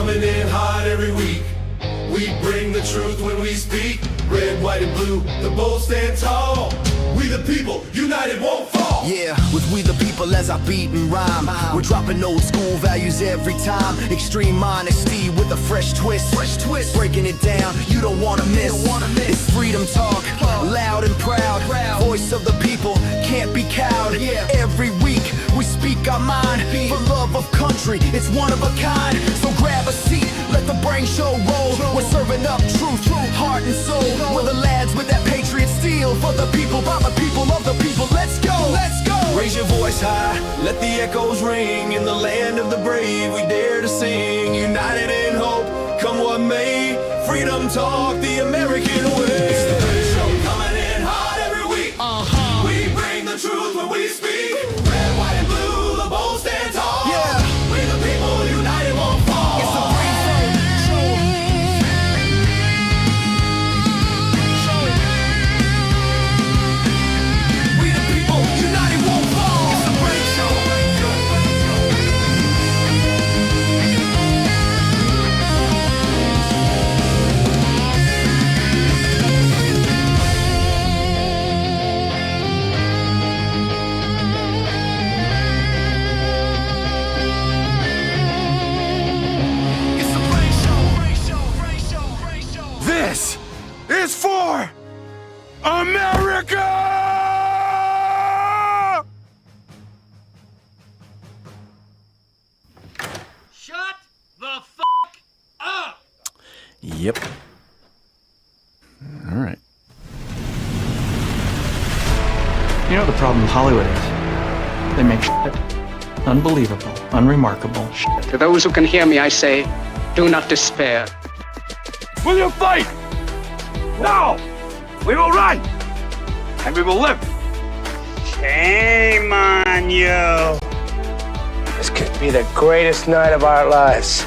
coming in hot every week. We bring the truth when we speak. Red, white, and blue, the bold stand tall. We the people, united won't fall. Yeah, with we the people as I beat and rhyme. We're dropping old school values every time. Extreme honesty with a fresh twist. Breaking it down, you don't wanna miss. It's freedom talk, loud and proud. Voice of the people, can't be cowed. Every week, we speak our mind. For love of country, it's one of a kind. So grab a seat, let the brain show roll. We're serving up truth, heart and soul. We're the lads with that patriot steel. For the people, by the people, of the people. Let's go, let's go. Raise your voice high, let the echoes ring. In the land of the brave, we dare to sing. United in hope, come what may. Freedom talk, the American way. It's the BRANE Show, coming in hot every week. We bring the truth when we speak. Red, white, and blue, the bold stand tall. We the people, united won't fall. It's the BRANE Show. We the people, united won't fall. It's the BRANE Show. It's the BRANE Show. This is for America! Shut the fuck up! Yep. All right. You know what the problem with Hollywood is? They make shit unbelievable, unremarkable shit. To those who can hear me, I say, do not despair. Will you fight? No! We will run! And we will live! Shame on you. This could be the greatest night of our lives.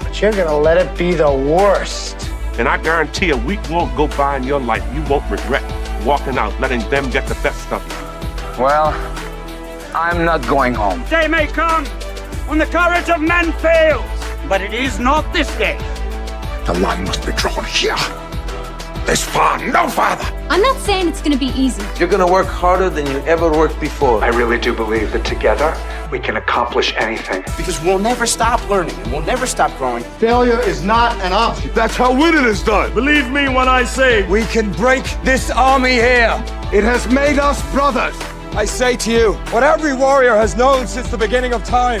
But you're gonna let it be the worst. And I guarantee a week won't go by in your life you won't regret walking out, letting them get the best of you. Well, I'm not going home. Day may come when the courage of men fails, but it is not this day. The line must be drawn here. This far, no farther. I'm not saying it's gonna be easy. You're gonna work harder than you ever worked before. I really do believe that together we can accomplish anything. Because we'll never stop learning and we'll never stop growing. Failure is not an option. That's how winning is done. Believe me when I say we can break this army here. It has made us brothers. I say to you, what every warrior has known since the beginning of time.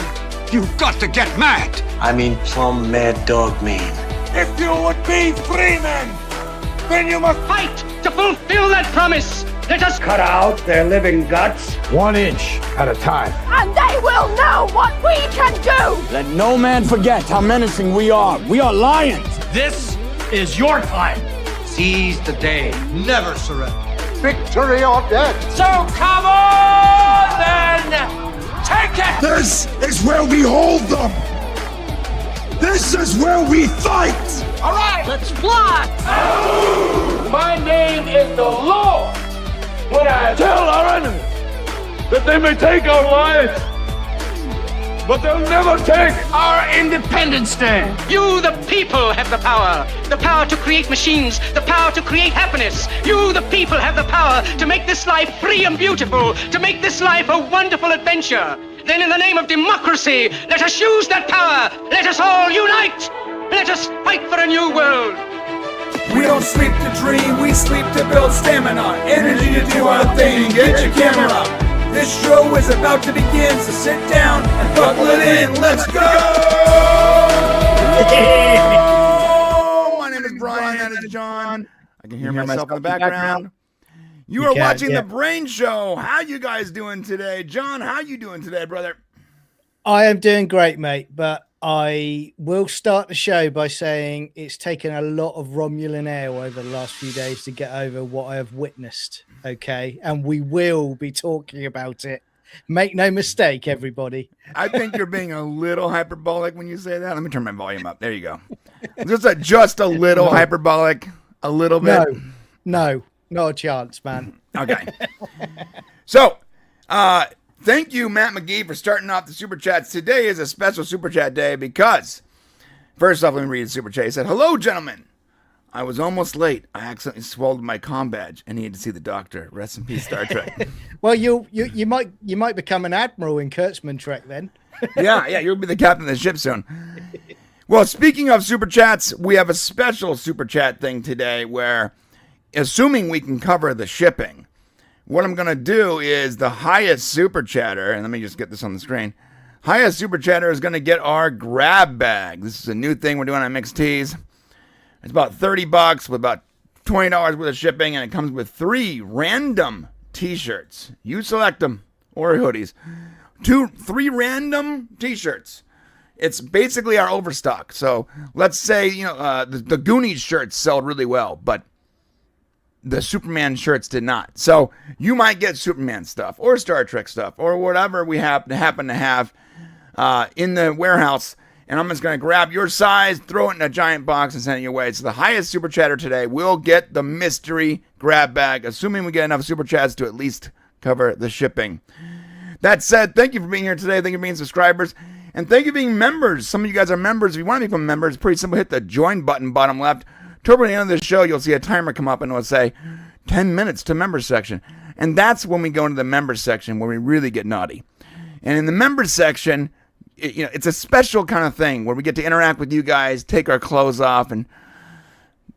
You've got to get mad. I mean plumb mad dog mean. If you would be free men, then you must Fight to fulfill that promise. Let us Cut out their living guts. 1 inch at a time. And they will know what we can do! Let no man forget how menacing we are. We are lions. This is your time. Seize the day. Never surrender. Victory or death. So come on then! Take it! This is where we hold them. This is where we fight. All right, let's fly! My name is the Lord. When I Tell our enemies that they may take our lives, but they'll never take our Independence Day. You, the people, have the power to create machines, the power to create happiness. You, the people, have the power to make this life free and beautiful, to make this life a wonderful adventure. Then in the name of democracy, let us use that power. Let us all unite. Let us fight for a new world. We don't sleep to dream, we sleep to build stamina. Energy to do our thing, get your camera. This show is about to begin, so sit down and buckle it in. Let's go! My name is Brian, that is John. I can hear myself in the background. You are watching the BRANE Show. How you guys doing today? John, how you doing today, brother? I am doing great, mate, but I will start the show by saying it's taken a lot of Romulan ale over the last few days to get over what I have witnessed, okay? And we will be talking about it. Make no mistake, everybody. I think you're being a little hyperbolic when you say that. Let me turn my volume up. There you go. Just a little hyperbolic, a little bit. No, not a chance, man. Okay. So, thank you, Matt McGee, for starting off the Super Chats. Today is a special Super Chat day because First off, let me read Super Chat. He said, "Hello, gentlemen. I was almost late. I accidentally swallowed my comm badge and needed to see the doctor. Rest in peace, Star Trek." Well, you might become an admiral in Kurtzman Trek then. yeah, you'll be the captain of the ship soon. Well, speaking of Super Chats, we have a special Super Chat thing today where, assuming we can cover the shipping, what I'm going to do is the highest Super Chatter, and let me just get this on the screen, highest Super Chatter is going to get our grab bag. This is a new thing we're doing on Mixed Tees. It's about $30 with about $20 worth of shipping, and it comes with 3 random t-shirts. You select them, or hoodies. 3 random t-shirts. It's basically our overstock. So let's say, the Goonies shirts sold really well, but the Superman shirts did not. So you might get Superman stuff or Star Trek stuff or whatever we happen to have in the warehouse. And I'm just going to grab your size, throw it in a giant box, and send it your way. So the highest Super Chatter today will get the mystery grab bag, assuming we get enough Super Chats to at least cover the shipping. That said, thank you for being here today. Thank you for being subscribers. And thank you for being members. Some of you guys are members. If you want to become members, it's pretty simple. Hit the join button bottom left. Toward the end of the show, you'll see a timer come up and it'll say 10 minutes to members section. And that's when we go into the members section where we really get naughty. And in the members section, it's a special kind of thing where we get to interact with you guys, take our clothes off, and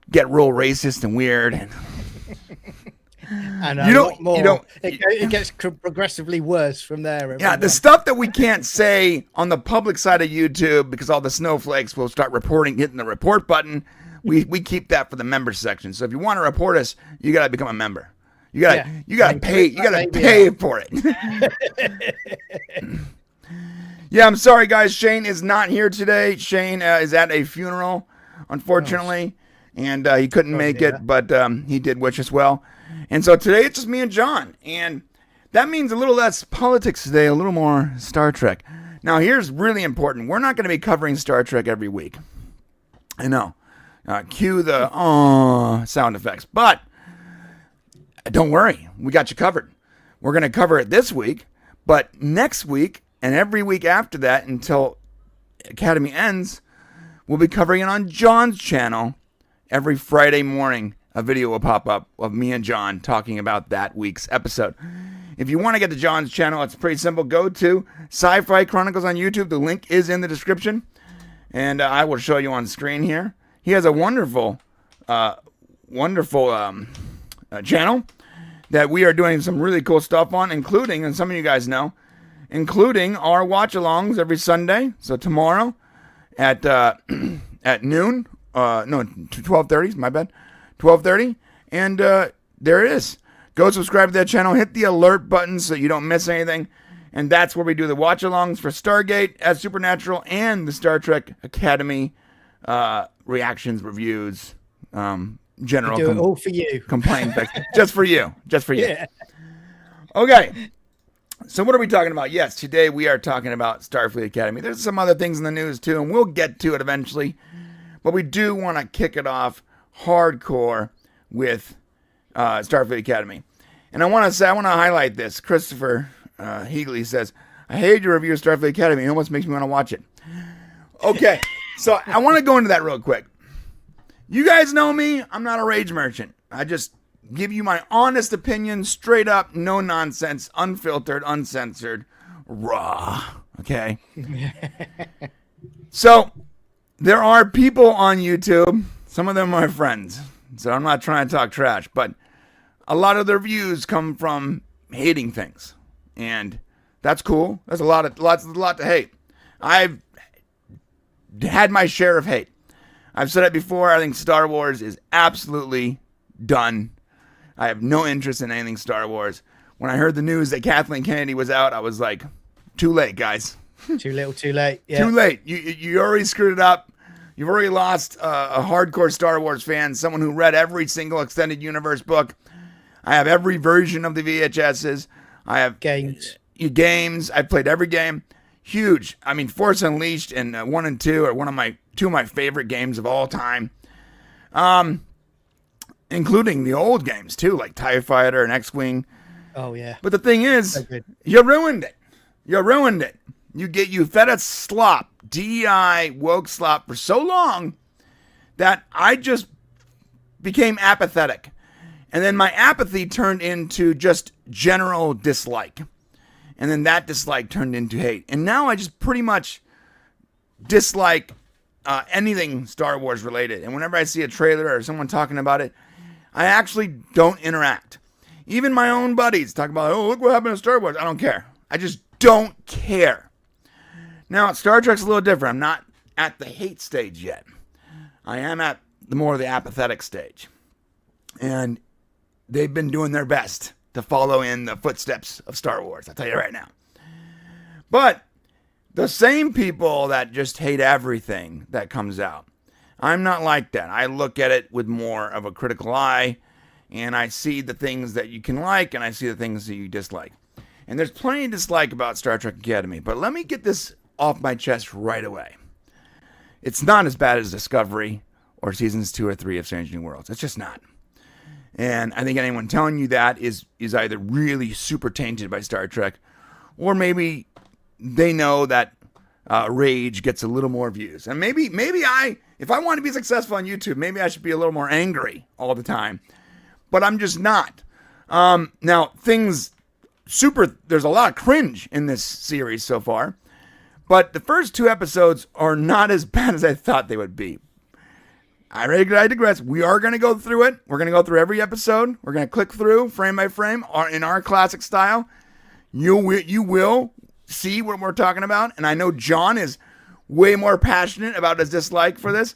get real racist and weird. And it gets progressively worse from there. Everyone. Yeah, the stuff that we can't say on the public side of YouTube because all the snowflakes will start hitting the report button. We keep that for the members section. So if you want to report us, you gotta become a member. You gotta pay for it. Yeah, I'm sorry, guys. Shane is not here today. Shane is at a funeral, unfortunately, and he couldn't make it, but he did wish us well. And so today it's just me and John, and that means a little less politics today, a little more Star Trek. Now, here's really important. We're not going to be covering Star Trek every week. I know. Cue the sound effects. But don't worry. We got you covered. We're going to cover it this week, but next week, and every week after that until Academy ends, we'll be covering it on John's channel. Every Friday morning, a video will pop up of me and John talking about that week's episode. If you want to get to John's channel, it's pretty simple. Go to Sci-Fi Chronicles on YouTube. The link is in the description. And I will show you on screen here. He has a wonderful channel that we are doing some really cool stuff on, including, and some of you guys know, including our watch-alongs every Sunday. So tomorrow at noon, 12:30, my bad, 12:30, and there it is. Go subscribe to that channel, hit the alert button so you don't miss anything, and that's where we do the watch-alongs for Stargate, as Supernatural, and the Star Trek Academy reactions, reviews, general. We do it all for you. Complaint, just for you. Yeah. Okay. So what are we talking about? Yes, today we are talking about Starfleet Academy. There's some other things in the news too, and we'll get to it eventually. But we do want to kick it off hardcore with Starfleet Academy. And I want to highlight this. Christopher Heagley says, "I hate your review of Starfleet Academy. It almost makes me want to watch it." Okay, so I want to go into that real quick. You guys know me. I'm not a rage merchant. I just give you my honest opinion, straight up, no nonsense, unfiltered, uncensored, raw. Okay? So, there are people on YouTube, some of them are friends, so I'm not trying to talk trash, but a lot of their views come from hating things, and that's cool. There's a lot to hate. I've had my share of hate. I've said it before, I think Star Wars is absolutely done. I have no interest in anything Star Wars. When I heard the news that Kathleen Kennedy was out, I was like, too late, guys. Too little, too late. Yeah. Too late. You already screwed it up. You've already lost a hardcore Star Wars fan, someone who read every single extended universe book. I have every version of the VHSs. I have games. I've played every game. Huge. I mean, Force Unleashed and 1 and 2 are two of my favorite games of all time. Including the old games too, like TIE Fighter and X-Wing. Oh yeah. But the thing is, you ruined it. You You fed us slop, DEI, woke slop for so long that I just became apathetic. And then my apathy turned into just general dislike. And then that dislike turned into hate. And now I just pretty much dislike anything Star Wars related. And whenever I see a trailer or someone talking about it, I actually don't interact. Even my own buddies talk about, oh, look what happened to Star Wars. I don't care. I just don't care. Now, Star Trek's a little different. I'm not at the hate stage yet. I am at the more of the apathetic stage. And they've been doing their best to follow in the footsteps of Star Wars. I'll tell you right now. But the same people that just hate everything that comes out, I'm not like that. I look at it with more of a critical eye, and I see the things that you can like, and I see the things that you dislike. And there's plenty to dislike about Star Trek Academy, but let me get this off my chest right away. It's not as bad as Discovery or seasons 2 or 3 of Strange New Worlds. It's just not. And I think anyone telling you that is either really super tainted by Star Trek, or maybe they know that rage gets a little more views. And maybe if I want to be successful on YouTube, maybe I should be a little more angry all the time. But I'm just not. Now, there's a lot of cringe in this series so far. But the first 2 episodes are not as bad as I thought they would be. I digress. We are going to go through it. We're going to go through every episode. We're going to click through frame by frame in our classic style. You will see what we're talking about. And I know John is way more passionate about his dislike for this.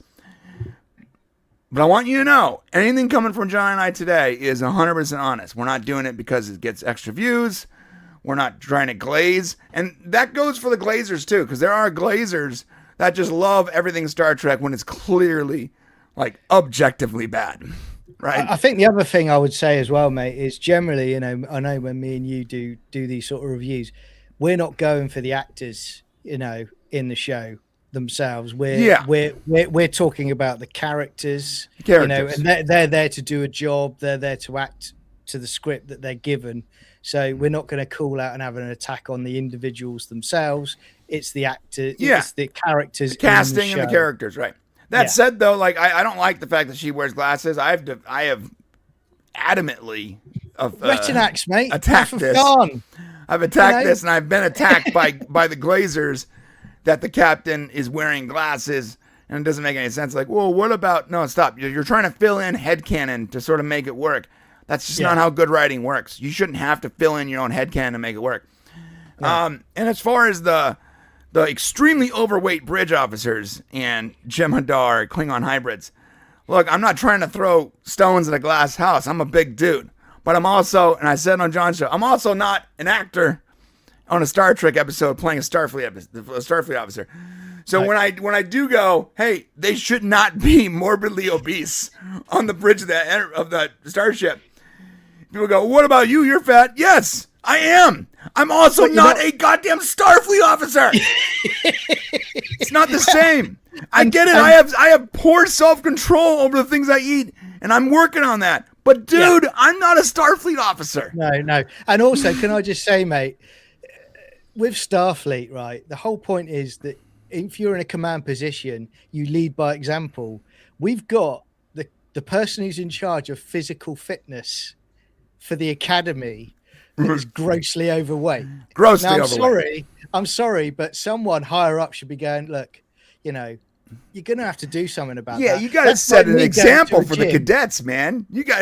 But I want you to know, anything coming from John and I today is 100% honest. We're not doing it because it gets extra views. We're not trying to glaze. And that goes for the glazers too, because there are glazers that just love everything Star Trek when it's clearly, like, objectively bad. Right? I think the other thing I would say as well, mate, is generally, I know when me and you do these sort of reviews, we're not going for the actors, in the show themselves. We're talking about the characters. And they're there to do a job. They're there to act to the script that they're given. So we're not going to call out and have an attack on the individuals themselves. It's the actor. Yeah. It's the characters, the casting, and the characters. Right. That said, though, like I don't like the fact that she wears glasses. I have adamantly Retinax, mate. Attacked this. I've attacked this, and I've been attacked by the glazers that the captain is wearing glasses, and it doesn't make any sense. Like, well, what about? No, stop. You're trying to fill in headcanon to sort of make it work. That's just not how good writing works. You shouldn't have to fill in your own headcanon to make it work. And as far as the extremely overweight bridge officers and Jem'Hadar Klingon hybrids, look, I'm not trying to throw stones at a glass house. I'm a big dude. But I'm also, and I said on John's show, I'm also not an actor on a Star Trek episode playing a Starfleet officer. So when I do go, hey, they should not be morbidly obese on the bridge of the starship. People go, what about you? You're fat. Yes, I am. I'm also not a goddamn Starfleet officer. It's not the same. I get it. I have poor self-control over the things I eat, and I'm working on that. But dude, I'm not a Starfleet officer. No. And also, can I just say, mate, with Starfleet, right, the whole point is that if you're in a command position, you lead by example. We've got the person who's in charge of physical fitness for the academy that is grossly overweight. Overweight. I'm sorry, but someone higher up should be going, look, you're going to have to do something about that. Yeah, you got to set an example for the cadets, man. You got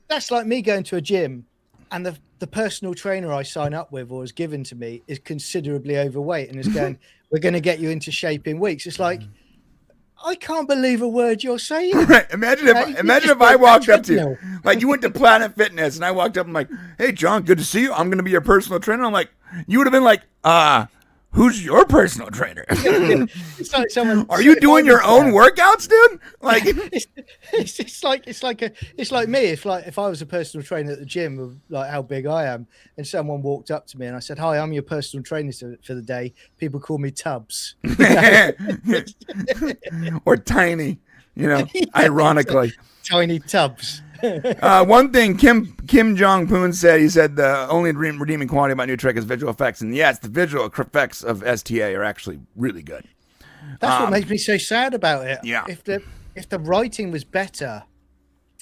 that's like me going to a gym, and the personal trainer I sign up with or is given to me is considerably overweight and is going, we're going to get you into shape in weeks. It's like, I can't believe a word you're saying. Right. Imagine if I walked up to you, like you went to Planet Fitness, and I walked up and I'm like, hey, John, good to see you. I'm going to be your personal trainer. I'm like, you would have been like, who's your personal trainer? It's like someone. Are you doing your own workouts, dude? Like it's like me. If I was a personal trainer at the gym of like how big I am, and someone walked up to me and I said, "Hi, I'm your personal trainer for the day." People call me Tubbs, or Tiny. Ironically, Tiny Tubbs. One thing Kim Jong-un said, he said the only redeeming quality about New Trek is visual effects. And yes, the visual effects of STA are actually really good. That's what makes me so sad about it. Yeah. If the writing was better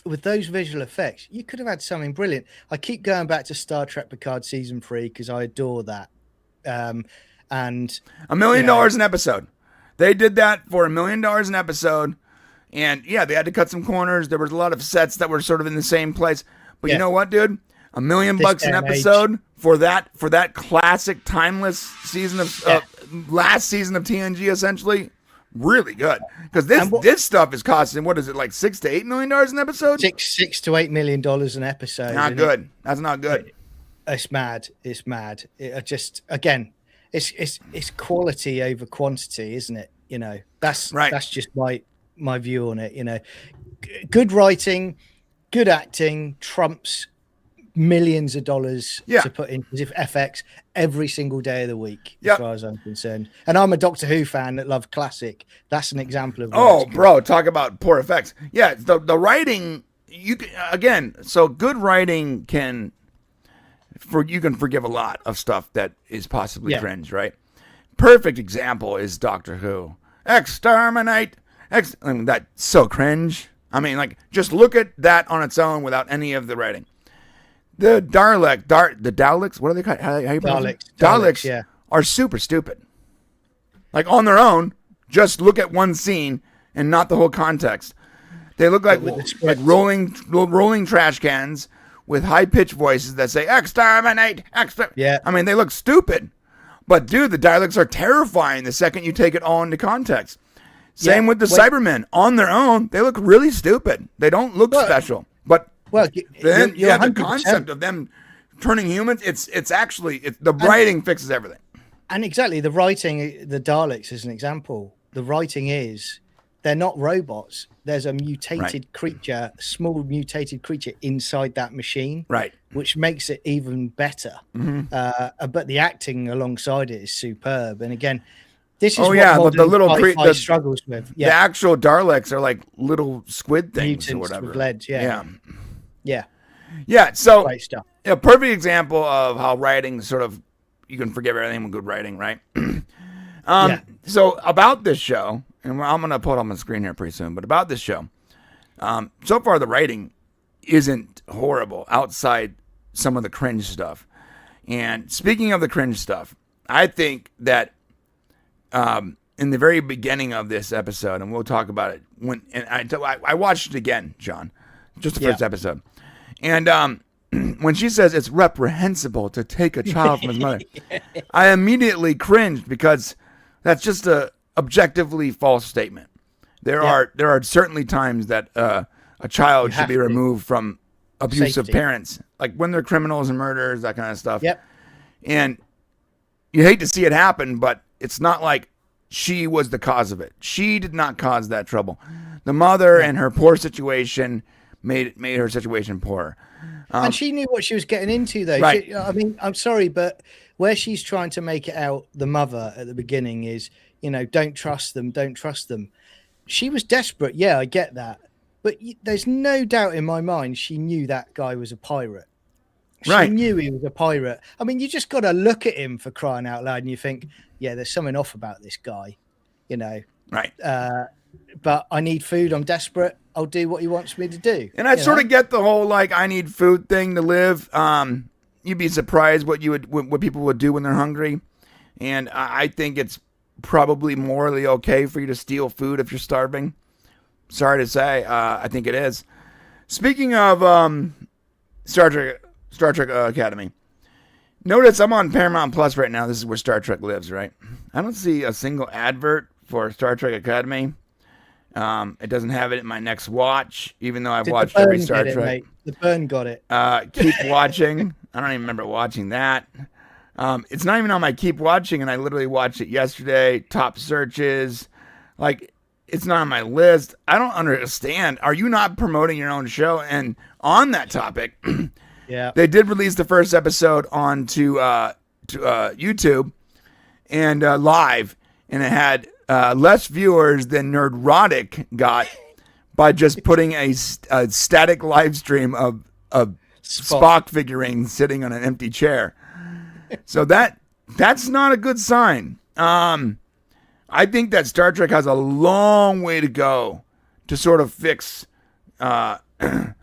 with those visual effects, you could have had something brilliant. I keep going back to Star Trek Picard season 3 because I adore that. And $1 million an episode. They did that for $1 million an episode. And yeah, they had to cut some corners. There was a lot of sets that were sort of in the same place. But you know what, dude? $1 million an episode for that classic, timeless season of last season of TNG, essentially, really good. Because this stuff is costing, what is it, like $6 to $8 million an episode? $6 to $8 million an episode. Not good. That's not good. It's mad. It's mad. It's quality over quantity, isn't it? You know, that's right. That's just my view on it. You know, good writing, good acting trumps millions of dollars to put in FX every single day of the week, as far as I'm concerned. And I'm a Doctor Who fan that loves classic. That's an example of. Oh, bro, talk about poor effects. Yeah, the writing. So good writing can forgive a lot of stuff that is possibly cringe, right? Perfect example is Doctor Who. Exterminate. I mean, that's so cringe. I mean, like, just look at that on its own without any of the writing. The Daleks, what are they called? How you pronounce it? Daleks are super stupid. Like, on their own, just look at one scene and not the whole context. They look like rolling trash cans with high-pitched voices that say, exterminate, Yeah. I mean, they look stupid. But, dude, the Daleks are terrifying the second you take it all into context. Same with the Cybermen. On their own, they look really stupid. They don't look special. But the concept of them turning humans, it's actually the writing fixes everything. And exactly, the writing, the Daleks is an example. The writing is they're not robots. There's a mutated creature, small mutated creature inside that machine, right? Which makes it even better. Mm-hmm. But the acting alongside it is superb. And again, this is the little Sci-Fi struggles with. The actual Daleks are like little squid things mutants or whatever. With lead, yeah. So great stuff. A perfect example of how writing sort of you can forgive everything with good writing, right? So about this show, and I'm gonna put it on my screen here pretty soon. But about this show, so far the writing isn't horrible outside some of the cringe stuff. And speaking of the cringe stuff, I think that. In the very beginning of this episode, and we'll talk about it I watched it again, John, just the first episode, and when she says it's reprehensible to take a child from his mother, I immediately cringed because that's just a objectively false statement. There are certainly times that a child should be removed from abusive parents, like when they're criminals and murderers, that kind of stuff. And you hate to see it happen, but it's not like she was the cause of it. She did not cause that trouble. The mother and her poor situation made her situation poorer. And she knew what she was getting into, though. Right. I mean, I'm sorry, but where she's trying to make it out, the mother at the beginning is, don't trust them, don't trust them. She was desperate. Yeah, I get that. But there's no doubt in my mind she knew that guy was a pirate. She knew he was a pirate. I mean, you just got to look at him, for crying out loud, and you think, yeah, there's something off about this guy, Right. But I need food. I'm desperate. I'll do what he wants me to do. And I sort of get the whole, like, I need food thing to live. You'd be surprised what people would do when they're hungry. And I think it's probably morally okay for you to steal food if you're starving. Sorry to say. I think it is. Speaking of Star Trek Academy. Notice I'm on Paramount Plus right now. This is where Star Trek lives, right? I don't see a single advert for Star Trek Academy. It doesn't have it in my next watch, even though I've watched every Star Trek. Mate? The Burn got it. Keep watching. I don't even remember watching that. It's not even on my keep watching, and I literally watched it yesterday. Top searches. Like, it's not on my list. I don't understand. Are you not promoting your own show? And on that topic... They did release the first episode onto YouTube and live, and it had less viewers than Nerdrotic got, by just putting a static live stream of Spock figurine sitting on an empty chair. So that's not a good sign. I think that Star Trek has a long way to go to sort of fix the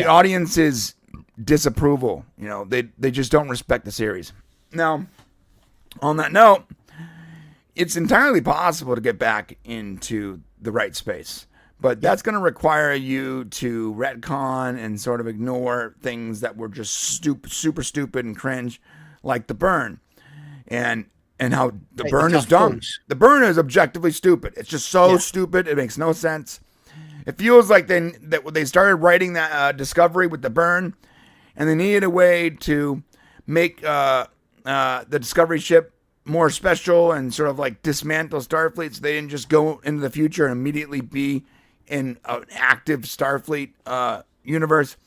audience's disapproval. You know, they just don't respect the series. Now, on that note, it's entirely possible to get back into the right space, but that's going to require you to retcon and sort of ignore things that were just super stupid and cringe, like the burn, and how the burn is dumb. The burn is objectively stupid. It's just so stupid. It makes no sense. It feels like they started writing that Discovery with the burn, and they needed a way to make the Discovery ship more special and sort of like dismantle Starfleet, so they didn't just go into the future and immediately be in an active Starfleet universe.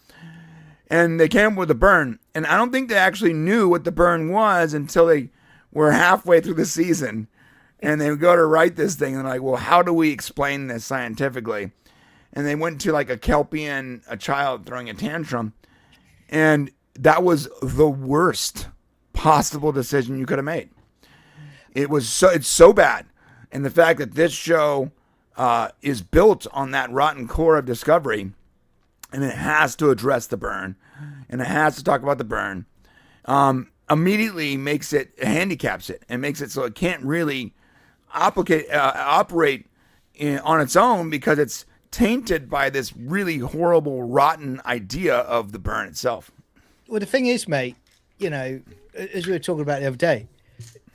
And they came up with the burn, and I don't think they actually knew what the burn was until they were halfway through the season, and they would go to write this thing, and they're like, well, how do we explain this scientifically? And they went to like a Kelpian, a child throwing a tantrum, and that was the worst possible decision you could have made. It's so bad. And the fact that this show is built on that rotten core of Discovery, and it has to address the burn, and it has to talk about the burn, immediately handicaps it, and makes it so it can't really operate on its own, because it's tainted by this really horrible, rotten idea of the burn itself. Well, the thing is, mate, you know, as we were talking about the other day,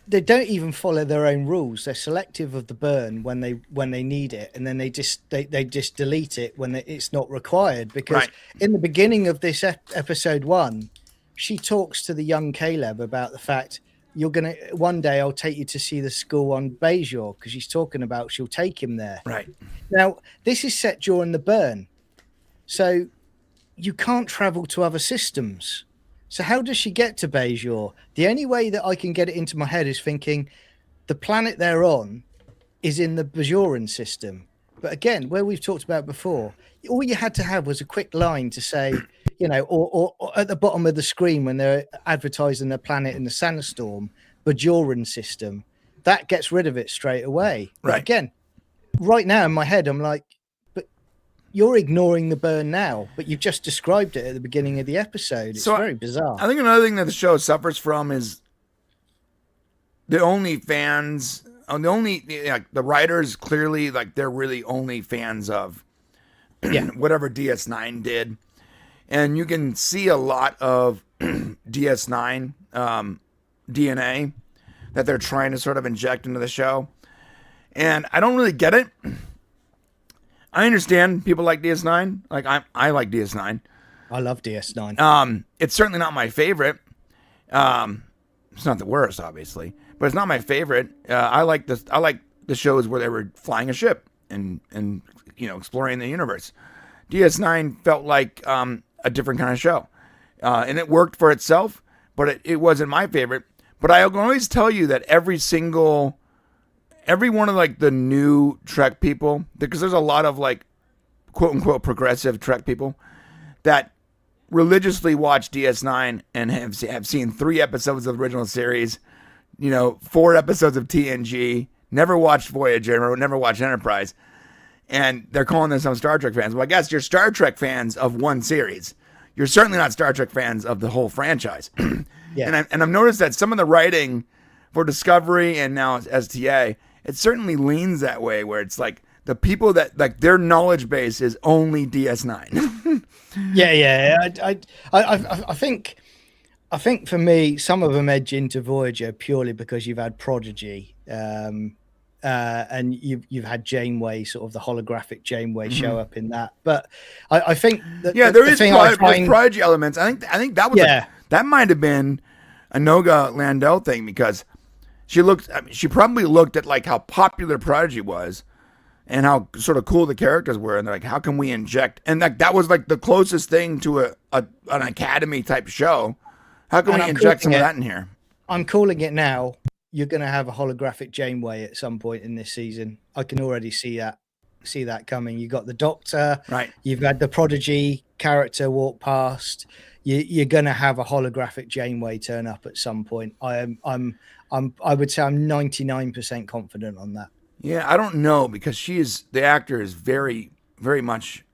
they don't even follow their own rules. They're selective of the burn when they need it, and then they just delete it when it's not required. Because in the beginning of this episode 1, she talks to the young Caleb about the fact one day I'll take you to see the school on Bajor, because she's talking about she'll take him there. Right. Now, this is set during the burn, so you can't travel to other systems. So how does she get to Bajor? The only way that I can get it into my head is thinking the planet they're on is in the Bajoran system. But again, where we've talked about before, all you had to have was a quick line to say, you know, or at the bottom of the screen when they're advertising the planet in the sandstorm, Bajoran system. That gets rid of it straight away. But right. Again, right now in my head, I'm like, you're ignoring the burn now, but you've just described it at the beginning of the episode. It's very bizarre. I think another thing that the show suffers from is the only fans, the writers clearly, like, they're really only fans of whatever DS9 did. And you can see a lot of DS9 DNA that they're trying to sort of inject into the show. And I don't really get it. I understand people like DS9. Like I like DS9. I love DS9. It's certainly not my favorite. It's not the worst, obviously, but it's not my favorite. I like the shows where they were flying a ship and you know, exploring the universe. DS9 felt like a different kind of show, and it worked for itself, but it wasn't my favorite. But I can always tell you that every one of like the new Trek people, because there's a lot of like quote unquote progressive Trek people that religiously watch DS9 and have seen 3 episodes of the original series, you know, 4 episodes of TNG, never watched Voyager, never watched Enterprise, and they're calling themselves Star Trek fans. Well, I guess you're Star Trek fans of one series. You're certainly not Star Trek fans of the whole franchise. Yeah. And I've noticed that some of the writing for Discovery and now STA, it certainly leans that way, where it's like the people that like their knowledge base is only DS9. Yeah. I think for me, some of them edge into Voyager purely because you've had Prodigy, and you've had Janeway, sort of the holographic Janeway show up in that. But I think that there is Prodigy elements. I think that was that might have been a Noga Landau thing, because she probably looked at like how popular Prodigy was and how sort of cool the characters were, and they're like, how can we inject, and that was like the closest thing to an Academy type show. How can we inject some of that in here? I'm calling it now. you're going to have a holographic Janeway at some point in this season. I can already see that coming. You got the Doctor, right? You've had the Prodigy character walk past. You're going to have a holographic Janeway turn up at some point. I would say I'm 99% confident on that. Yeah, I don't know, because the actor is very, very much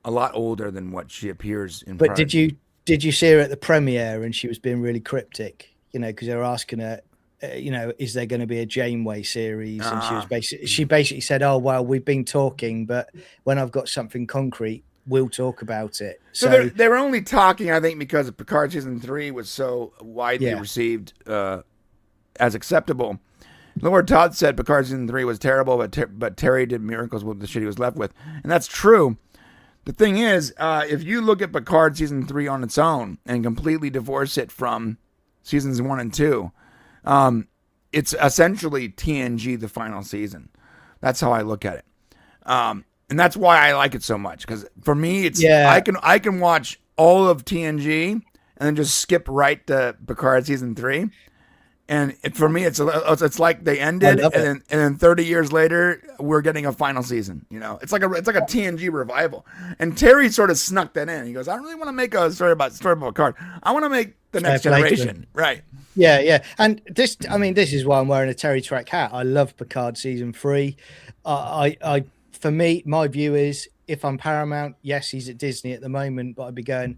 a lot older than what she appears in. But did you see her at the premiere and she was being really cryptic? Because they were asking her, is there going to be a Janeway series? And she basically said, "Oh well, we've been talking, but when I've got something concrete, we'll talk about it." So they were only talking, I think, because Picard season 3 was so widely received as acceptable. Lord Todd said Picard season 3 was terrible, but Terry did miracles with the shit he was left with, and that's true. The thing is, if you look at Picard season 3 on its own and completely divorce it from seasons 1 and 2, it's essentially TNG the final season. That's how I look at it, and that's why I like it so much. Because for me, it's I can watch all of TNG and then just skip right to Picard season 3. And for me, it's like they ended, and then 30 years later, we're getting a final season. It's like a TNG revival. And Terry sort of snuck that in. He goes, "I don't really want to make a story about Picard. I want to make the next generation." Right? Yeah. And this is why I'm wearing a Terry Trek hat. I love Picard season 3. For me, my view is, if I'm Paramount, yes, he's at Disney at the moment, but I'd be going.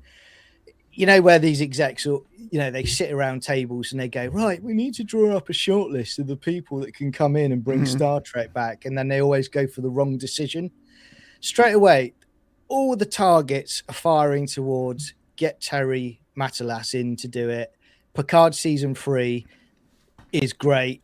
Where these execs, they sit around tables and they go, right, we need to draw up a short list of the people that can come in and bring Star Trek back. And then they always go for the wrong decision. Straight away, all the targets are firing towards get Terry Matalas in to do it. Picard season 3 is great,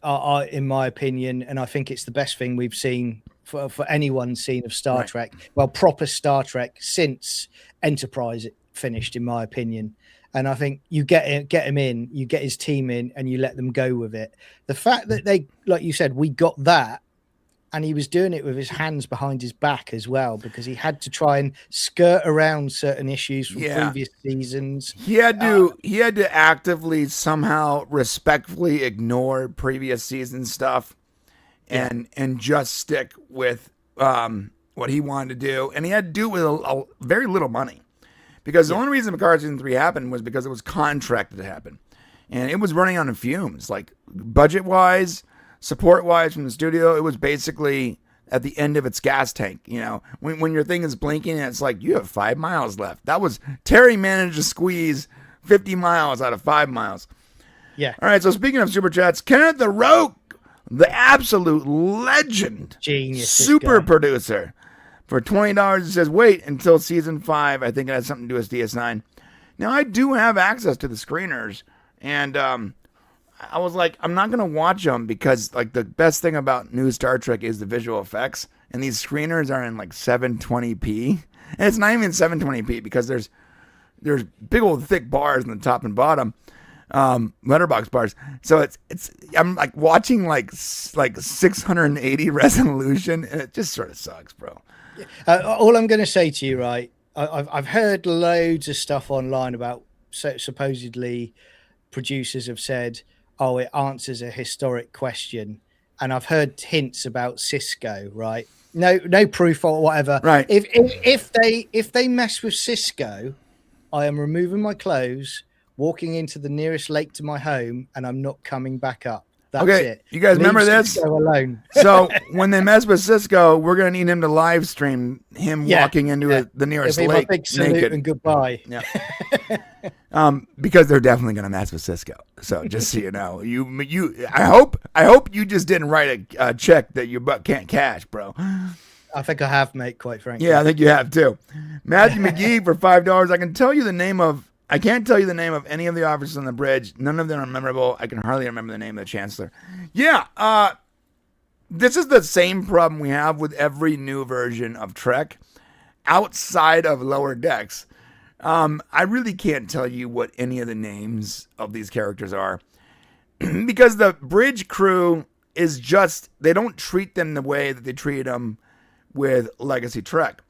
in my opinion. And I think it's the best thing we've seen for anyone's seen of Star Trek. Well, proper Star Trek since Enterprise finished, in my opinion. And I think you get him in, you get his team in, and you let them go with it. The fact that they, like you said, we got that, and he was doing it with his hands behind his back as well, because he had to try and skirt around certain issues from previous seasons. He had to actively somehow respectfully ignore previous season stuff and just stick with what he wanted to do, and he had to do it with a very little money. Because the only reason Picard season 3 happened was because it was contracted to happen. And it was running on fumes. Like, budget-wise, support-wise from the studio, it was basically at the end of its gas tank. When your thing is blinking and it's like, you have 5 miles left. Terry managed to squeeze 50 miles out of 5 miles. Yeah. All right, so speaking of Super Chats, Kenneth the Roke, the absolute legend. Genius. Super producer. For $20, it says, wait until season 5. I think it has something to do with DS9. Now, I do have access to the screeners, and I was like, I'm not going to watch them because, like, the best thing about new Star Trek is the visual effects, and these screeners are in, like, 720p. And it's not even 720p because there's big old thick bars in the top and bottom, letterbox bars. So I'm, like, watching, like 680 resolution, and it just sort of sucks, bro. All I'm going to say to you, right? I've heard loads of stuff online about supposedly producers have said, "Oh, it answers a historic question," and I've heard hints about Cisco, right? No proof or whatever. Right. If they mess with Cisco, I am removing my clothes, walking into the nearest lake to my home, and I'm not coming back up. That's it. You guys remember this? Cisco alone. So when they mess with Cisco, we're going to need him to live stream him walking into the nearest It'll be lake my big salute naked. and goodbye. Yeah. Because they're definitely going to mess with Cisco. So just so you know, I hope you just didn't write a check that your butt can't cash, bro. I think I have, mate, quite frankly. Yeah, I think you have too. Matthew McGee for $5. I can't tell you the name of any of the officers on the bridge. None of them are memorable. I can hardly remember the name of the Chancellor. Yeah, this is the same problem we have with every new version of Trek outside of Lower Decks. I really can't tell you what any of the names of these characters are because the bridge crew is just, they don't treat them the way that they treated them with Legacy Trek.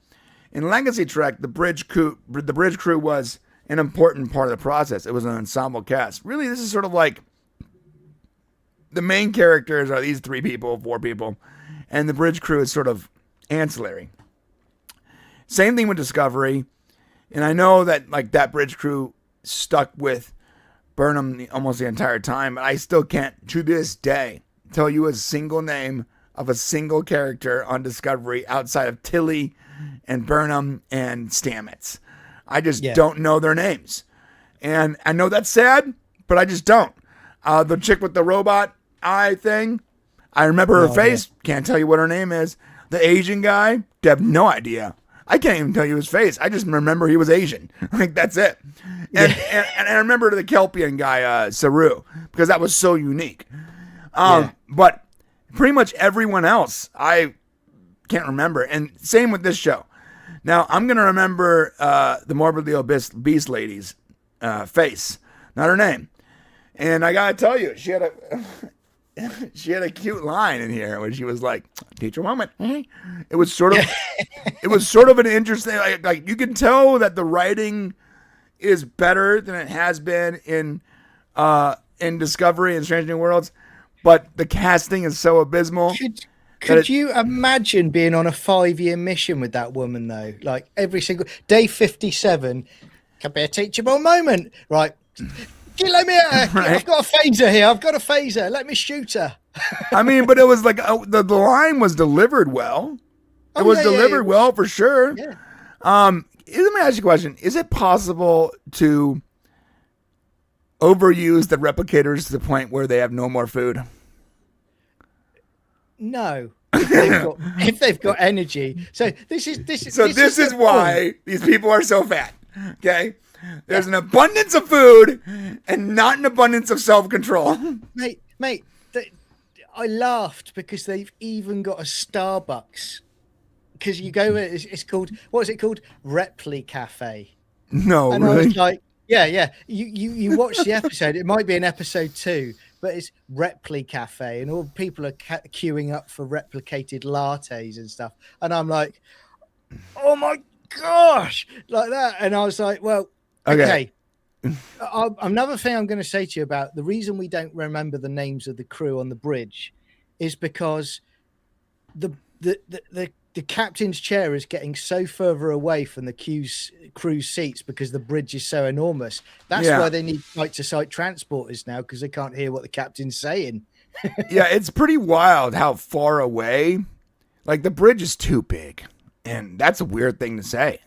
In Legacy Trek, the bridge crew was an important part of the process. It was an ensemble cast. Really, this is sort of like the main characters are these 4 people, and the bridge crew is sort of ancillary. Same thing with Discovery, and I know that like that bridge crew stuck with Burnham almost the entire time, but I still can't, to this day, tell you a single name of a single character on Discovery outside of Tilly and Burnham and Stamets. I just don't know their names. And I know that's sad, but I just don't. The chick with the robot eye thing, I remember her face. Can't tell you what her name is. The Asian guy, I have no idea. I can't even tell you his face. I just remember he was Asian. Like, that's it. And I remember the Kelpian guy, Saru, because that was so unique. But pretty much everyone else, I can't remember. And same with this show. Now, I'm going to remember the Morbidly Obese Beast lady's face, not her name. And I got to tell you, she had a cute line in here when she was like, teacher moment. It was sort of an interesting, like you can tell that the writing is better than it has been in Discovery and Strange New Worlds, but the casting is so abysmal. Could you imagine being on a 5-year mission with that woman though? Like every single day, 57 can be a teachable moment, right? Let me. I've got a phaser here. I've got a phaser. Let me shoot her. I mean, but it was like the line was delivered well. It was delivered well for sure. Yeah. Let me ask you a question: is it possible to overuse the replicators to the point where they have no more food? No. If they've got energy. So this is why these people are so fat. Okay. There's an abundance of food and not an abundance of self-control. Mate, I laughed because they've even got a Starbucks. Because you go, it's called, what is it called? Repli Cafe. No, and really? I was like, yeah. You watch the episode. It might be in episode 2, but it's Repli Cafe, and all people are queuing up for replicated lattes and stuff. And I'm like, oh my gosh, like that. And I was like, well, okay. Another thing I'm going to say to you about the reason we don't remember the names of the crew on the bridge is because the captain's chair is getting so further away from the crew's seats because the bridge is so enormous. That's why they need site-to-site transporters now, because they can't hear what the captain's saying. Yeah, it's pretty wild how far away. Like the bridge is too big, and that's a weird thing to say.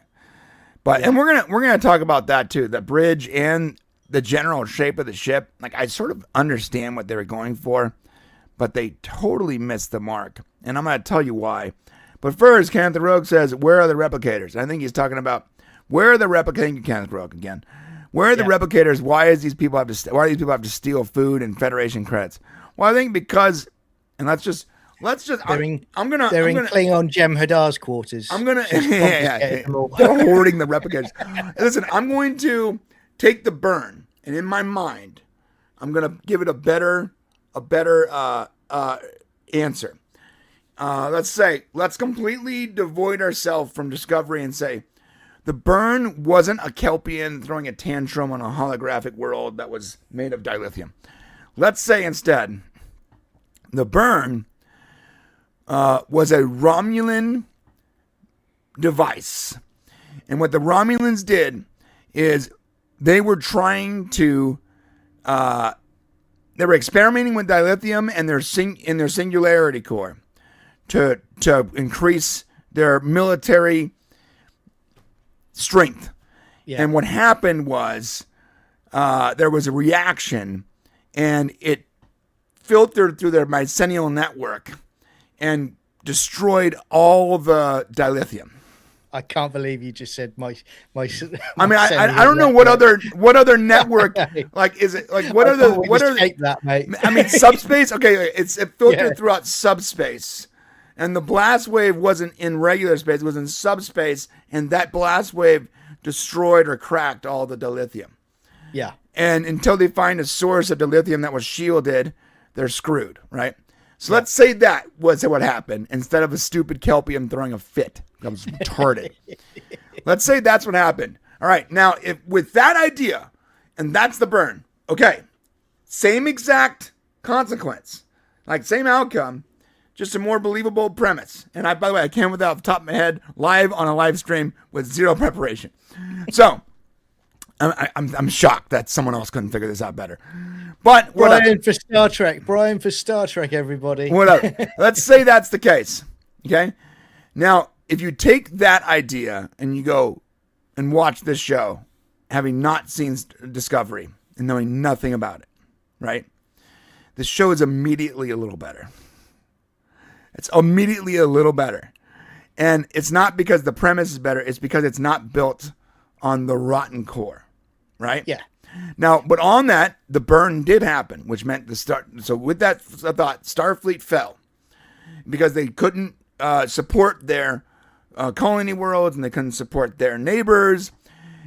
But and we're gonna talk about that too. The bridge and the general shape of the ship. Like I sort of understand what they were going for, but they totally missed the mark. And I'm gonna tell you why. But first, Kenneth Rogue says, "Where are the replicators?" I think he's talking about where are the replicators. Kenneth Rogue again. Where are the replicators? Why do these people have to steal food and Federation credits? Well, I think because, and let's just. They're in Klingon Jem Hadar's quarters. I'm gonna they're hoarding the replicators. Listen, I'm going to take the burn, and in my mind, I'm gonna give it a better answer. Let's completely devoid ourselves from Discovery and say the burn wasn't a Kelpian throwing a tantrum on a holographic world that was made of dilithium. Let's say instead, the burn was a Romulan device. And what the Romulans did is they were trying to, they were experimenting with dilithium and in their singularity core to increase their military strength. Yeah. And what happened was there was a reaction, and it filtered through their mycelial network and destroyed all the dilithium. I can't believe you just said my I mean, I don't know what other network like is it like what are that, mate? I mean, subspace. Okay, it filtered throughout subspace, and the blast wave wasn't in regular space; it was in subspace, and that blast wave destroyed or cracked all the dilithium. Yeah, and until they find a source of dilithium that was shielded, they're screwed, right? So let's say that was what happened instead of a stupid Kelpian throwing a fit. That was retarded. Let's say that's what happened. All right. Now, if with that idea, and that's the burn, okay, same exact consequence. Like, same outcome, just a more believable premise. And by the way, I came with that off the top of my head, live on a live stream with zero preparation. So, I'm shocked that someone else couldn't figure this out better. But Brian for Star Trek. Brian for Star Trek, everybody. Whatever. Let's say that's the case. Okay? Now, if you take that idea and you go and watch this show, having not seen Discovery and knowing nothing about it, right? The show is immediately a little better. It's immediately a little better. And it's not because the premise is better. It's because it's not built on the rotten core, right? Yeah. Now, but on that, the burn did happen, which meant the start. So with that thought, Starfleet fell because they couldn't support their colony worlds and they couldn't support their neighbors.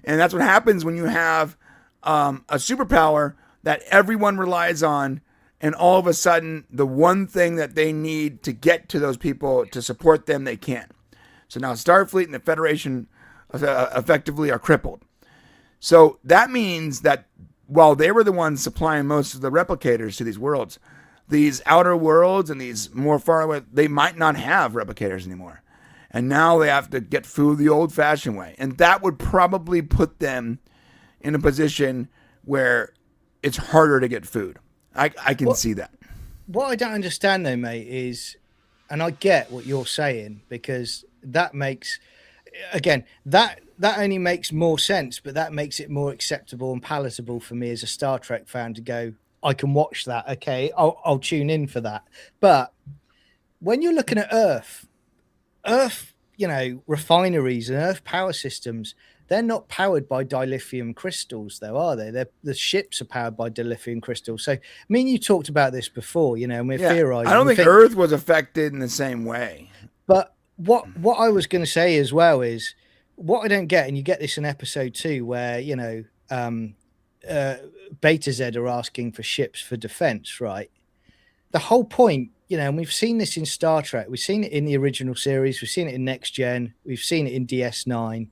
And that's what happens when you have a superpower that everyone relies on. And all of a sudden, the one thing that they need to get to those people to support them, they can't. So now Starfleet and the Federation effectively are crippled. So that means that while they were the ones supplying most of the replicators to these worlds, these outer worlds and these more far away, they might not have replicators anymore. And now they have to get food the old-fashioned way. And that would probably put them in a position where it's harder to get food. I can see that. What I don't understand, though, mate, is, and I get what you're saying, because that makes, again, that only makes more sense, but that makes it more acceptable and palatable for me as a Star Trek fan to go, I can watch that. Okay, I'll tune in for that. But when you're looking at Earth, refineries and Earth power systems, they're not powered by dilithium crystals, though, are they? The ships are powered by dilithium crystals. So, me and you talked about this before, and we're theorizing. I don't think Earth was affected in the same way. But what I was going to say as well is, what I don't get, and you get this in episode 2, where, Beta Z are asking for ships for defense, right? The whole point, and we've seen this in Star Trek. We've seen it in the original series. We've seen it in Next Gen. We've seen it in DS9.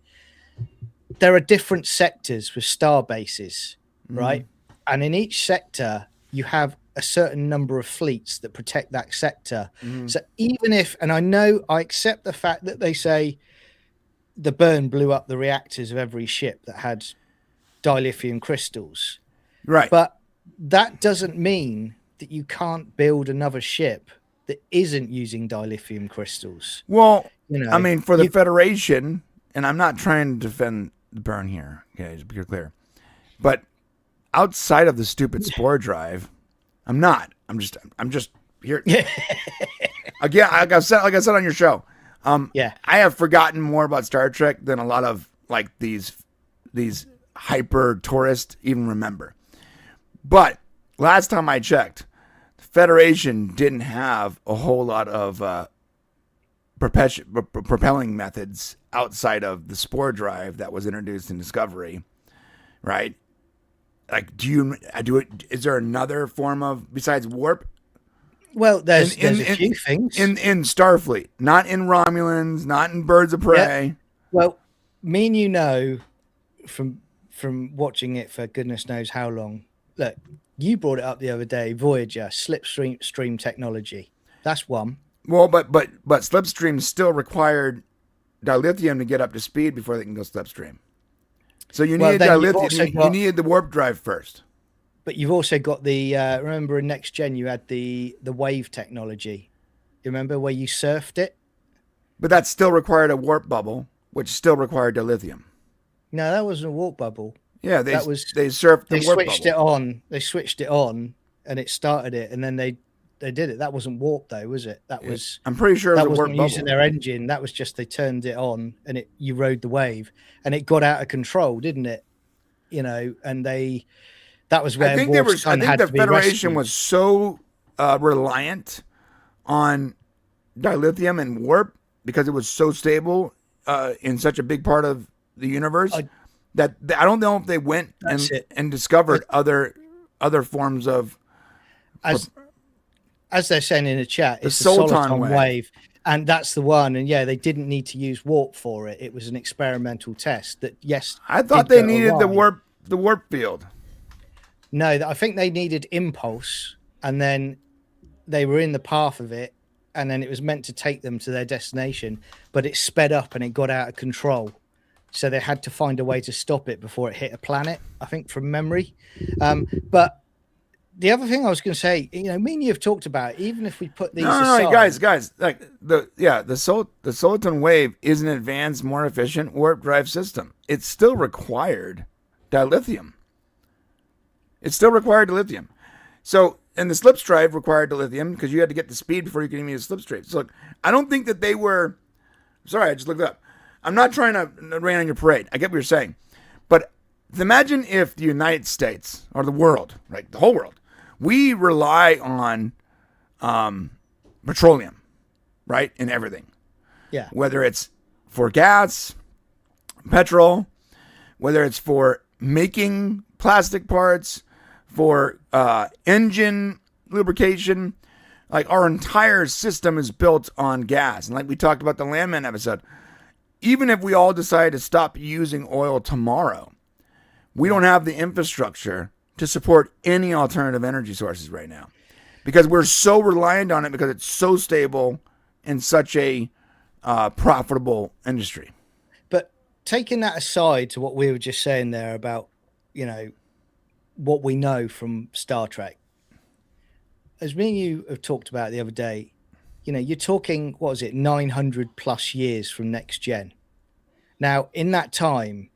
There are different sectors with star bases, right? And in each sector, you have a certain number of fleets that protect that sector. So even if, and I accept the fact that they say the burn blew up the reactors of every ship that had dilithium crystals. Right. But that doesn't mean that you can't build another ship that isn't using dilithium crystals. Well, for the Federation, and I'm not trying to defend the burn here, okay, just be clear. But outside of the stupid spore drive, I'm not. I'm just here. Again, like I said on your show, I have forgotten more about Star Trek than a lot of like these hyper tourists even remember. But last time I checked, the Federation didn't have a whole lot of propelling methods outside of the spore drive that was introduced in Discovery, right? Like, is there another form of, besides warp? Well, there's a few things. In Starfleet, not in Romulans, not in Birds of Prey. Yeah. Well, me and from watching it for goodness knows how long. Look, you brought it up the other day, Voyager, slipstream technology. That's one. Well, but slipstream still required dilithium to get up to speed before they can go slipstream. So you needed dilithium. You needed the warp drive first. But you've also got the remember in Next Gen you had the wave technology. You remember where you surfed it? But that still required a warp bubble, which still required dilithium. No, that wasn't a warp bubble. Yeah, they surfed the warp bubble. They switched it on, and it started it, and then they did it. That wasn't warp though, was it? That was. I'm pretty sure that was a warp wasn't bubble. Using their engine. That was just they turned it on, and you rode the wave, and it got out of control, didn't it? And that was where I think the Federation was so reliant on dilithium and warp because it was so stable in such a big part of the universe that I don't know if they went and discovered other forms of. As they're saying in the chat, it's the Soliton wave, and that's the one. And yeah, they didn't need to use warp for it. It was an experimental test. That yes, I thought they needed the warp field. No, I think they needed impulse and then they were in the path of it, and then it was meant to take them to their destination, but it sped up and it got out of control. So they had to find a way to stop it before it hit a planet, I think, from memory. But the other thing I was going to say, me and you have talked about, even if we put these aside, guys, like the Soliton Wave is an advanced, more efficient warp drive system. It's still required dilithium. So, and the slipstrive required dilithium because you had to get the speed before you could even use slipstrive. So, look, I don't think that they were. Sorry, I just looked up. I'm not trying to rain on your parade. I get what you're saying, but imagine if the United States or the world, right, the whole world, we rely on petroleum, right, in everything. Yeah. Whether it's for gas, petrol, whether it's for making plastic parts, for engine lubrication, like our entire system is built on gas. And like we talked about the Landman episode, even if we all decide to stop using oil tomorrow, we don't have the infrastructure to support any alternative energy sources right now because we're so reliant on it because it's so stable and such a profitable industry. But taking that aside to what we were just saying there about, what we know from Star Trek, as me and you have talked about the other day, you're talking, 900 plus years from next gen. Now, in that time,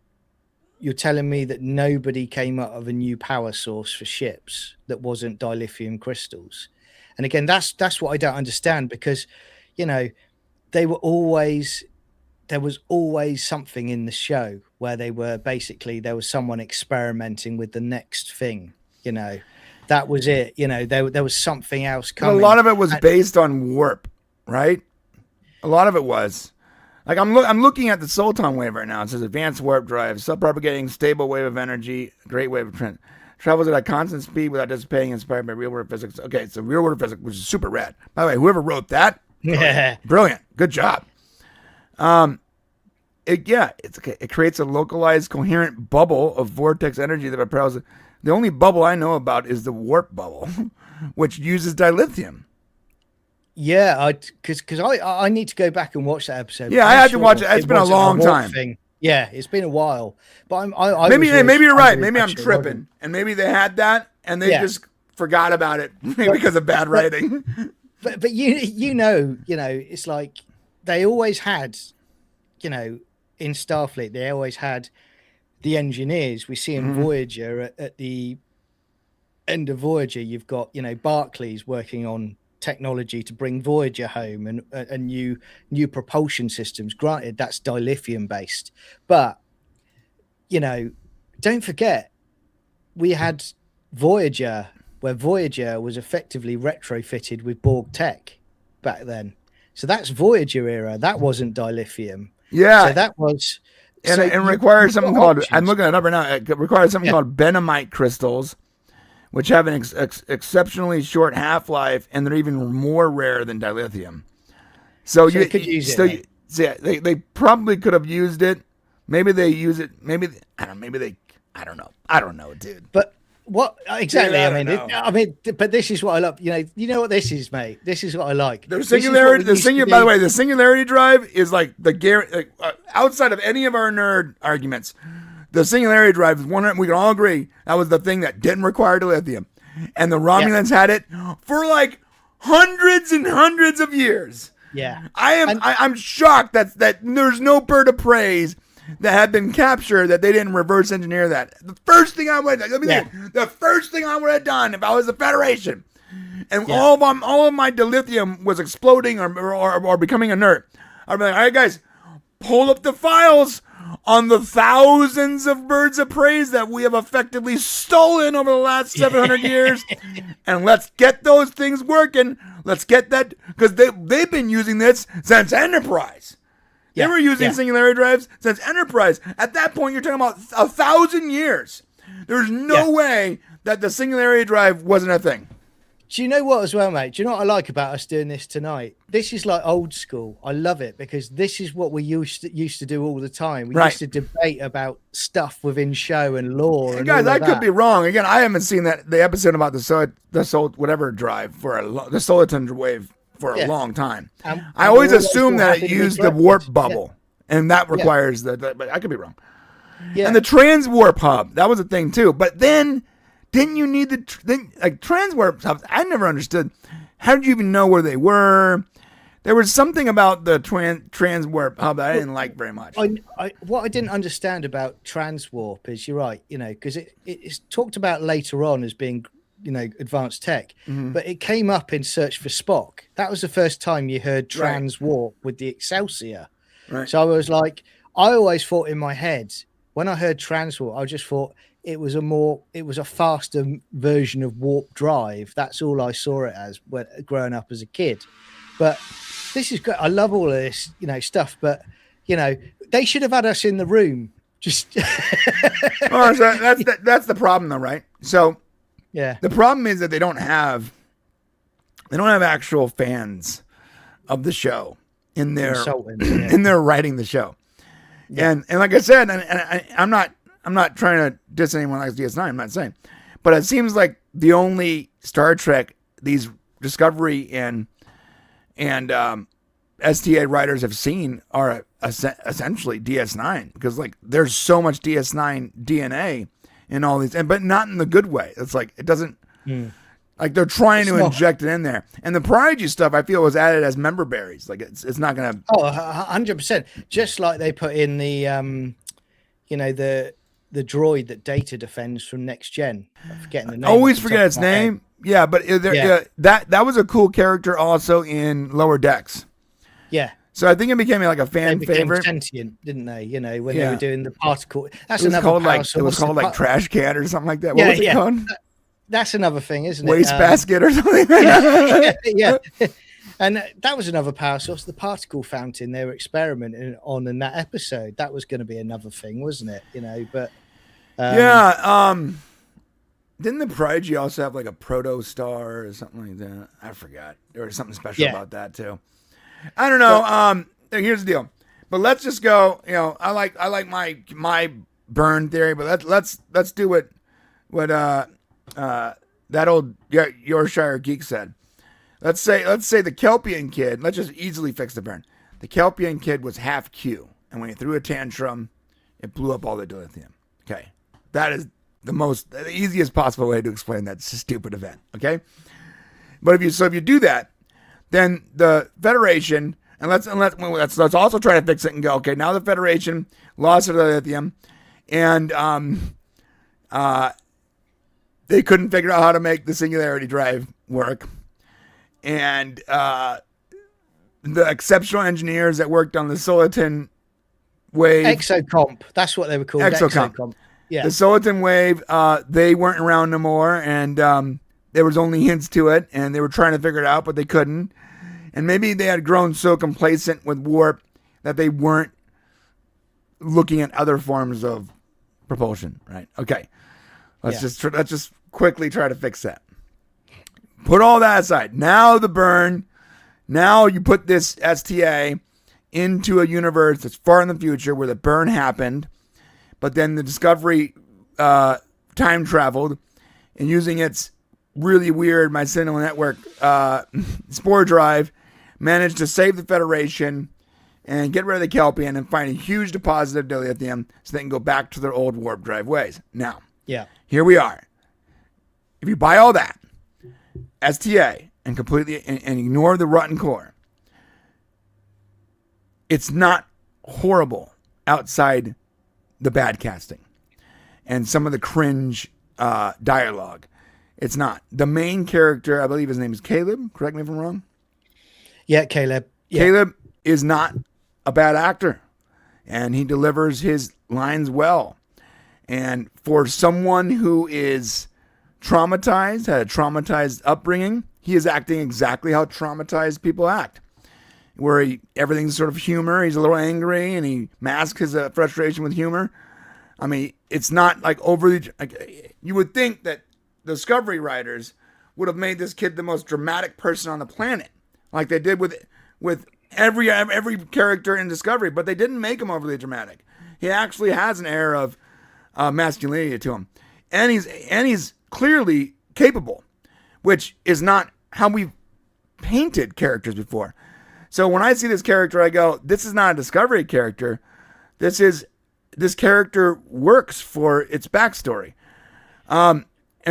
you're telling me that nobody came up with a new power source for ships that wasn't dilithium crystals. And again, that's what I don't understand because, there was always something in the show where there was someone experimenting with the next thing, that was it. There was something else coming. A lot of it was based on warp, right? A lot of it was. Like I'm looking at the Soliton Wave right now. It says advanced warp drive, sub-propagating stable wave of energy, great wave of trend. Travels at a constant speed without dissipating, inspired by real world physics. Okay, so real world physics, which is super rad. By the way, whoever wrote that, brilliant. Good job. It creates a localized, coherent bubble of vortex energy that propels it. The only bubble I know about is the warp bubble, which uses dilithium. Yeah, because I need to go back and watch that episode. Yeah, I had to watch it. It's been a long time. Yeah, it's been a while. But maybe you're right. Maybe I'm tripping, and maybe they had that and they just forgot about it because of bad writing. But it's like they always had, in Starfleet, they always had the engineers. We see in Voyager at the end of Voyager, you've got Barclays working on technology to bring Voyager home and new propulsion systems. Granted, that's dilithium based, but don't forget we had Voyager, where Voyager was effectively retrofitted with Borg tech back then. So that's Voyager era. That wasn't dilithium. Yeah, so that was. And requires something called. I'm looking it up right now. It requires something called Benamite crystals, which have an exceptionally short half-life, and they're even more rare than dilithium. So you could use it. They probably could have used it. Maybe they use it. Maybe I don't know. I don't know, dude. But what exactly? Yeah, but this is what I love. You know what this is, mate. This is what I like. The singularity. By the way, the singularity drive is like outside of any of our nerd arguments. The singularity drive is one we can all agree that was the thing that didn't require dilithium, and the Romulans had it for like hundreds and hundreds of years. Yeah, I'm shocked that there's no bird of praise that had been captured that they didn't reverse engineer that. The first thing I would have done if I was the Federation, and all of my dilithium was exploding or becoming inert, I'd be like, all right, guys, pull up the files on the thousands of birds of praise that we have effectively stolen over the last 700 years, and let's get those things working. Let's get that, because they've been using this since Enterprise. They were using singularity drives since Enterprise. At that point, you're talking about 1,000 years. There's no way that the singularity drive wasn't a thing. Do you know what as well, mate? Do you know what I like about us doing this tonight? This is like old school. I love it because this is what we used to do all the time. We used to debate about stuff within show and lore. And guys, all I of could that. be wrong. Again, I haven't seen the episode about the soul whatever drive for the soliton wave for a long time. I always assume that it used the warp bubble, and that requires but I could be wrong. Yeah. And the trans warp hub, that was a thing too. But then, didn't you need trans warp hubs? I never understood. How did you even know where they were? There was something about the trans warp hub that I didn't like very much. What I didn't understand about trans warp is, you're right, because it's talked about later on as being, advanced tech, but it came up in Search for Spock. That was the first time you heard trans warp with the Excelsior. Right. So I was like, I always thought in my head, when I heard trans warp, I just thought it was a faster version of warp drive. That's all I saw it as when growing up as a kid. But this is great. I love all of this, stuff. But they should have had us in the room. Just so that's the problem, though, right? So yeah, the problem is that they don't have actual fans of the show in their writing the show. Yeah. And like I said, and I'm not trying to diss anyone like DS9. I'm not saying, but it seems like the only Star Trek these Discovery and STA writers have seen are essentially DS9, because like there's so much DS9 DNA in all these, but not in the good way. It's like it doesn't like they're trying to inject it in there. And the Prodigy stuff I feel was added as member berries. Like it's not gonna 100%. Just like they put in the the droid that Data defends from Next Gen. I'm forgetting the name. Always forget its name. Yeah, but that was a cool character also in Lower Decks. Yeah. So I think it became like a fan favorite. Sentient, didn't they? When they were doing the particle. That's it was called like Trash Can or something like that. What was it called? That's another thing, isn't it? Waste basket or something. Yeah. And that was another power source, the particle fountain they were experimenting on in that episode. That was going to be another thing, wasn't it? But didn't the Prodigy also have like a proto star or something like that? I forgot. There was something special about that too. I don't know. Here's the deal. But let's just go. I like my burn theory. But let's do what that old Yorkshire geek said. Let's say the Kelpian kid. Let's just easily fix the burn. The Kelpian kid was half Q, and when he threw a tantrum, it blew up all the dilithium. Okay, that is the easiest possible way to explain that stupid event. Okay, but if you do that, then the Federation, and let's also try to fix it and go. Okay, now the Federation lost their lithium, and they couldn't figure out how to make the singularity drive work. And the exceptional engineers that worked on the Soliton wave. Exocomp. That's what they were called. Exocomp. Yeah. The Soliton wave, they weren't around no more. And there was only hints to it. And they were trying to figure it out, but they couldn't. And maybe they had grown so complacent with warp that they weren't looking at other forms of propulsion. Right. Okay. Let's just quickly try to fix that. Put all that aside. Now the burn. Now you put this STA into a universe that's far in the future where the burn happened, but then the Discovery time traveled and using its really weird mycelial network spore drive managed to save the Federation and get rid of the Kelpian and find a huge deposit of dilithium so they can go back to their old warp drive ways. Now, here we are. If you buy all that, STA, and completely and ignore the rotten core, it's not horrible outside the bad casting and some of the cringe dialogue. It's not. The main character, I believe his name is Caleb. Correct me if I'm wrong. Yeah, Caleb. Yeah. Caleb is not a bad actor, and he delivers his lines well. And for someone who is traumatized, had a traumatized upbringing, he is acting exactly how traumatized people act. Where everything's sort of humor. He's a little angry, and he masks his frustration with humor. I mean, it's not like overly. You would think that Discovery writers would have made this kid the most dramatic person on the planet, like they did with every character in Discovery. But they didn't make him overly dramatic. He actually has an air of masculinity to him, and he's clearly capable, which is not how we've painted characters before. So when I see this character, I go, this is not a Discovery character. This character works for its backstory. And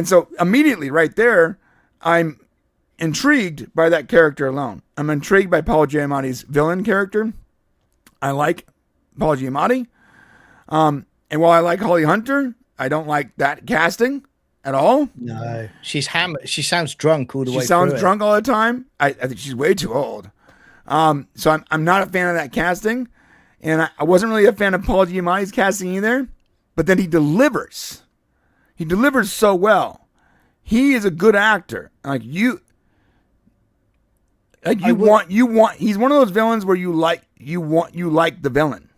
so immediately right there, I'm intrigued by that character alone. I'm intrigued by Paul Giamatti's villain character. I like Paul Giamatti. And while I like Holly Hunter, I don't like that casting at all. No, she's hammered. She sounds drunk all the way. She sounds drunk all the time. I think she's way too old. So I'm not a fan of that casting, and I wasn't really a fan of Paul Giamatti's casting either. But then he delivers. He delivers so well. He is a good actor. He's one of those villains where you like the villain.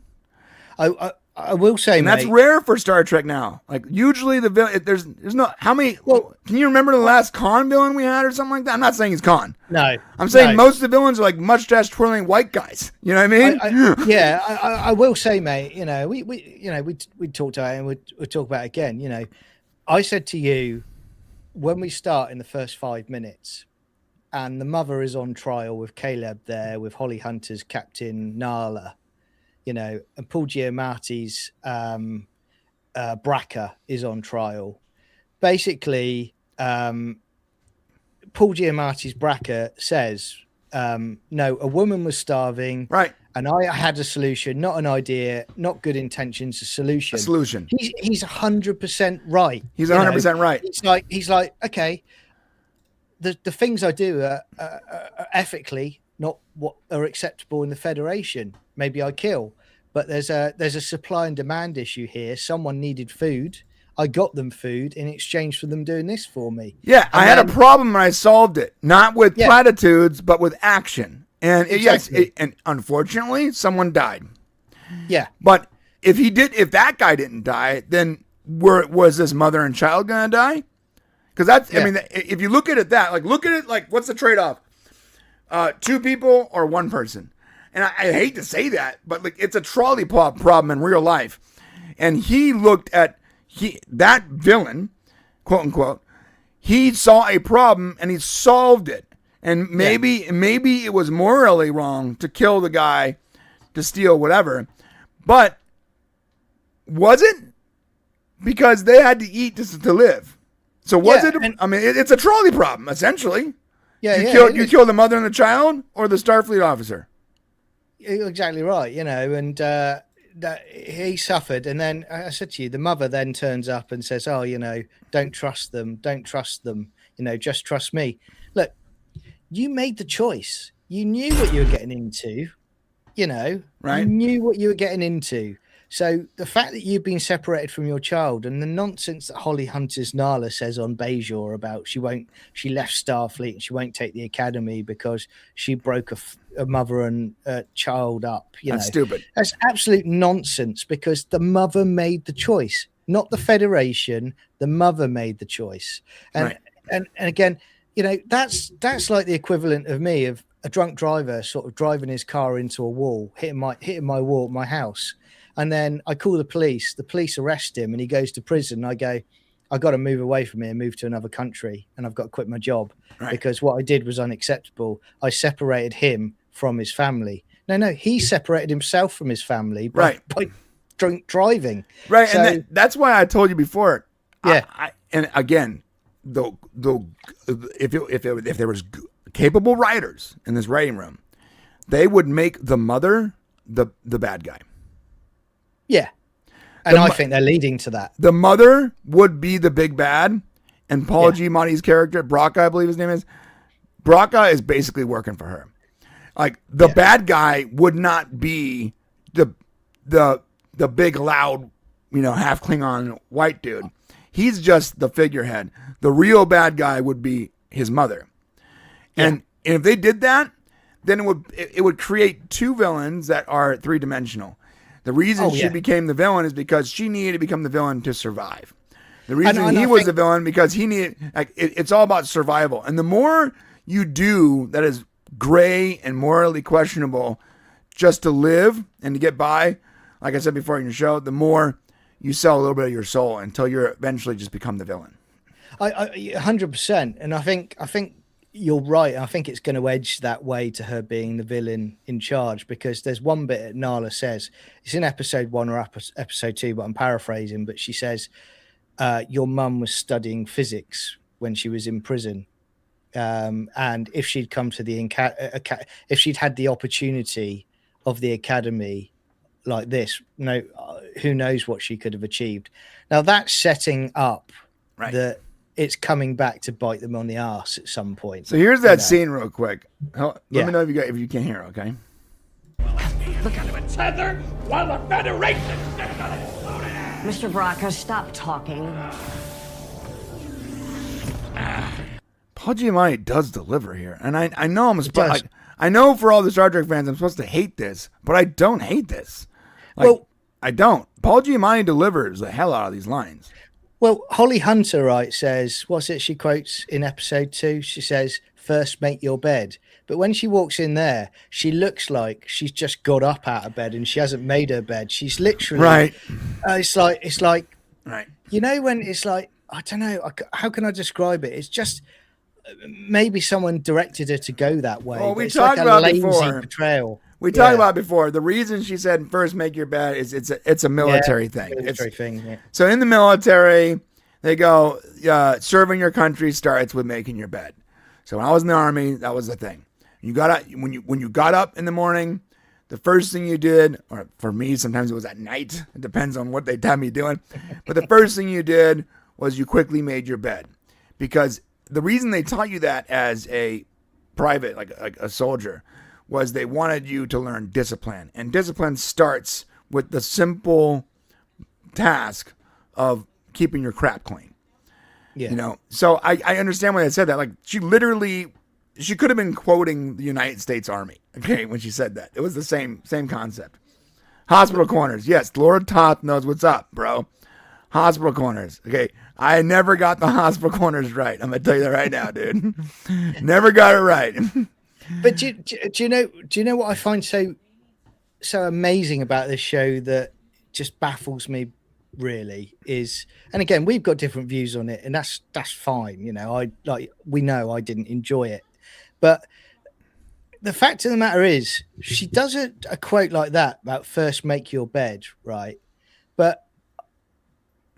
I will say, and that's rare for Star Trek now. Like usually the villain, there's no how many. Well, can you remember the last Khan villain we had or something like that? I'm not saying he's Khan. No, I'm saying most of the villains are like mustache twirling white guys. You know what I mean? I will say, mate. You know, we talked about it and we'll talk about it again. You know, I said to you when we start in the first 5 minutes, and the mother is on trial with Caleb there, with Holly Hunter's Captain Nala. You know, and Paul Giamatti's Braca is on trial. Basically, Paul Giamatti's Braca says, no, a woman was starving. Right. And I had a solution, not an idea, not good intentions, a solution. A solution. He's 100% right. He's 100% right. He's like, okay, the things I do are ethically not what are acceptable in the Federation. Maybe I kill, but there's a supply and demand issue here. Someone needed food. I got them food in exchange for them doing this for me. Yeah, I had a problem and I solved it, not with platitudes, but with action. And and unfortunately, someone died. Yeah, but if that guy didn't die, then was this mother and child gonna die? Because that's, I mean, if you look at it like what's the trade-off? 2 people or 1 person. And I hate to say that, but like it's a trolley problem in real life. And he looked at that villain, quote unquote, he saw a problem and he solved it. And maybe it was morally wrong to kill the guy, to steal whatever. But was it? Because they had to eat to live. So was it? I mean, it's a trolley problem, essentially. Yeah, you kill the mother and the child or the Starfleet officer? You're exactly right, you know, and that he suffered. And then I said to you, the mother then turns up and says, oh, you know, don't trust them, you know, just trust me. Look, you made the choice. You knew what you were getting into, you know, right? You knew what you were getting into. So the fact that you've been separated from your child and the nonsense that Holly Hunter's Nala says on Bajor about she left Starfleet and she won't take the academy because she broke a mother and a child up. That's stupid. That's absolute nonsense because the mother made the choice, not the Federation. The mother made the choice. And again, you know, that's like the equivalent of me of a drunk driver sort of driving his car into a wall, hitting my wall at my house. And then I call the police arrest him and he goes to prison. I go, I got to move away from here, move to another country, and I've got to quit my job because what I did was unacceptable. I separated him from his family. No, he separated himself from his family by drunk driving. Right. So, and that's why I told you before. Yeah. And again, if there was capable writers in this writing room, they would make the mother the bad guy. Yeah. And I think they're leading to that. The mother would be the big bad, and Paul Giamatti's character, Braca, I believe his name is, Braca is basically working for her. Like the bad guy would not be the big loud, you know, half Klingon white dude. He's just the figurehead. The real bad guy would be his mother. And if they did that, then it would create 2 villains that are 3-dimensional. The reason she became the villain is because she needed to become the villain to survive. The reason he was the villain because he needed, like, it's all about survival. And the more you do that is gray and morally questionable just to live and to get by, like I said before in your show, the more you sell a little bit of your soul until you're eventually just become the villain. I 100%. And I think you're right. I think it's going to edge that way to her being the villain in charge, because there's one bit that Nala says, it's in episode 1 or episode 2, but I'm paraphrasing, but she says, your mum was studying physics when she was in prison. And if she'd come to the if she'd had the opportunity of the academy like this, who knows what she could have achieved. Now that's setting up that it's coming back to bite them on the arse at some point. So here's that scene real quick. Let me know if you can hear, okay? Look at him tether while the Federation. Mr. Braca, stop talking. Paul Giamatti does deliver here, and I know I know for all the Star Trek fans I'm supposed to hate this, but I don't hate this. I don't. Paul Giamatti delivers the hell out of these lines. Well, Holly Hunter, says, what's it she quotes in episode 2? She says, first make your bed. But when she walks in there, she looks like she's just got up out of bed and she hasn't made her bed. She's literally right. It's like right. When it's like, I don't know, how can I describe it? It's just maybe someone directed her to go that way. Well, we talked about before. Portrayal. We talked about before. The reason she said first make your bed is it's a military thing. Yeah. So in the military, they go serving your country starts with making your bed. So when I was in the Army, that was the thing. You got up when you got up in the morning. The first thing you did, or for me, sometimes it was at night. It depends on what they tell me doing. But the first thing you did was you quickly made your bed, because the reason they taught you that as a private, like a soldier, was they wanted you to learn discipline. And discipline starts with the simple task of keeping your crap clean. Yeah. So I understand why they said that. Like, she could have been quoting the United States Army, okay, when she said that. It was the same concept. Hospital corners. Yes, Lord Toth knows what's up, bro. Hospital corners. Okay. I never got the hospital corners right. I'm going to tell you that right now, dude. Never got it right. But do you know what I find so amazing about this show that just baffles me really is, and again, we've got different views on it, and that's fine. We know I didn't enjoy it, but the fact of the matter is, she does a quote like that about first make your bed, right? But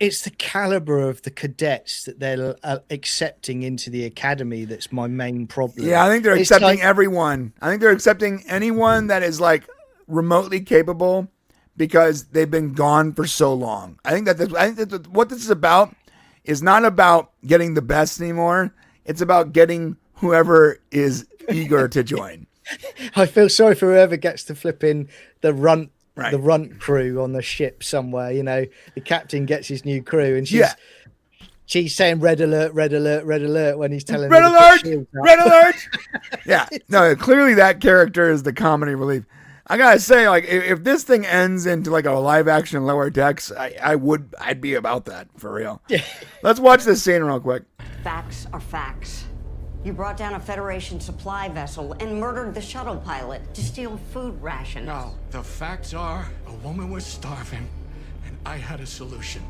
it's the caliber of the cadets that they're accepting into the academy that's my main problem. Yeah, I think they're accepting everyone. I think they're accepting anyone that is like remotely capable because they've been gone for so long. I think that what this is about is not about getting the best anymore. It's about getting whoever is eager to join. I feel sorry for whoever gets to flip in the runt. Right. The runt crew on the ship somewhere, the captain gets his new crew, and she's saying red alert, red alert, red alert when he's telling red alert, red alert. Yeah, no, clearly that character is the comedy relief. I gotta say, like, if this thing ends into like a live action Lower Decks, I'd be about that for real. Yeah. Let's watch this scene real quick. Facts are facts. You brought down a Federation supply vessel and murdered the shuttle pilot to steal food rations. No, the facts are a woman was starving, and I had a solution.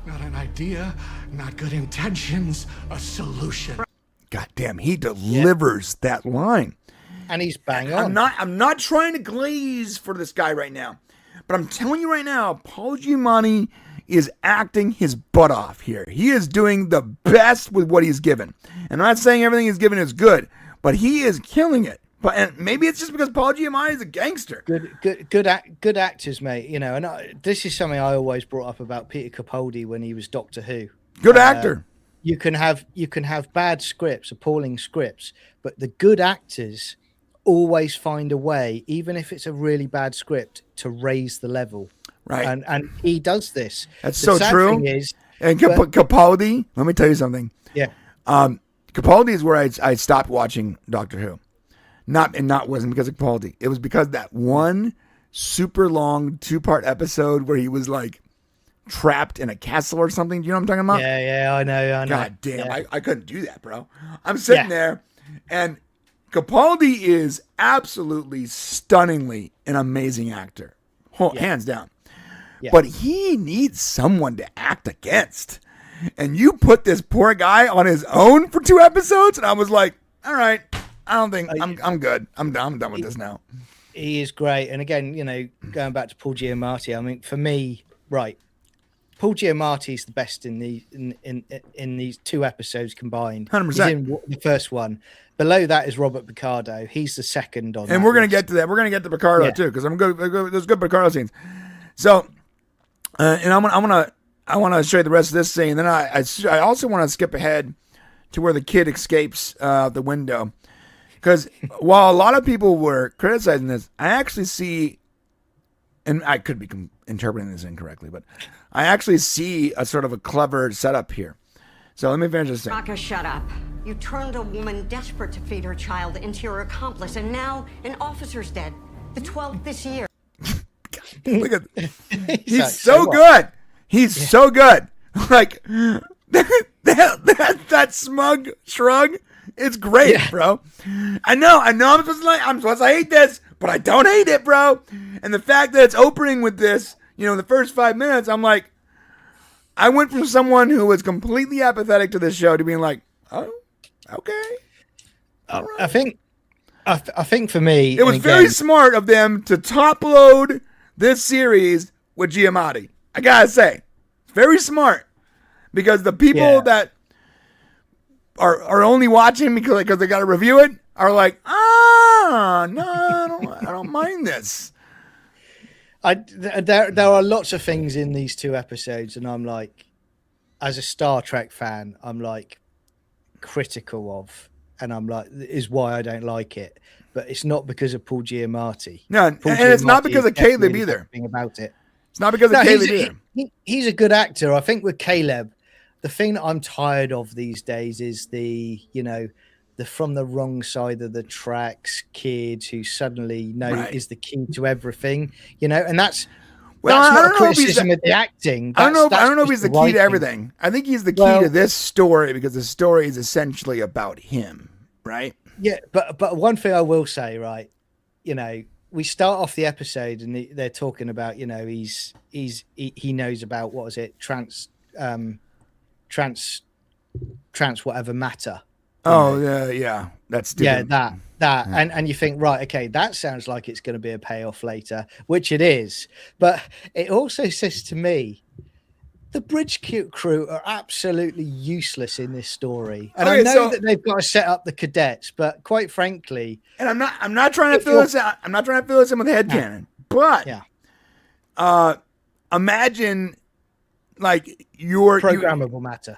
Not an idea, not good intentions, a solution. God damn, he delivers that line. And he's bang on. I'm not trying to glaze for this guy right now, but I'm telling you right now, Paul Giamatti is acting his butt off here. He is doing the best with what he's given. And I'm not saying everything he's given is good, but he is killing it. And maybe it's just because Paul Giamatti is a gangster. Good actors, mate. And this is something I always brought up about Peter Capaldi when he was Doctor Who. Good actor. You can have bad scripts, appalling scripts, but the good actors always find a way, even if it's a really bad script, to raise the level. Right. And he does this. That's so true. Capaldi, let me tell you something. Yeah. Capaldi is where I stopped watching Doctor Who. Wasn't because of Capaldi. It was because that one super long 2-part episode where he was like trapped in a castle or something. Do you know what I'm talking about? Yeah, I know. God damn, I couldn't do that, bro. I'm sitting there, and Capaldi is absolutely stunningly an amazing actor, hands down. Yeah. But he needs someone to act against. And you put this poor guy on his own for 2 episodes, and I was like, all right, I don't think I'm good. I'm done with this now. He is great. And again, you know, going back to Paul Giamatti, I mean, for me, right, Paul Giamatti is the best in these 2 episodes combined. 100%. He's in the first one. Below that is Robert Picardo. He's the second on. And we're going to get to that. We're going to get to Picardo too, because there's good Picardo scenes. So, and I want to show you the rest of this scene. Then I also want to skip ahead to where the kid escapes the window, because while a lot of people were criticizing this, I actually see, and I could be interpreting this incorrectly, but I actually see a sort of a clever setup here. So let me finish this thing. Raka, shut up. You turned a woman desperate to feed her child into your accomplice, and now an officer's dead. The 12th this year. Look at he's so good. He's so good. Like that smug shrug. It's great, bro. I know I'm supposed to hate this, but I don't hate it, bro. And the fact that it's opening with this, you know, the first 5 minutes, I'm like, I went from someone who was completely apathetic to this show to being like, oh, okay. All right. I think for me, it was very smart of them to top load this series with Giamatti. I gotta say, very smart, because the people that are only watching because they got to review it are like, no, I don't mind this. There are lots of things in these 2 episodes, and I'm like, as a Star Trek fan, I'm like critical of, and I'm like, is why I don't like it. But it's not because of Paul Giamatti. No, and it's not because of Caleb either. About it. It's not because of Caleb either. He's a good actor. I think with Caleb, the thing that I'm tired of these days is the from the wrong side of the tracks kid who suddenly is the key to everything, and that's not a criticism of the acting. I don't know if he's the key to everything. I think he's the key to this story, because the story is essentially about him, right? Yeah, but one thing I will say, right, we start off the episode and they're talking about, he knows about, what is it, trans whatever matter. Oh yeah, that's stupid. Yeah, that, and you think, right, okay, that sounds like it's going to be a payoff later, which it is. But it also says to me, the bridge crew are absolutely useless in this story, and I know that they've got to set up the cadets, but quite frankly, and I'm not trying to fill this out. I'm not trying to fill this in with headcanon, but imagine like your programmable matter.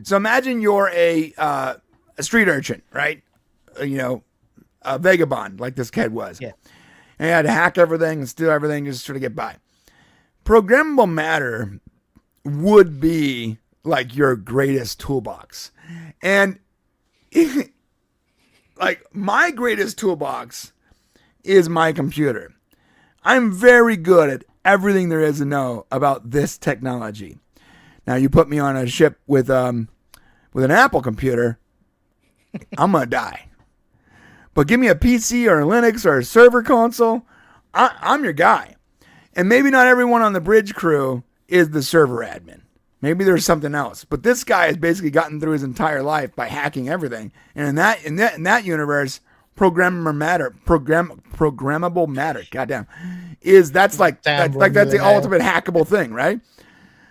So imagine you're a street urchin, right? A vagabond like this kid was. Yeah, and you had to hack everything and steal everything just to sort of get by. Programmable matter would be like your greatest toolbox. And like my greatest toolbox is my computer. I'm very good at everything there is to know about this technology. Now you put me on a ship with an Apple computer, I'm going to die. But give me a PC or a Linux or a server console, I'm your guy. And maybe not everyone on the bridge crew is the server admin. Maybe there's something else. But this guy has basically gotten through his entire life by hacking everything. And in that universe, programmable matter, goddamn, that's like that's the ultimate hackable thing, right?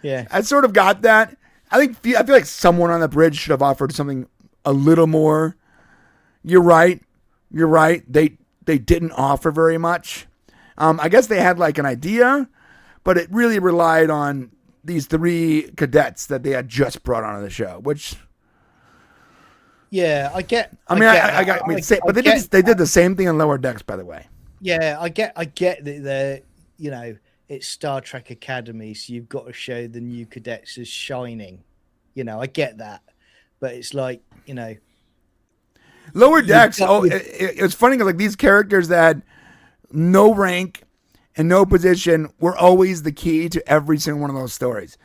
Yeah, I sort of got that. I feel like someone on the bridge should have offered something a little more. You're right. They didn't offer very much. I guess they had like an idea, but it really relied on these 3 cadets that they had just brought onto the show, which. Yeah, I get. But they did the same thing on Lower Decks, by the way. Yeah, I get that it's Star Trek Academy, so you've got to show the new cadets as shining. I get that, but it's like Lower Decks. It's funny because like these characters that had no rank and no position were always the key to every single one of those stories.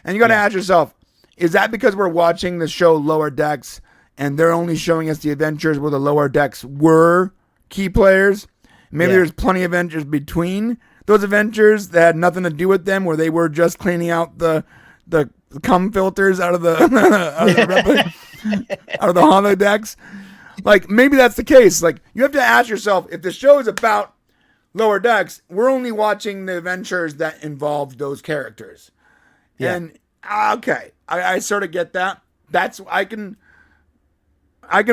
And you got to ask yourself, is that because we're watching the show Lower Decks and they're only showing us the adventures where the Lower Decks were key players? Maybe there's plenty of adventures between those adventures that had nothing to do with them, where they were just cleaning out the cum filters out of the out of the holodecks. Like, maybe that's the case. Like, you have to ask yourself, if the show is about Lower Decks, we're only watching the adventures that involve those characters. Yeah. And okay, I sort of get that. That's I can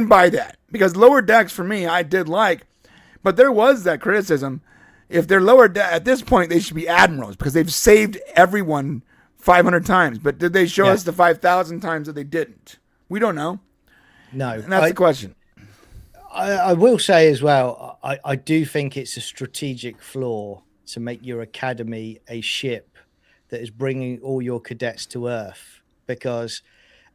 buy that, because Lower Decks for me I did like, but there was that criticism. If they're lower at this point, they should be admirals because they've saved everyone 500 times. But did they show us the 5,000 times that they didn't? We don't know. No, and that's the question. I will say as well, I do think it's a strategic flaw to make your academy a ship that is bringing all your cadets to Earth, because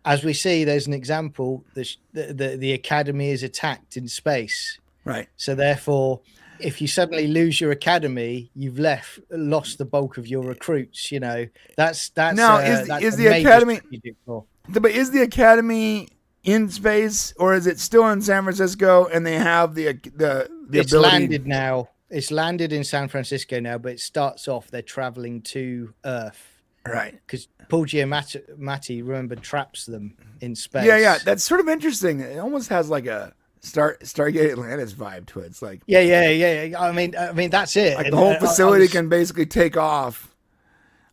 as we see, there's an example, the academy is attacked in space. Right. So therefore, if you suddenly lose your academy, you've lost the bulk of your recruits. You know, that's now is the academy, but is the academy in space, or is it still in San Francisco and they have the it's ability? Landed now. It's landed in San Francisco now, but it starts off they're traveling to Earth. Right. Because Paul Giamatti, remember, traps them in space. Yeah. That's sort of interesting. It almost has like a Stargate Atlantis vibe to it. It's like yeah. I mean that's it. Like the whole facility can basically take off.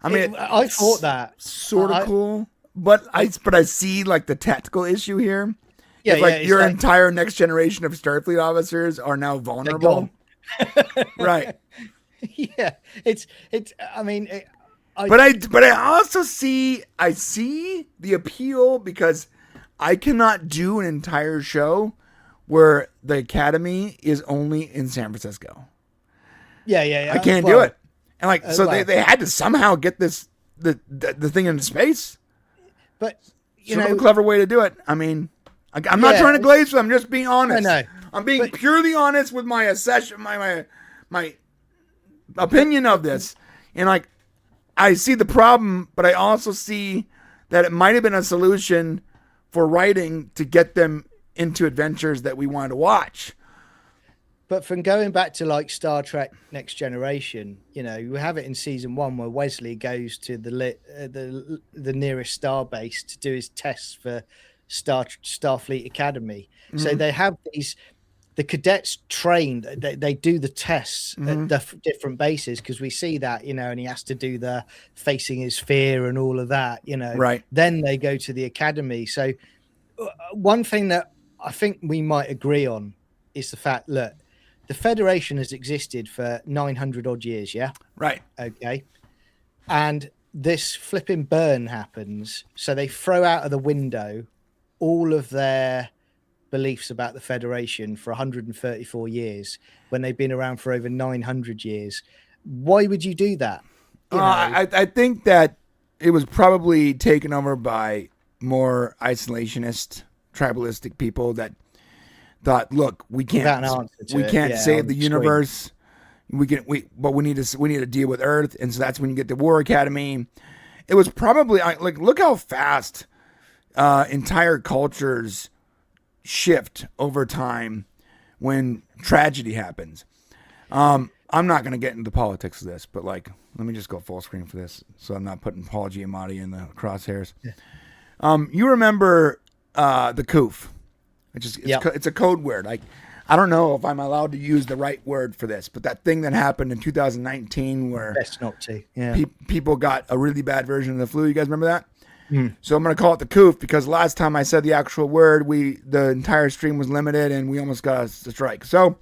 I mean, I thought that sort of cool, but I see like the tactical issue here. Yeah, if, like your entire next generation of Starfleet officers are now vulnerable. Right. Yeah, it's. I mean, but I also see the appeal, because I cannot do an entire show where the academy is only in San Francisco. Yeah. I can't do it. And like, so they had to somehow get the thing into space. But you know, a clever way to do it. I mean, I'm not trying to glaze them. I'm just being honest. I know. I'm being purely honest with my assessment, my opinion of this. And like, I see the problem, but I also see that it might have been a solution for writing to get them into adventures that we wanted to watch. But from going back to like Star Trek Next Generation, you know, you have it in season 1 where Wesley goes to the nearest star base to do his tests for Starfleet Academy. Mm-hmm. So they have the cadets trained, they do the tests at different bases, because we see that, you know, and he has to do the facing his fear and all of that, you know. Right. Then they go to the academy. So one thing that I think we might agree on is the fact, look, the Federation has existed for 900 odd years, yeah? Right. Okay. And this flipping burn happens, so they throw out of the window all of their beliefs about the Federation for 134 years when they've been around for over 900 years. Why would you do that? I think that it was probably taken over by more isolationist, tribalistic people that thought, look, we can't save the universe. But we need to deal with Earth, and so that's when you get the War Academy. It was probably like, look how fast entire cultures shift over time when tragedy happens. I'm not going to get into the politics of this, but like, let me just go full screen for this, so I'm not putting Paul Giamatti in the crosshairs. Yeah. You remember the COOF? It's a code word. Like, I don't know if I'm allowed to use the right word for this, but that thing that happened in 2019 where best not to. Yeah. People got a really bad version of the flu. You guys remember that? So I'm going to call it the COOF, because last time I said the actual word, the entire stream was limited and we almost got a strike. So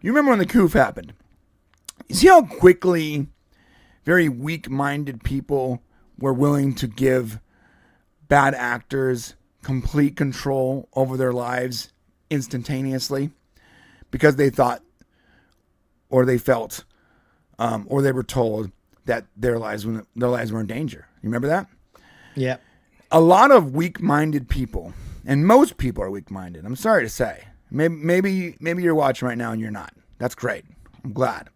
you remember when the COOF happened? You see how quickly very weak-minded people were willing to give bad actors complete control over their lives instantaneously, because they thought, or they felt, or they were told that their lives were in danger. You remember that? Yeah. A lot of weak-minded people, and most people are weak-minded. I'm sorry to say. Maybe you're watching right now and you're not. That's great. I'm glad.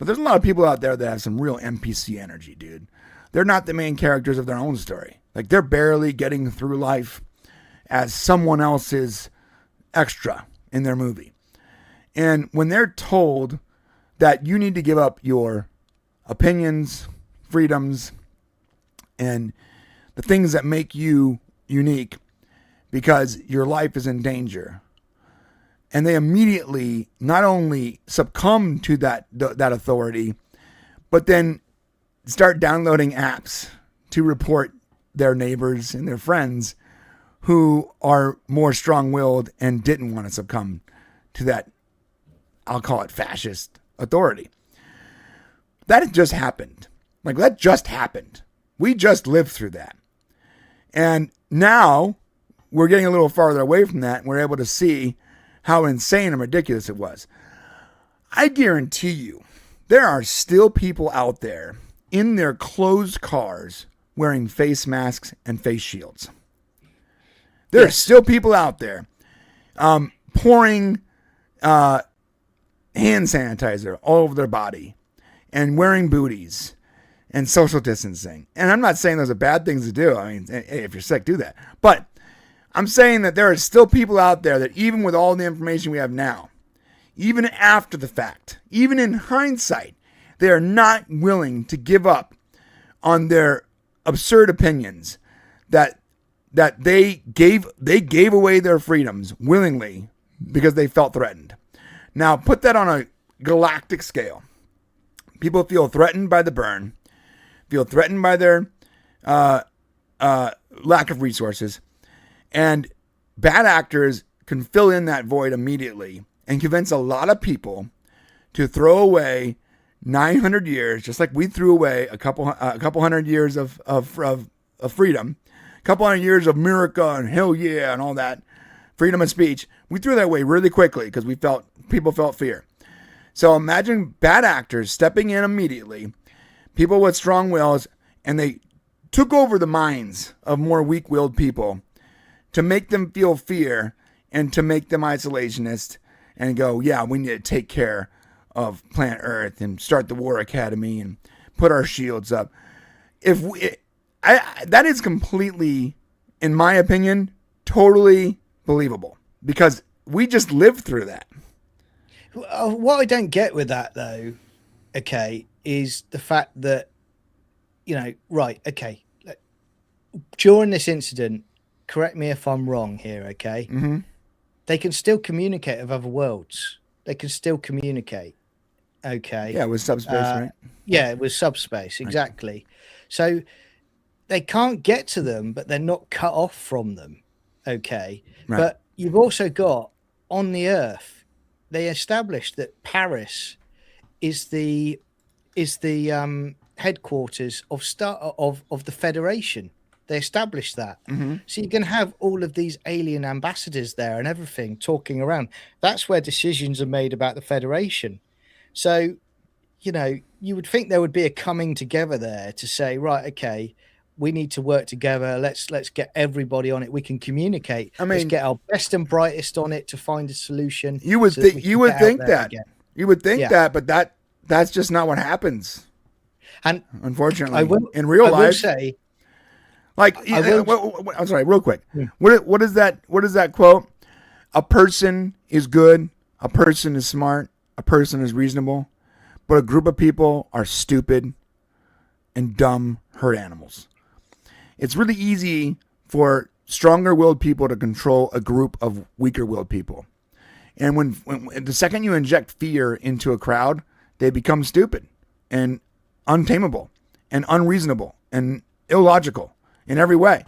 But there's a lot of people out there that have some real NPC energy, dude. They're not the main characters of their own story. Like, they're barely getting through life as someone else's extra in their movie. And when they're told that you need to give up your opinions, freedoms, and the things that make you unique because your life is in danger, and they immediately not only succumb to that authority, but then start downloading apps to report their neighbors and their friends who are more strong-willed and didn't want to succumb to that, I'll call it fascist authority. That had just happened. Like, that just happened. We just lived through that. And now we're getting a little farther away from that, and we're able to see how insane and ridiculous it was. I guarantee you, there are still people out there in their closed cars wearing face masks and face shields. There are still people out there pouring hand sanitizer all over their body and wearing booties and social distancing. And I'm not saying those are bad things to do. I mean, hey, if you're sick, do that. But I'm saying that there are still people out there that, even with all the information we have now, even after the fact, even in hindsight, they are not willing to give up on their absurd opinions that they gave away their freedoms willingly because they felt threatened. Now, put that on a galactic scale. People feel threatened by the burn, feel threatened by their lack of resources, and bad actors can fill in that void immediately and convince a lot of people to throw away 900 years, just like we threw away a couple hundred years of freedom, a couple hundred years of America and hell yeah and all that freedom of speech. We threw that away really quickly because people felt fear. So imagine bad actors stepping in immediately, people with strong wills, and they took over the minds of more weak-willed people to make them feel fear and to make them isolationist and go, yeah, we need to take care of planet Earth and start the War Academy and put our shields up. That is completely, in my opinion, totally believable because we just lived through that. What I don't get with that, though, okay, is the fact that, during this incident, correct me if I'm wrong here, okay? Mm-hmm. They can still communicate with other worlds. They can still communicate, okay? Yeah, with subspace, right? Yeah, with subspace, exactly. Right. So they can't get to them, but they're not cut off from them, okay? Right. But you've also got, on the Earth, they established that Paris is the headquarters of the Federation. They established that. Mm-hmm. So you can have all of these alien ambassadors there and everything talking around. That's where decisions are made about the Federation. So, you would think there would be a coming together there to say, right, okay, we need to work together. Let's get everybody on it. We can communicate. I mean, let's get our best and brightest on it to find a solution. You would think that, but that's just not what happens. And unfortunately, in real life, I will say, I'm sorry, real quick. Yeah. What is that quote? A person is good. A person is smart. A person is reasonable, but a group of people are stupid and dumb herd animals. It's really easy for stronger-willed people to control a group of weaker-willed people. And when the second you inject fear into a crowd, they become stupid and untamable and unreasonable and illogical in every way.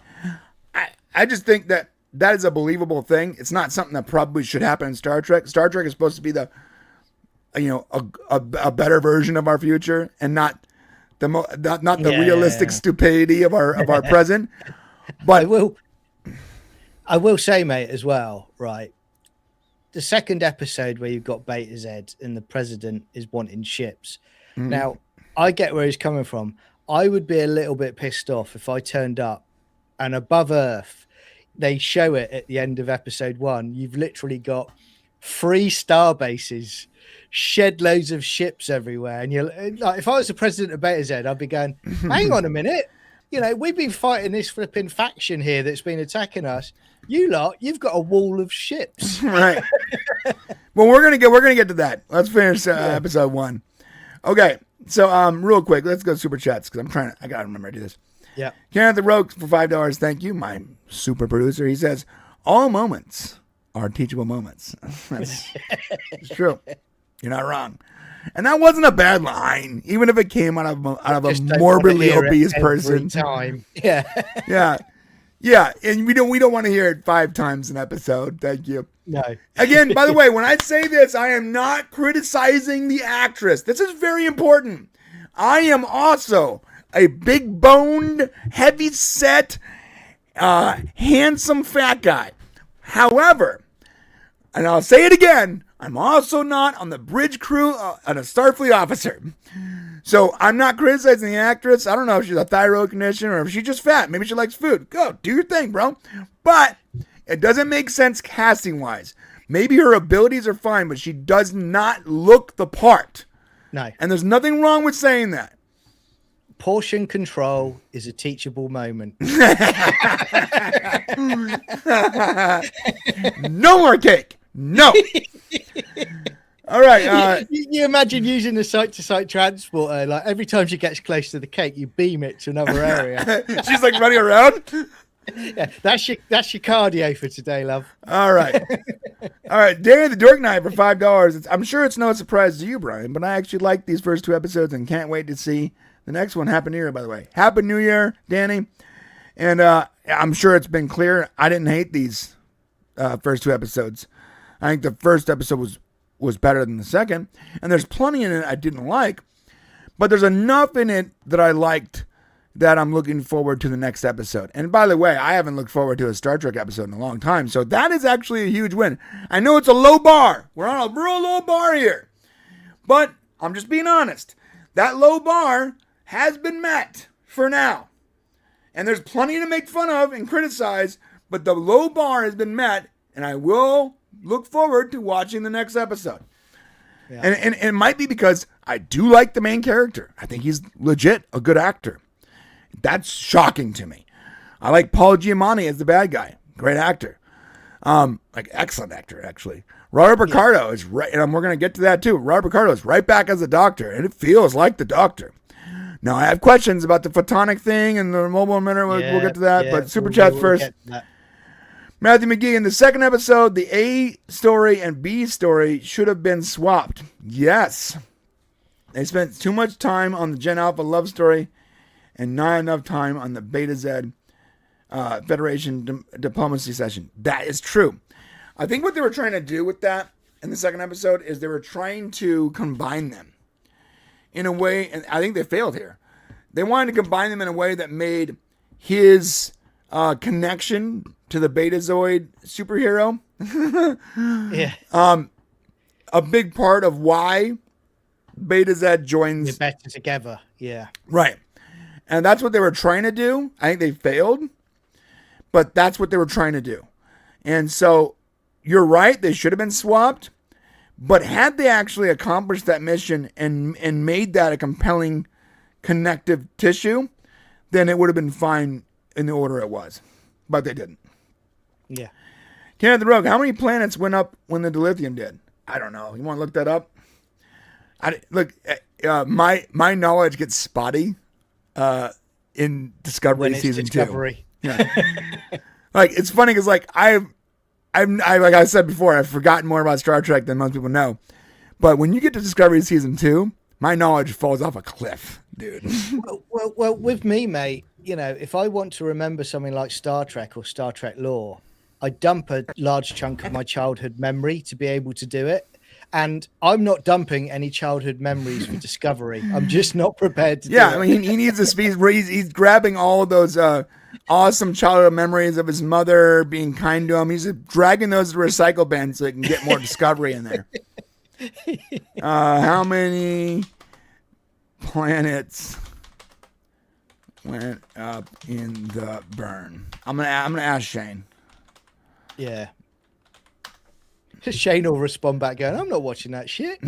I just think that is a believable thing. It's not something that probably should happen in Star Trek. Star Trek is supposed to be a better version of our future and not the realistic stupidity of our present. But I will say, mate, as well, right? The second episode where you've got Beta Z and the president is wanting ships. Mm-hmm. Now, I get where he's coming from. I would be a little bit pissed off if I turned up and above Earth, they show it at the end of episode 1. You've literally got 3 star bases, shed loads of ships everywhere. And you're like, if I was the president of Beta Z, I'd be going, hang on a minute. You know, we've been fighting this flipping faction here that's been attacking us. You lot, you've got a wall of ships. Right. Well, we're gonna get to that. Let's finish episode 1. Okay. So real quick, let's go super chats because I gotta remember to do this. Yeah. Kenneth the Rogue for $5. Thank you, my super producer. He says, all moments are teachable moments. It's true. You're not wrong. And that wasn't a bad line, even if it came out of a morbidly obese person. Time. Yeah. Yeah. Yeah. And we don't want to hear it 5 times an episode. Thank you. No. Again, by the way, when I say this, I am not criticizing the actress. This is very important. I am also a big-boned, heavy-set, handsome fat guy. However, and I'll say it again, I'm also not on the bridge crew and a Starfleet officer. So I'm not criticizing the actress. I don't know if she's a thyroid condition or if she's just fat. Maybe she likes food. Go, do your thing, bro. But it doesn't make sense casting-wise. Maybe her abilities are fine, but she does not look the part. No. And there's nothing wrong with saying that. Portion control is a teachable moment. No more cake. No. All right. You imagine using the site-to-site transporter. Like every time she gets close to the cake, you beam it to another area. She's like running around. Yeah, that's your cardio for today, love. All right. All right. Danny the Dork Knight for $5. I'm sure it's no surprise to you, Brian, but I actually like these first 2 episodes and can't wait to see the next one. Happy New Year, by the way. Happy New Year, Danny. And I'm sure it's been clear. I didn't hate these first 2 episodes. I think the first episode was better than the second. And there's plenty in it I didn't like. But there's enough in it that I liked that I'm looking forward to the next episode. And by the way, I haven't looked forward to a Star Trek episode in a long time. So that is actually a huge win. I know it's a low bar. We're on a real low bar here. But I'm just being honest. That low bar has been met for now. And there's plenty to make fun of and criticize, but the low bar has been met, and I will look forward to watching the next episode. Yeah. And it might be because I do like the main character. I think he's legit a good actor. That's shocking to me. I like Paul Giamatti as the bad guy. Great actor. Like excellent actor, actually. Robert Picardo is right, and we're going to get to that too. Robert Picardo is right back as the Doctor, and it feels like the Doctor. Now, I have questions about the photonic thing and the mobile emitter. We'll get to that, but super chats first. Matthew McGee, in the second episode, the A story and B story should have been swapped. Yes. They spent too much time on the Gen Alpha love story and not enough time on the Beta Z Federation diplomacy session. That is true. I think what they were trying to do with that in the second episode is they were trying to combine them in a way, and I think they failed here. They wanted to combine them in a way that made his connection to the Betazoid superhero a big part of why Beta Z joins. They're better together. Yeah. Right. And that's what they were trying to do. I think they failed, but that's what they were trying to do. And so you're right. They should have been swapped. But had they actually accomplished that mission and made that a compelling connective tissue, then it would have been fine in the order it was. But they didn't. Yeah. Kenneth the Rogue, how many planets went up when the dilithium did? I don't know. You want to look that up? My knowledge gets spotty in Discovery season 2. Yeah. Like, it's funny because like I like I said before, I've forgotten more about Star Trek than most people know. But when you get to Discovery season 2, my knowledge falls off a cliff, dude. Well, with me, mate, you know, if I want to remember something like Star Trek or Star Trek lore, I dump a large chunk of my childhood memory to be able to do it. And I'm not dumping any childhood memories for Discovery. I'm just not prepared to do it. I mean, he needs a speed where he's grabbing all of those awesome childhood memories of his mother being kind to him. He's dragging those to the recycle bin so he can get more Discovery in there. How many planets went up in the burn? I'm gonna ask Shane. Yeah. Shane will respond back going, I'm not watching that shit.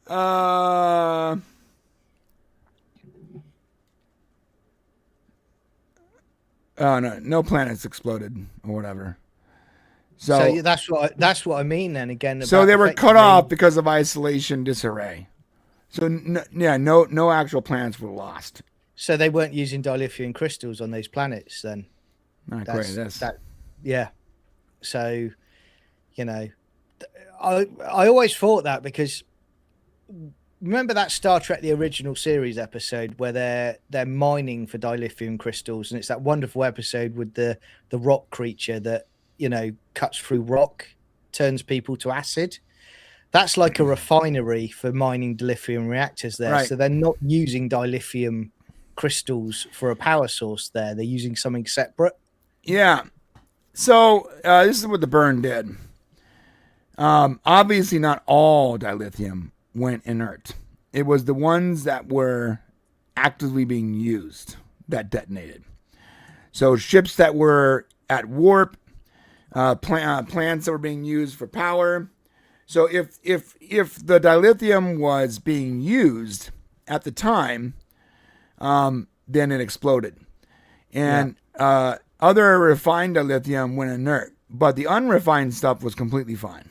Oh no planets exploded or whatever. So that's what I mean. Then again, so they were cut off because of isolation disarray. So no actual planets were lost. So they weren't using dilithium crystals on those planets then. Not quite this. Yeah. So, you know, I always thought that because remember that Star Trek the original series episode where they're mining for dilithium crystals, and it's that wonderful episode with the rock creature that, you know, cuts through rock, turns people to acid. That's like a refinery for mining dilithium reactors there. Right. So they're not using dilithium crystals for a power source there. They're using something separate. Yeah. So this is what the burn did. Obviously not all dilithium went inert. It was the ones that were actively being used that detonated. So ships that were at warp, plants that were being used for power. So if the dilithium was being used at the time, then it exploded. And other refined dilithium went inert, but the unrefined stuff was completely fine,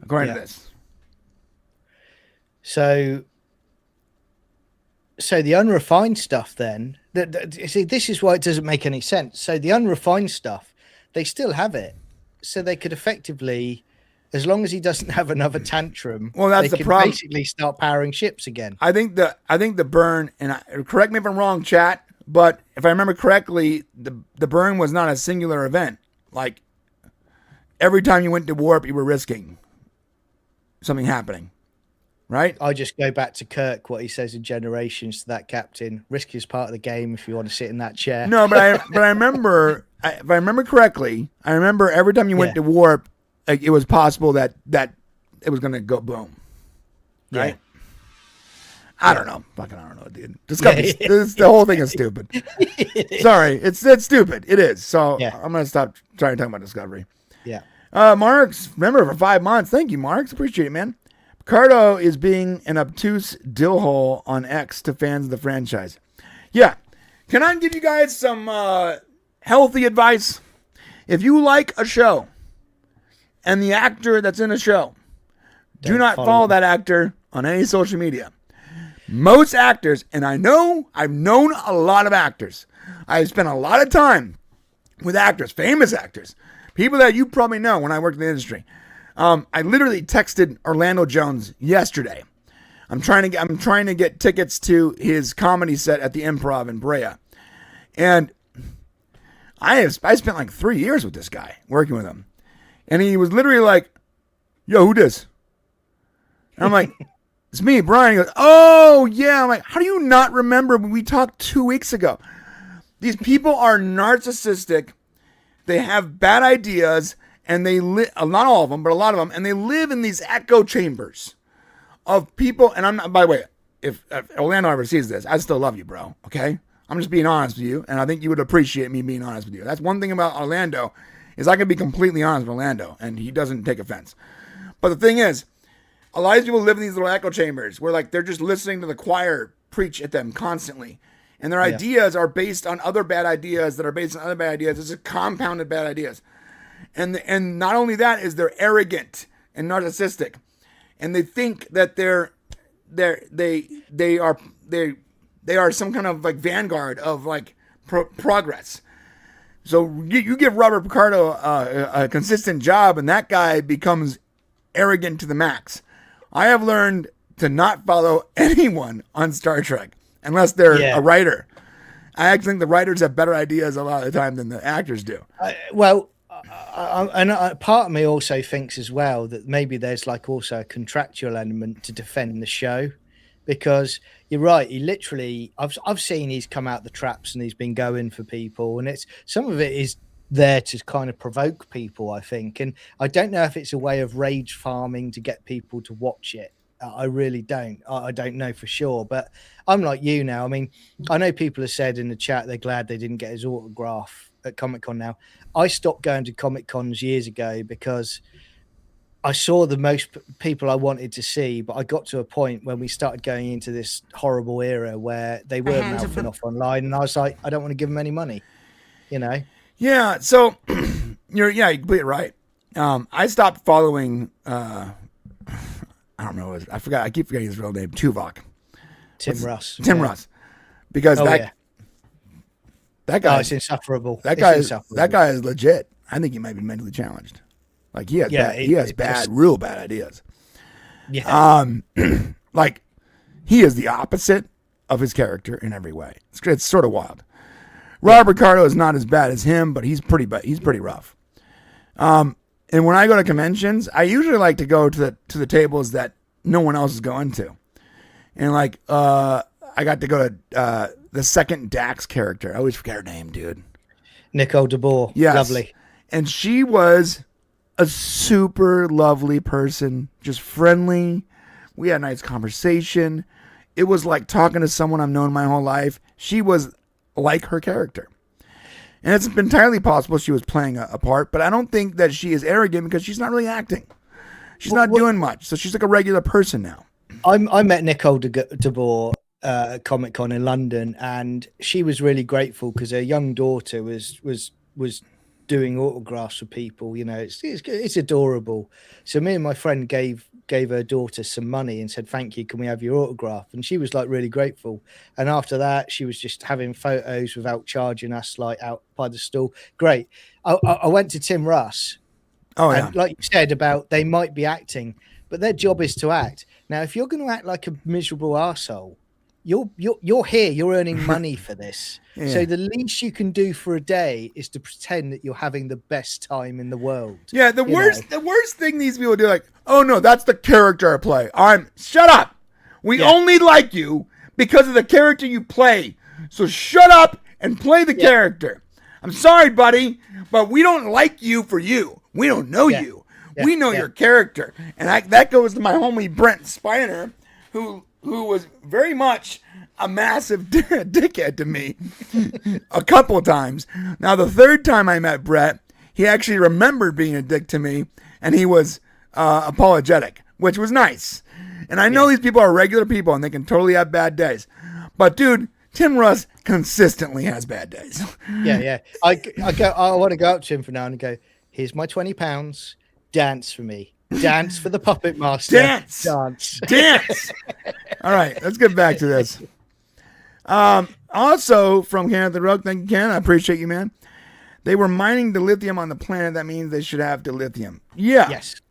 according to this. So the unrefined stuff then, see, this is why it doesn't make any sense. So the unrefined stuff, they still have it. So they could effectively, as long as he doesn't have another tantrum, well, that's they the problem. Basically start powering ships again. I think the burn, and correct me if I'm wrong, chat, but if I remember correctly, the burn was not a singular event. Like every time you went to warp, you were risking something happening, right? I just go back to Kirk, what he says in Generations to that captain. Risk is part of the game if you want to sit in that chair. No, but I remember, if I remember correctly, I remember every time you went to warp, like, it was possible that it was going to go boom, right? I don't know. Fucking I don't know, dude. The whole thing is stupid. Sorry, it's stupid. It is. So I'm gonna stop trying to talk about Discovery. Yeah. Marks, remember for 5 months. Thank you, Marks. Appreciate it, man. Picardo is being an obtuse dillhole on X to fans of the franchise. Yeah. Can I give you guys some healthy advice? If you like a show and the actor that's in a show, do not follow that actor on any social media. Most actors, and I've known a lot of actors. I've spent a lot of time with actors, famous actors, people that you probably know when I worked in the industry. I literally texted Orlando Jones yesterday. I'm trying to get tickets to his comedy set at the Improv in Brea, and I spent like 3 years with this guy working with him, and he was literally like, "Yo, who this?" And I'm like, "It's me, Brian." He goes, "Oh, yeah." I'm like, "How do you not remember when we talked 2 weeks ago?" These people are narcissistic. They have bad ideas, and they live, not all of them, but a lot of them, and they live in these echo chambers of people. And I'm not, by the way, if Orlando ever sees this, I still love you, bro. Okay? I'm just being honest with you, and I think you would appreciate me being honest with you. That's one thing about Orlando, is I can be completely honest with Orlando, and he doesn't take offense. But the thing is, a lot of people live in these little echo chambers where, like, they're just listening to the choir preach at them constantly. And their ideas are based on other bad ideas that are based on other bad ideas. It's just compounded bad ideas. And not only that is they're arrogant and narcissistic. And they think that they are some kind of like vanguard of like progress. So you give Robert Picardo a consistent job, and that guy becomes arrogant to the max. I have learned to not follow anyone on Star Trek unless they're a writer. I actually think the writers have better ideas a lot of the time than the actors do. And part of me also thinks as well that maybe there's like also a contractual element to defend the show, because you're right. He literally, I've seen he's come out the traps and he's been going for people, and it's some of it is there to kind of provoke people, I think. And I don't know if it's a way of rage farming to get people to watch it. I really don't. I don't know for sure, but I'm like you now. I mean, I know people have said in the chat they're glad they didn't get his autograph at Comic-Con now. I stopped going to Comic-Cons years ago because I saw the most people I wanted to see, but I got to a point when we started going into this horrible era where they were mouthing off online, and I was like, I don't want to give them any money, you know? Yeah, so you're completely right. I stopped following I don't know, I forgot, I keep forgetting his real name, Tuvok. Tim Russ. Russ. Because that guy is insufferable. That guy is legit. I think he might be mentally challenged. Like he has real bad ideas. Yeah. Like he is the opposite of his character in every way. It's sort of wild. Rob Ricardo is not as bad as him, but he's pretty rough. And when I go to conventions, I usually like to go to the tables that no one else is going to. And like I got to go to the second Dax character. I always forget her name, dude. Nicole DeBoer. Yes. Lovely. And she was a super lovely person, just friendly. We had a nice conversation. It was like talking to someone I've known my whole life. She was like her character. And it's entirely possible she was playing a part, but I don't think that she is arrogant because she's not really acting. She's not doing much. So she's like a regular person now. I met Nicole DeBoer at Comic-Con in London, and she was really grateful because her young daughter was doing autographs for people. You know, it's adorable. So me and my friend gave her daughter some money and said, thank you, can we have your autograph? And she was like really grateful. And after that, she was just having photos without charging us, like out by the stall. Great. I went to Tim Russ. Oh yeah. And like you said about they might be acting, but their job is to act. Now, if you're going to act like a miserable arsehole, you're here, you're earning money for this. Yeah. So the least you can do for a day is to pretend that you're having the best time in the world. Yeah, the worst thing these people do, like, oh no, that's the character I play. Shut up. We only like you because of the character you play. So shut up and play the character. I'm sorry, buddy, but we don't like you for you. We don't know you. We know your character. And that goes to my homie Brent Spiner, who was very much a massive dickhead to me a couple of times. Now, the third time I met Brett, he actually remembered being a dick to me, and he was apologetic, which was nice. And I know these people are regular people, and they can totally have bad days. But, dude, Tim Russ consistently has bad days. Yeah. I want to go up to him for now and go, here's my £20. Dance for me. Dance for the Puppet Master. Dance. Dance. All right, let's get back to this. Also, from Kenneth the Rogue, thank you, Ken. I appreciate you, man. They were mining the lithium on the planet. That means they should have the lithium. Yeah. Yes.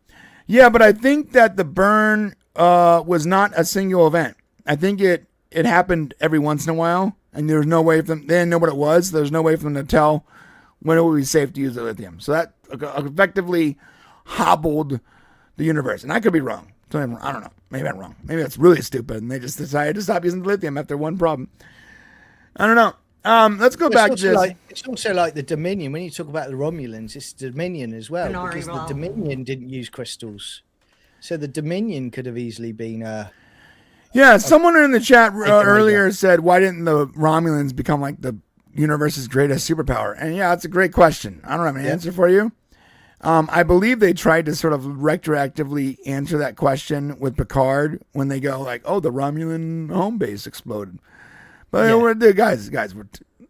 Yeah, but I think that the burn was not a single event. I think it happened every once in a while, and there's no way for them. They didn't know what it was. There's no way for them to tell when it would be safe to use the lithium. So that effectively hobbled the universe. And I could be wrong. I don't know. Maybe I'm wrong. Maybe that's really stupid, and they just decided to stop using the lithium after one problem. I don't know. Let's go back to this. It's also like the Dominion. When you talk about the Romulans, it's the Dominion as well. Because the Dominion didn't use crystals. So the Dominion could have easily been someone in the chat earlier said, why didn't the Romulans become like the universe's greatest superpower? And yeah, that's a great question. I don't have an answer for you. I believe they tried to sort of retroactively answer that question with Picard when they go like, "Oh, the Romulan home base exploded," but the guys,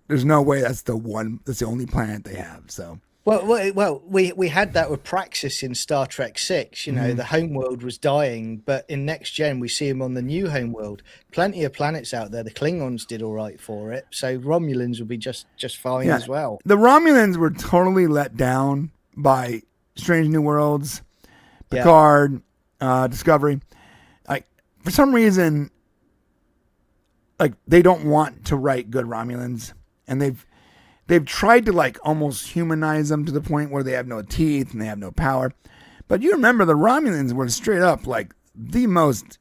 there's no way that's the only planet they have. So well, we had that with Praxis in Star Trek 6. You know, the homeworld was dying, but in Next Gen we see them on the new homeworld. Plenty of planets out there. The Klingons did all right for it, so Romulans would be just fine as well. The Romulans were totally let down by Strange New Worlds, Picard, Discovery. Like, for some reason, like, they don't want to write good Romulans, and they've tried to like almost humanize them to the point where they have no teeth and they have no power. But you remember the Romulans were straight up like the most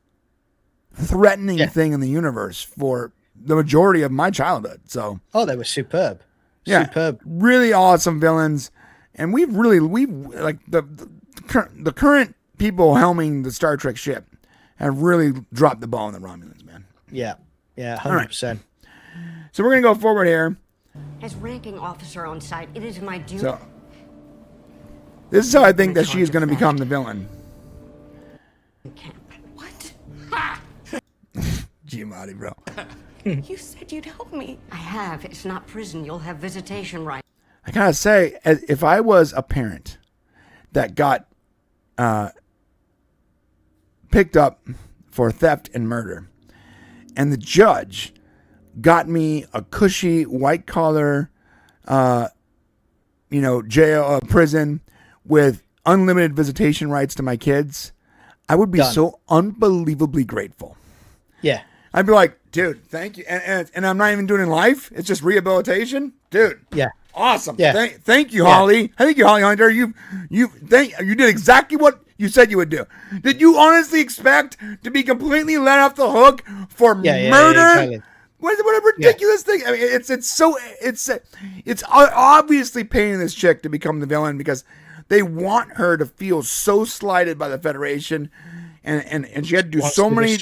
threatening thing in the universe for the majority of my childhood. So they were superb. Superb. Really awesome villains. And we've like the current people helming the Star Trek ship have really dropped the ball on the Romulans, man. Yeah, 100%. Right. So we're going to go forward here. As ranking officer on site, it is my duty. So, this is how I think that she is going to become the villain. What? Giamatti, bro. You said you'd help me. I have. It's not prison. You'll have visitation rights. I gotta say, if I was a parent that got picked up for theft and murder, and the judge got me a cushy white collar, jail, prison with unlimited visitation rights to my kids, I would be so unbelievably grateful. Yeah. I'd be like, dude, thank you. And I'm not even doing it in life. It's just rehabilitation. Dude. Yeah. Awesome. Yeah. Thank you, Holly. Thank you, Holly Hunter. You did exactly what you said you would do. Did you honestly expect to be completely let off the hook for murder? Yeah, totally. What a ridiculous thing. I mean, it's obviously paying this chick to become the villain because they want her to feel so slighted by the Federation, and she had to do so many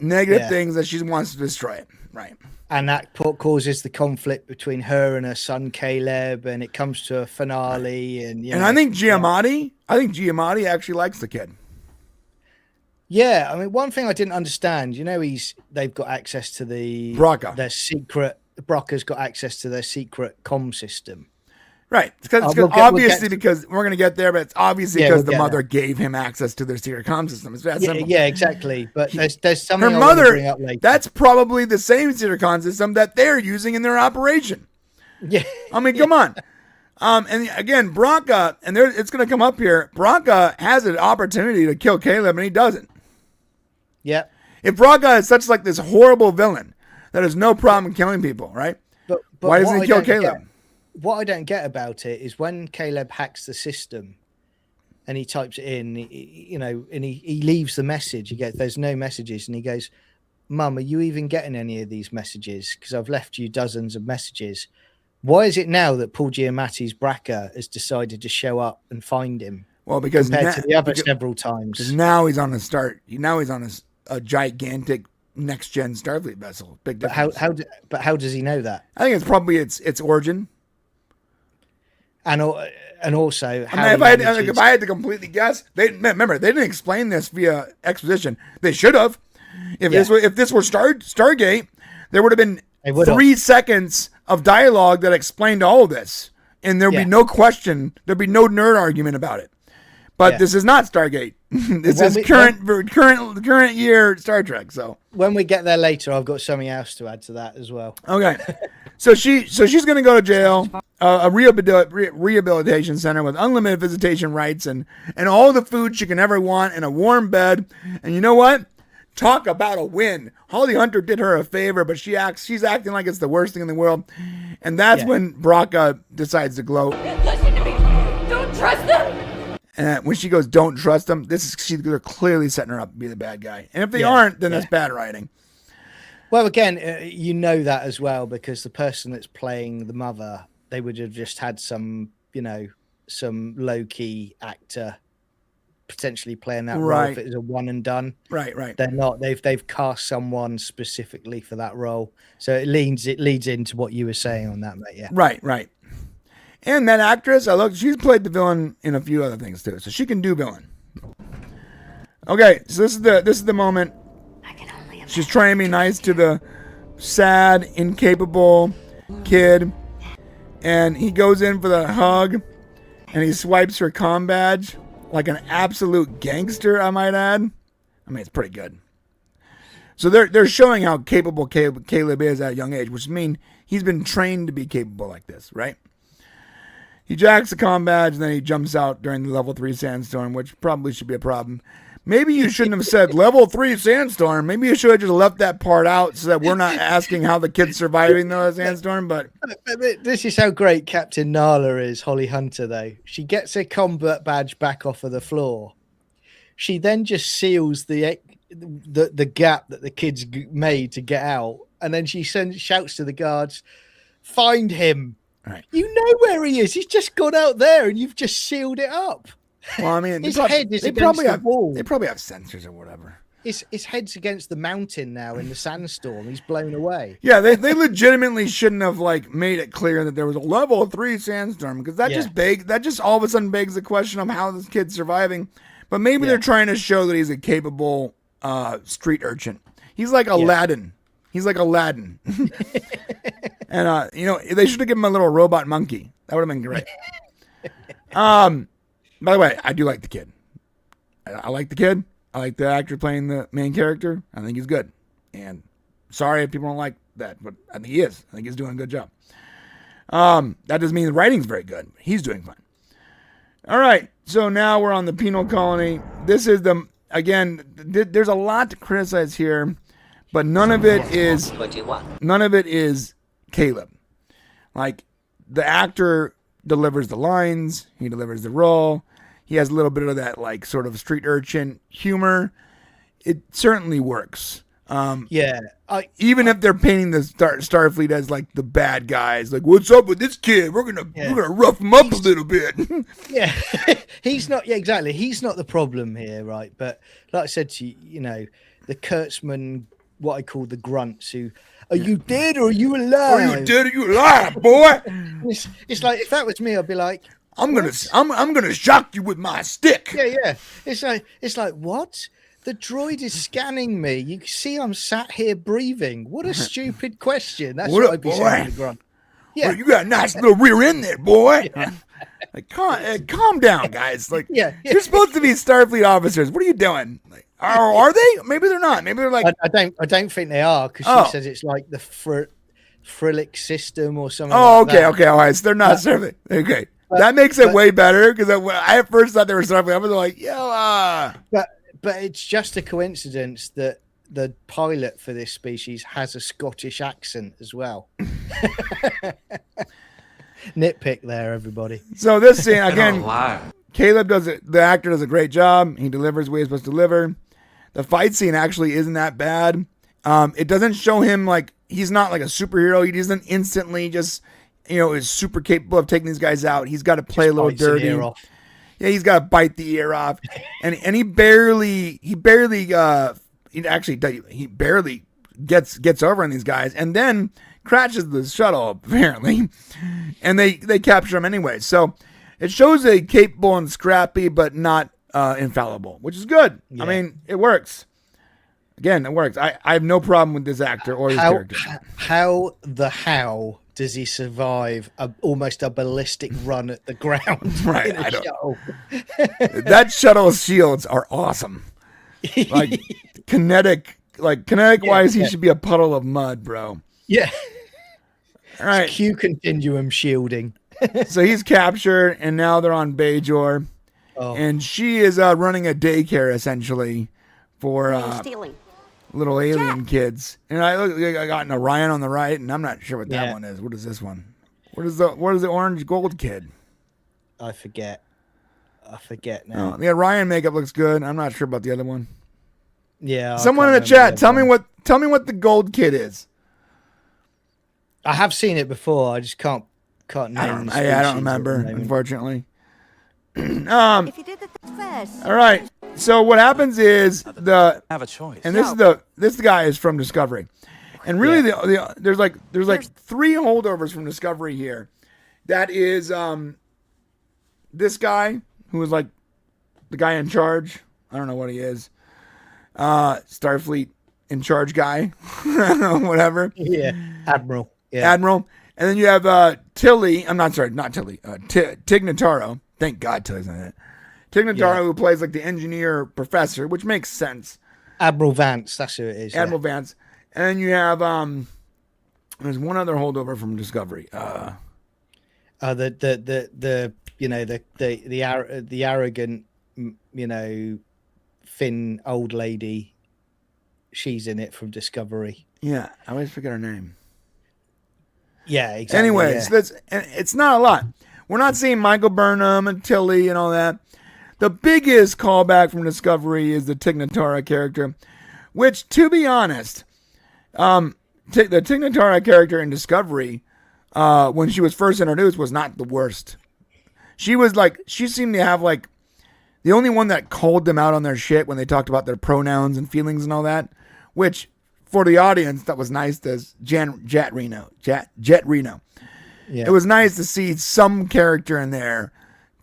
negative things that she wants to destroy it. Right. And that causes the conflict between her and her son Caleb, and it comes to a finale. And I think Giamatti actually likes the kid. Yeah, I mean, one thing I didn't understand, they've got access to their secret. Brocca's got access to their secret comm system. Right. Because we're going to get there, but it's obviously because the mother gave him access to their secret comm system. It's that simple. Yeah, exactly. But there's something her I mother, want to bring up later. That's probably the same secret comm system that they're using in their operation. Yeah. I mean, come on. And again, Bronca, and it's going to come up here, Bronca has an opportunity to kill Caleb, and he doesn't. Yeah. If Bronca is such like this horrible villain that has no problem killing people, right? But why doesn't he kill Caleb? What I don't get about it is when Caleb hacks the system and he types it in, and he leaves the message. There's no messages, and he goes, "Mum, are you even getting any of these messages? Because I've left you dozens of messages." Why is it now that Paul Giamatti's Bracca has decided to show up and find him? Well, because compared to the other several times. Because now he's on a gigantic next gen Starfleet vessel. Big difference. But how does he know that? I think it's probably its origin. And also, if I had to completely guess, they didn't explain this via exposition. They should have. If this were Stargate, there would have been 3 seconds of dialogue that explained all of this, and there'd be no question. There'd be no nerd argument about it. But this is not Stargate. This is current year Star Trek. So when we get there later, I've got something else to add to that as well. Okay. So she's going to go to jail, a rehabilitation center with unlimited visitation rights and all the food she can ever want and a warm bed. And you know what? Talk about a win. Holly Hunter did her a favor, but she's acting like it's the worst thing in the world. And that's when Bronca decides to gloat. Listen to me. Don't trust them. And when she goes, "Don't trust them," they're clearly setting her up to be the bad guy. And if they aren't, then that's bad writing. Well, again, you know that as well, because the person that's playing the mother, they would have just had some low-key actor potentially playing that role if it was a one and done. Right. They're not. They've cast someone specifically for that role, so it leads into what you were saying on that, mate. Yeah. Right. And that actress, she's played the villain in a few other things too, so she can do villain. Okay, so this is the moment. She's trying to be nice to the sad, incapable kid, and he goes in for the hug, and he swipes her comm badge like an absolute gangster, I might add. I mean, it's pretty good. So they're showing how capable Caleb is at a young age, which means he's been trained to be capable like this, right? He jacks the comm badge, and then he jumps out during the level 3 sandstorm, which probably should be a problem. Maybe you shouldn't have said level 3 sandstorm. Maybe you should have just left that part out so that we're not asking how the kid's surviving the sandstorm. But this is how great Captain Nala is, Holly Hunter, though. She gets her combat badge back off of the floor. She then just seals the gap that the kid's made to get out. And then she shouts to the guards, "Find him." Right. You know where he is. He's just gone out there, and you've just sealed it up. Well, I mean, his head is against the wall. They probably have sensors or whatever. his head's against the mountain now in the sandstorm. He's blown away. Yeah, they legitimately shouldn't have like made it clear that there was a level 3 sandstorm, because that just all of a sudden begs the question of how this kid's surviving. But maybe they're trying to show that he's a capable street urchin. He's like Aladdin. He's like Aladdin. And they should have given him a little robot monkey. That would have been great. By the way, I do like the kid. I like the kid. I like the actor playing the main character. I think he's good. And sorry if people don't like that, but I think he is. I think he's doing a good job. That doesn't mean the writing's very good. He's doing fine. All right. So now we're on the penal colony. This is there's a lot to criticize here, but none of it is Caleb. Like, the actor delivers the lines, he delivers the role, he has a little bit of that like sort of street urchin humor. It certainly works. Even if they're painting the Starfleet as like the bad guys, like, what's up with this kid? We're gonna rough him up a little bit. Yeah, he's not. Yeah, exactly. He's not the problem here, right? But like I said to you, the Kurtzman, what I call the grunts, who are you dead or are you alive? Are you dead or you alive, boy? It's like, if that was me, I'd be like, I'm gonna shock you with my stick. Yeah. It's like what? The droid is scanning me. You can see I'm sat here breathing. What a stupid question. That's what I'd be saying to the grunt. Yeah, well, you got a nice little rear end there, boy. Yeah. Like, calm down, guys. Like, you're supposed to be Starfleet officers. What are you doing? Like, are they? Maybe they're not. Maybe they're like. I don't think they are, because she says it's like the Frillic system or something. Oh, like that. Okay. All right. So they're not Starfleet. Okay, that makes it way better, because I at first thought they were Starfleet. I was like, But it's just a coincidence that the pilot for this species has a Scottish accent as well. Nitpick there, everybody. So this scene, again, Caleb does it. The actor does a great job. He delivers where he's supposed to deliver. The fight scene actually isn't that bad. It doesn't show him like, he's not like a superhero. He doesn't instantly just, is super capable of taking these guys out. He's got to play a little dirty. Yeah, he's got to bite the ear off, and he barely gets over on these guys, and then crashes the shuttle apparently, and they capture him anyway. So it shows a capable and scrappy, but not infallible, which is good. Yeah. I mean, it works. Again, it works. I have no problem with this actor or his character. How does he survive almost a ballistic run at the ground? Right. That shuttle's shields are awesome. Like kinetic wise, he should be a puddle of mud, bro. Yeah. All right. Q continuum shielding. So he's captured, and now they're on Bajor, and she is running a daycare essentially for little alien kids. And I got an Orion on the right, and I'm not sure what that one is. What is this one? What is the orange gold kid? I forget now. The Orion makeup looks good. I'm not sure about the other one. Yeah. Someone in the chat, tell me what the gold kid is. I have seen it before. I just can't name. I don't remember, unfortunately. If you did the first. All right. So what happens is have a choice. And this guy is from Discovery, and really there's like 3 holdovers from Discovery here. That is this guy who is like the guy in charge. I don't know what he is. Starfleet in charge guy, whatever. Yeah, Admiral. Yeah. Admiral. And then you have Tilly. I'm not sorry, not Tilly. Tig Notaro. Thank God Tilly's not in it. Tig Notaro, who plays like the engineer professor, which makes sense. Admiral Vance, that's who it is. Admiral Vance. And then you have there's one other holdover from Discovery. The arrogant, thin old lady. She's in it from Discovery. Yeah, I always forget her name. Yeah, exactly. Anyways, it's not a lot. We're not seeing Michael Burnham and Tilly and all that. The biggest callback from Discovery is the Tig Notaro character, which, to be honest, the Tig Notaro character in Discovery, when she was first introduced, was not the worst. She seemed to have like The only one that called them out on their shit when they talked about their pronouns and feelings and all that, which for the audience that was nice, as Jet Reno. Yeah. It was nice to see some character in there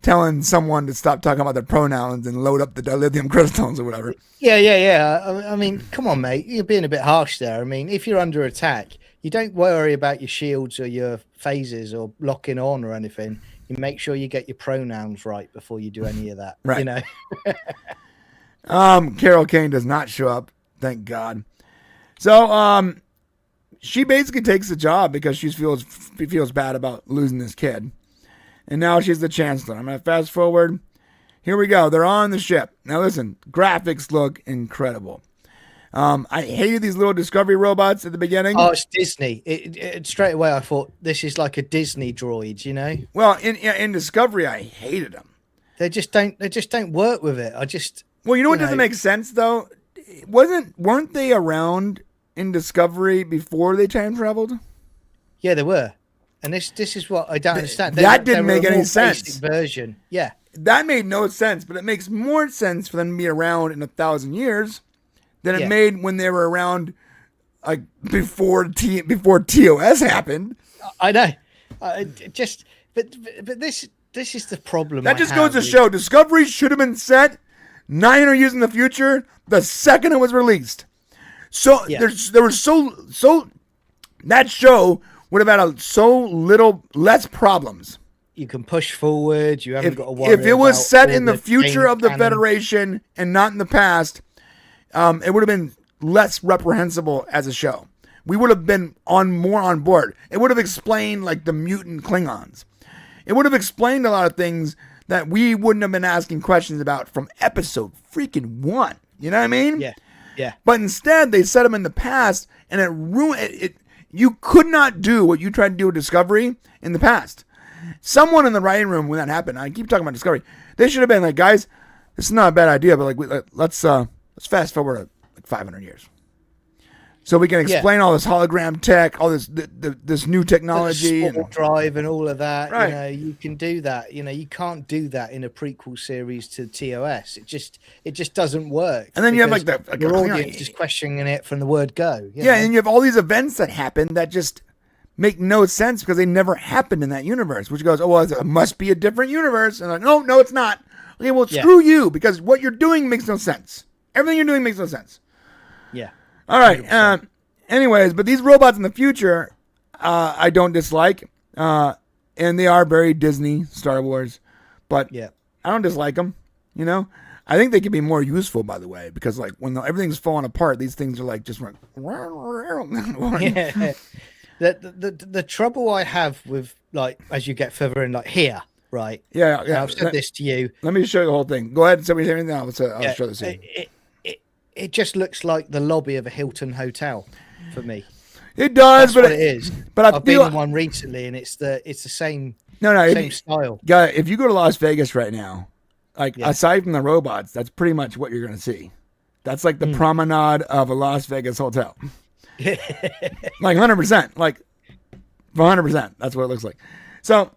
telling someone to stop talking about their pronouns and load up the dilithium crystals or whatever. Yeah. I mean, come on, mate. You're being a bit harsh there. I mean, if you're under attack, you don't worry about your shields or your phases or locking on or anything. You make sure you get your pronouns right before you do any of that. Right. You know. Carol Kane does not show up. Thank God. So, she basically takes the job because she feels bad about losing this kid. And now she's the chancellor. I'm going to fast forward. Here we go. They're on the ship. Now listen, graphics look incredible. I hated these little Discovery robots at the beginning. Oh, it's Disney. It straight away I thought this is like a Disney droid, you know? Well, in Discovery, I hated them. They just don't work with it. Well, you know what doesn't make sense though? Weren't they around in Discovery before they time traveled? Yeah, they were. And this is what I don't understand. That didn't make any sense. Version. Yeah. That made no sense, but it makes more sense for them to be around in 1,000 years than it made when they were around like before TOS happened. I know. But this is the problem. That just goes to show Discovery should have been set 900 years in the future the second it was released. So there was so that show would have had so little less problems. You can push forward. You haven't got to worry. If it was set in the future of the Federation and not in the past, it would have been less reprehensible as a show. We would have been more on board. It would have explained like the mutant Klingons. It would have explained a lot of things that we wouldn't have been asking questions about from episode freaking 1. You know what I mean? Yeah. But instead, they set them in the past, and it ruined it. You could not do what you tried to do with Discovery in the past. Someone in the writing room when that happened, I keep talking about Discovery, they should have been like, guys, this is not a bad idea, but let's fast forward like 500 years. So we can explain all this hologram tech, all this new technology, and drive and all of that. Right. You know, you can do that. You know, you can't do that in a prequel series to TOS. It just doesn't work. And then you have like your audience just questioning it from the word go. Yeah, and you have all these events that happen that just make no sense because they never happened in that universe. Which goes, oh well, it must be a different universe. And like, no, it's not. Okay, well, screw you because what you're doing makes no sense. Everything you're doing makes no sense. Yeah. All right. Anyways, but these robots in the future, I don't dislike, and they are very Disney, Star Wars, but I don't dislike them. You know, I think they could be more useful, by the way, because like when everything's falling apart, these things are like just like. Yeah. The trouble I have with like as you get further in, like here, right? Yeah. I've said this to you. Let me show you the whole thing. Go ahead and say anything. I'll show the scene. It just looks like the lobby of a Hilton hotel for me. It does, but it is. But I've been in one recently, and it's the same. Same style. Yeah, if you go to Las Vegas right now, like aside from the robots, that's pretty much what you're going to see. That's like the promenade of a Las Vegas hotel. Like 100%, like 100%. That's what it looks like. So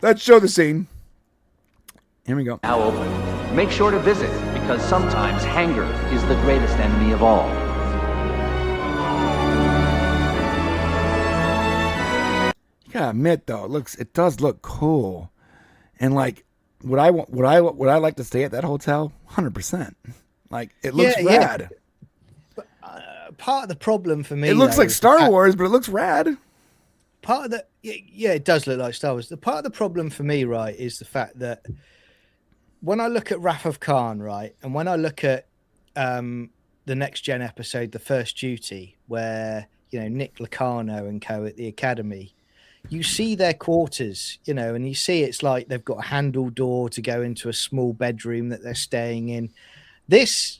let's show the scene. Here we go. Now open. Make sure to visit because sometimes hunger is the greatest enemy of all. You gotta admit though, it does look cool, and like would I like to stay at that hotel? 100%. Like it looks rad. But, part of the problem for me, it looks like Star Wars, but it looks rad. Part of the it does look like Star Wars. The part of the problem for me, right, is the fact that when I look at Wrath of Khan, right, and when I look at the Next Gen episode, The First Duty, where Nick Lucano and co at the Academy, you see their quarters, and you see it's like they've got a handle door to go into a small bedroom that they're staying in. This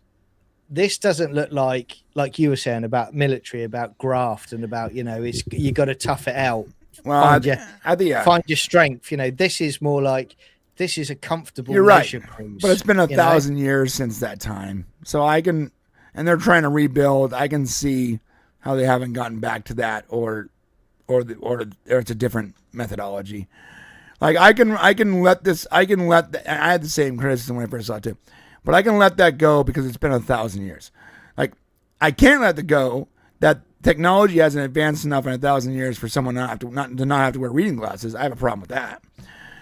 doesn't look like you were saying about military, about graft, and about it's you got to tough it out. Well, find your strength. This is more like this is a comfortable. You're right, cruise, but it's been 1,000 years since that time, so and they're trying to rebuild. I can see how they haven't gotten back to that, or it's a different methodology. Like I can let I had the same criticism when I first saw it too, but I can let that go because it's been 1,000 years. Like I can't let it go that technology hasn't advanced enough in 1,000 years for someone not to have to wear reading glasses. I have a problem with that.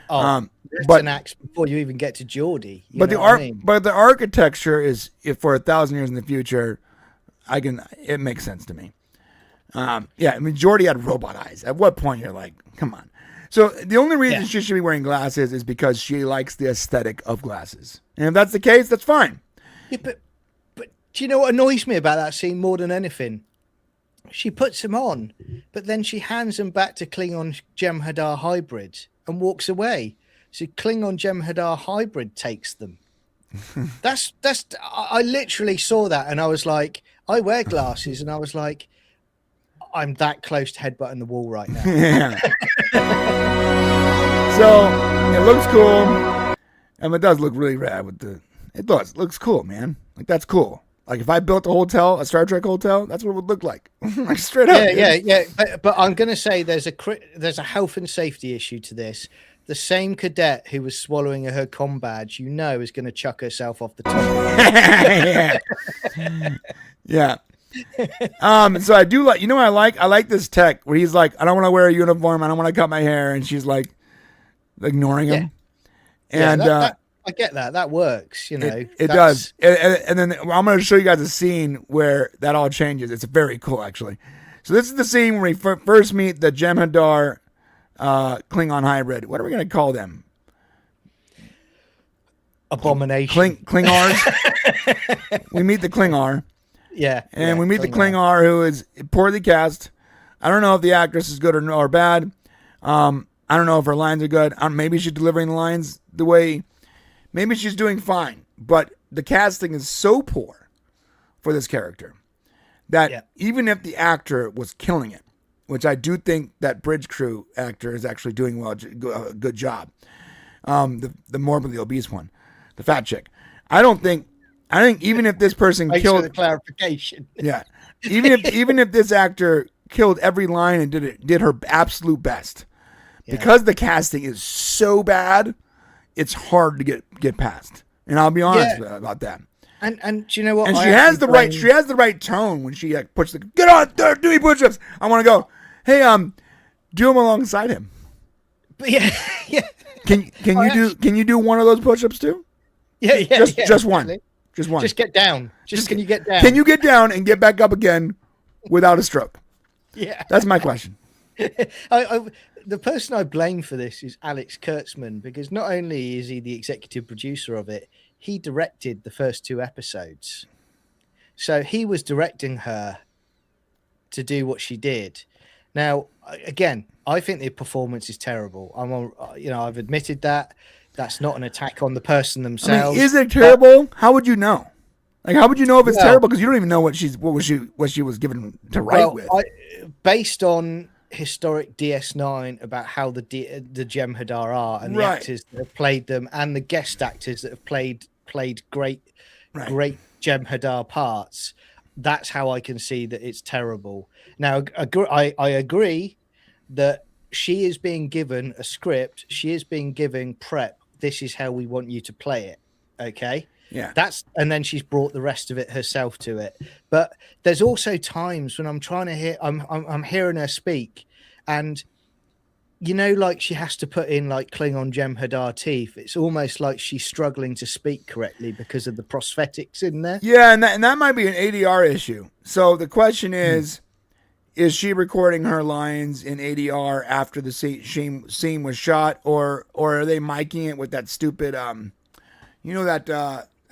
But an axe before you even get to Geordie. But the architecture is, if for 1,000 years in the future, it makes sense to me. Yeah, I mean Geordie had robot eyes. At what point you're like, come on. So the only reason she should be wearing glasses is because she likes the aesthetic of glasses. And if that's the case, that's fine. Yeah, but do you know what annoys me about that scene more than anything? She puts them on, but then she hands them back to Klingon Jem'Hadar Hybrid and walks away. So Klingon Jem'Hadar Hybrid takes them. I literally saw that and I was like, I wear glasses and I was like, I'm that close to headbutting the wall right now. Yeah. So it looks cool. And it does look really rad it looks cool, man. Like that's cool. Like if I built a hotel, a Star Trek hotel, that's what it would look like. Like straight up. Yeah. But I'm going to say there's a health and safety issue to this. The same cadet who was swallowing her comm badge, is going to chuck herself off the top. Yeah. So I do like, I like this tech where he's like, I don't want to wear a uniform. I don't want to cut my hair. And she's like ignoring him. And I get that. That works, It does. And then I'm going to show you guys a scene where that all changes. It's very cool, actually. So this is the scene where we first meet the Jem'Hadar Klingon hybrid. What are we going to call them? Abomination. Klingars. We meet the Klingar. Yeah. And we meet the Klingar, who is poorly cast. I don't know if the actress is good or bad. I don't know if her lines are good. Maybe she's delivering the lines the way... Maybe she's doing fine. But the casting is so poor for this character that even if the actor was killing it, which I do think that bridge crew actor is actually doing a good job. The morbidly obese one, the fat chick. I think even if this person killed the clarification. Yeah. Even if this actor killed every line and did her absolute best. Because the casting is so bad, it's hard to get past. And I'll be honest about that. And do you know what? And she has the right tone when she puts get on there, do me push-ups. I want to go, hey, do them alongside him. But yeah. Can you do one of those push-ups too? Yeah. Just one. Just one. Just get down. Can you get down? Can you get down and get back up again without a stroke? Yeah. That's my question. The person I blame for this is Alex Kurtzman, because not only is he the executive producer of it, he directed the first 2 episodes. So he was directing her to do what she did. Now, again, I think the performance is terrible. I've admitted that. That's not an attack on the person themselves. Is it terrible? How would you know? Like, how would you know if it's terrible? Because you don't even know what she was given to write with. Based on historic DS9 about how the Jem'Hadar are and the actors that have played them and the guest actors that have played great Jem'Hadar parts, that's how I can see that it's terrible. Now, I agree that she is being given a script. She is being given prep. This is how we want you to play it. Okay. Yeah. And then she's brought the rest of it herself to it. But there's also times when I'm trying to hear, I'm hearing her speak, and like she has to put in like Klingon Jem'Hadar teeth. It's almost like she's struggling to speak correctly because of the prosthetics in there. Yeah, and that might be an ADR issue. So the question is she recording her lines in ADR after the scene was shot, or are they miking it with that stupid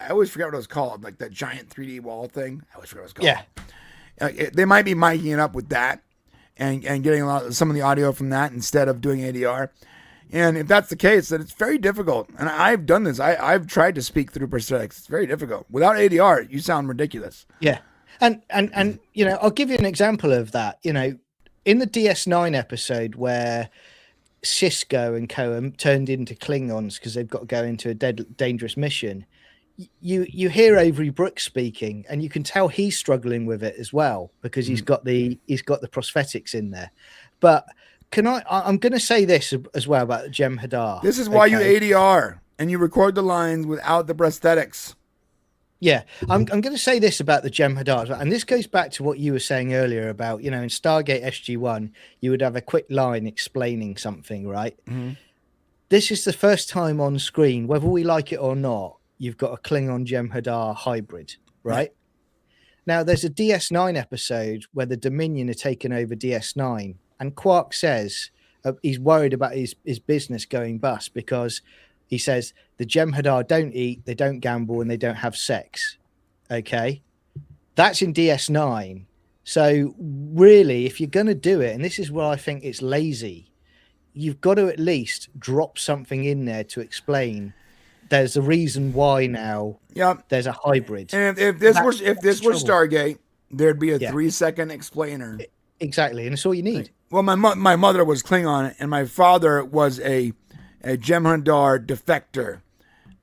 I always forget what it was called, like that giant 3D wall thing. I always forget what it's called. Yeah. They might be miking it up with that and getting some of the audio from that instead of doing ADR. And if that's the case, then it's very difficult. And I've done this. I've tried to speak through prosthetics. It's very difficult. Without ADR, you sound ridiculous. Yeah. And I'll give you an example of that. In the DS9 episode where Sisko and Cohen turned into Klingons because they've got to go into a dangerous mission, you hear Avery Brooks speaking, and you can tell he's struggling with it as well because he's got the prosthetics in there. But I'm going to say this as well about Jem'Hadar. This is why you ADR and you record the lines without the prosthetics. Yeah, I'm going to say this about the Jem'Hadar, and this goes back to what you were saying earlier about, in Stargate SG-1, you would have a quick line explaining something, right? Mm-hmm. This is the first time on screen, whether we like it or not, you've got a Klingon Jem'Hadar hybrid, right? Now, there's a DS9 episode where the Dominion are taking over DS9, and Quark says he's worried about his business going bust because he says the Jem'Hadar don't eat, they don't gamble, and they don't have sex. Okay? That's in DS9. So really, if you're going to do it, and this is where I think it's lazy, you've got to at least drop something in there to explain there's a reason why now there's a hybrid. And if this were Stargate, there'd be a 3-second explainer. Exactly, and it's all you need. Well, my mother was Klingon, and my father was a Jem'Hadar defector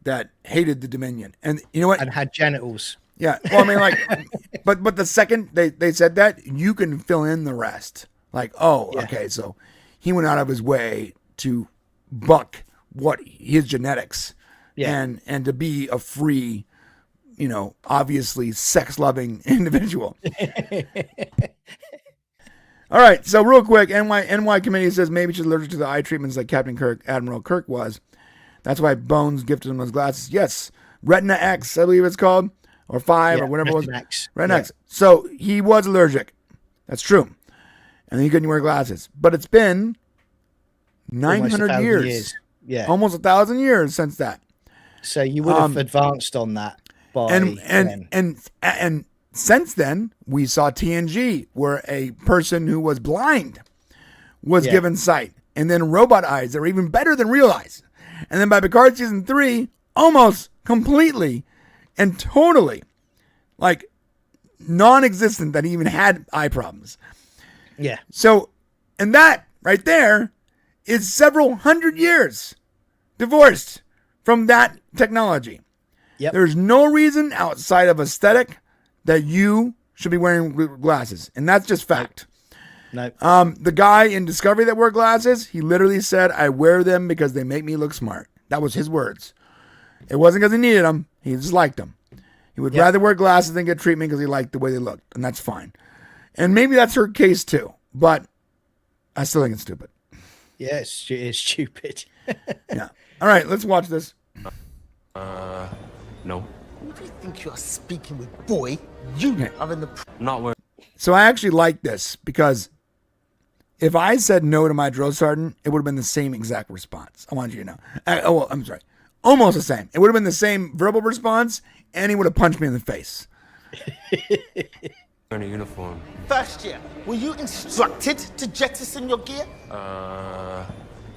that hated the Dominion. And you know what? And had genitals. Yeah. Well, I mean, but the second they said that, you can fill in the rest. Like, okay, so he went out of his way to buck his genetics. Yeah. And to be a free, obviously sex-loving individual. All right, so real quick, NY committee says maybe she's allergic to the eye treatments like Captain Kirk, Admiral Kirk was. That's why Bones gifted him those glasses. Yes, Retina X, I believe it's called, or 5, or whatever it was. Retina X. So he was allergic. That's true. And he couldn't wear glasses. But it's been 900 years. Yeah. Almost 1,000 years since that. So you would have advanced on that by and since then we saw TNG where a person who was blind was given sight, and then robot eyes that were even better than real eyes, and then by Picard season 3 almost completely and totally like non-existent that he even had eye problems. Yeah. So, and that right there is several hundred years divorced from that technology. Yep. There's no reason outside of aesthetic that you should be wearing glasses. And that's just fact. No. The guy in Discovery that wore glasses, he literally said, I wear them because they make me look smart. That was his words. It wasn't because he needed them. He just liked them. He would rather wear glasses than get treatment because he liked the way they looked. And that's fine. And maybe that's her case too. But I still think it's stupid. Yes, it is stupid. Yeah. All right, let's watch this. No. Who do you think you are speaking with, boy? You are in the... Not where... So I actually like this because if I said no to my drill sergeant, it would have been the same exact response. I want you to know. I'm sorry. Almost the same. It would have been the same verbal response, and he would have punched me in the face. In a uniform. First year, were you instructed to jettison your gear?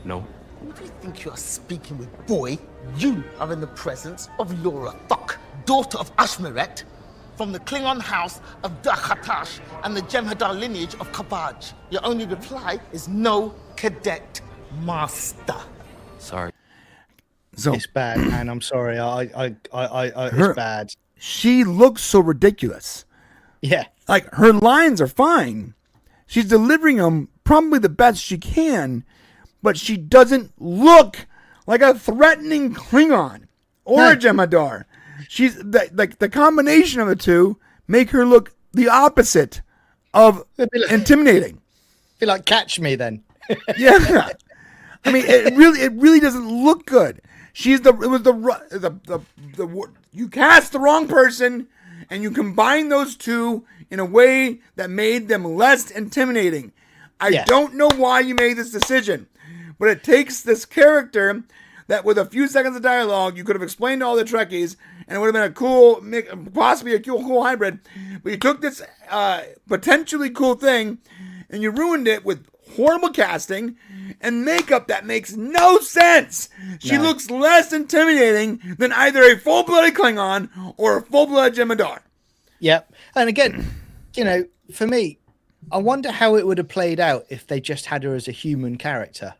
No. Who do you think you are speaking with, boy? You are in the presence of Laura Thok, daughter of Ashmeret, from the Klingon house of Dakhatash and the Jem'Hadar lineage of Kabaj. Your only reply is no, cadet master. Sorry. So it's bad, man. I'm sorry. It's bad. She looks so ridiculous. Yeah. Like, her lines are fine. She's delivering them probably the best she can, but she doesn't look like a threatening Klingon or a Jem'Hadar. She's the combination of the two make her look the opposite of intimidating. Feel like Catch Me then. Yeah. I mean, it really doesn't look good. You cast the wrong person and you combine those two in a way that made them less intimidating. I don't know why you made this decision, but it takes this character that with a few seconds of dialogue, you could have explained to all the Trekkies, and it would have been possibly a cool hybrid, but you took this potentially cool thing, and you ruined it with horrible casting and makeup that makes no sense. She looks less intimidating than either a full-blooded Klingon or a full-blooded Jem'Hadar. Yep. And again, for me, I wonder how it would have played out if they just had her as a human character.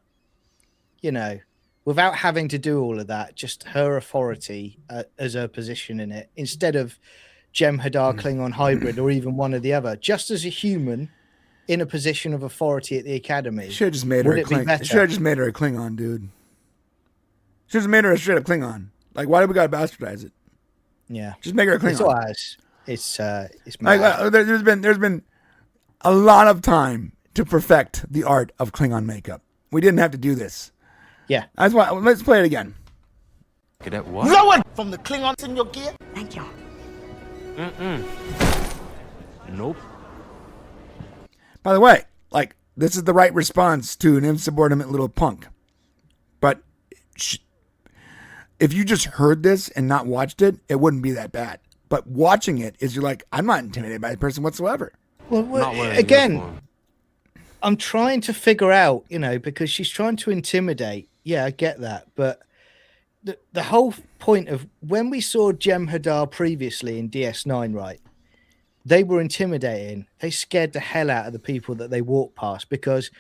Without having to do all of that, just her authority as her position in it, instead of Jem'Hadar Klingon hybrid or even one or the other, just as a human in a position of authority at the academy, Should have just made her would a it be Klingon. better? Should have just made her a Klingon, dude. Should have made her a straight up Klingon. Like, why do we gotta bastardize it? Yeah, just make her a Klingon. It's all ours. It's like, mad. there's been a lot of time to perfect the art of Klingon makeup. We didn't have to do this. Yeah, that's why. Let's play it again. Cadet what? Lower from the Klingons in your gear. Thank you. Nope. By the way, like, this is the right response to an insubordinate little punk. But if you just heard this and not watched it, it wouldn't be that bad. But watching it is, you're like, I'm not intimidated by the person whatsoever. Well, again, I'm trying to figure out, because she's trying to intimidate. Yeah, I get that. But the whole point of when we saw Jem'Hadar previously in DS9, right? They were intimidating. They scared the hell out of the people that they walked past because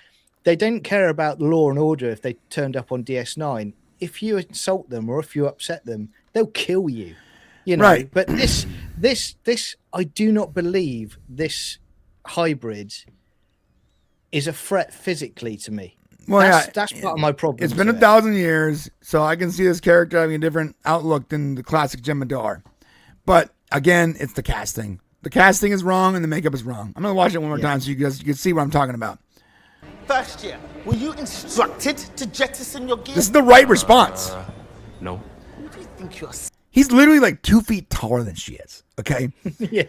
they didn't care about the law and order if they turned up on DS9. If you insult them or if you upset them, they'll kill you. Right. But this, I do not believe this hybrid is a threat physically to me. Well, that's part of my problem. It's been 1,000 years, so I can see this character having a different outlook than the classic Jem'Hadar. But again, it's the casting. The casting is wrong and the makeup is wrong. I'm gonna watch it one more time so you guys can see what I'm talking about. First year, were you instructed to jettison your gear? This is the right response. No. Who do you think you're? He's literally like 2 feet taller than she is. Okay. Yeah.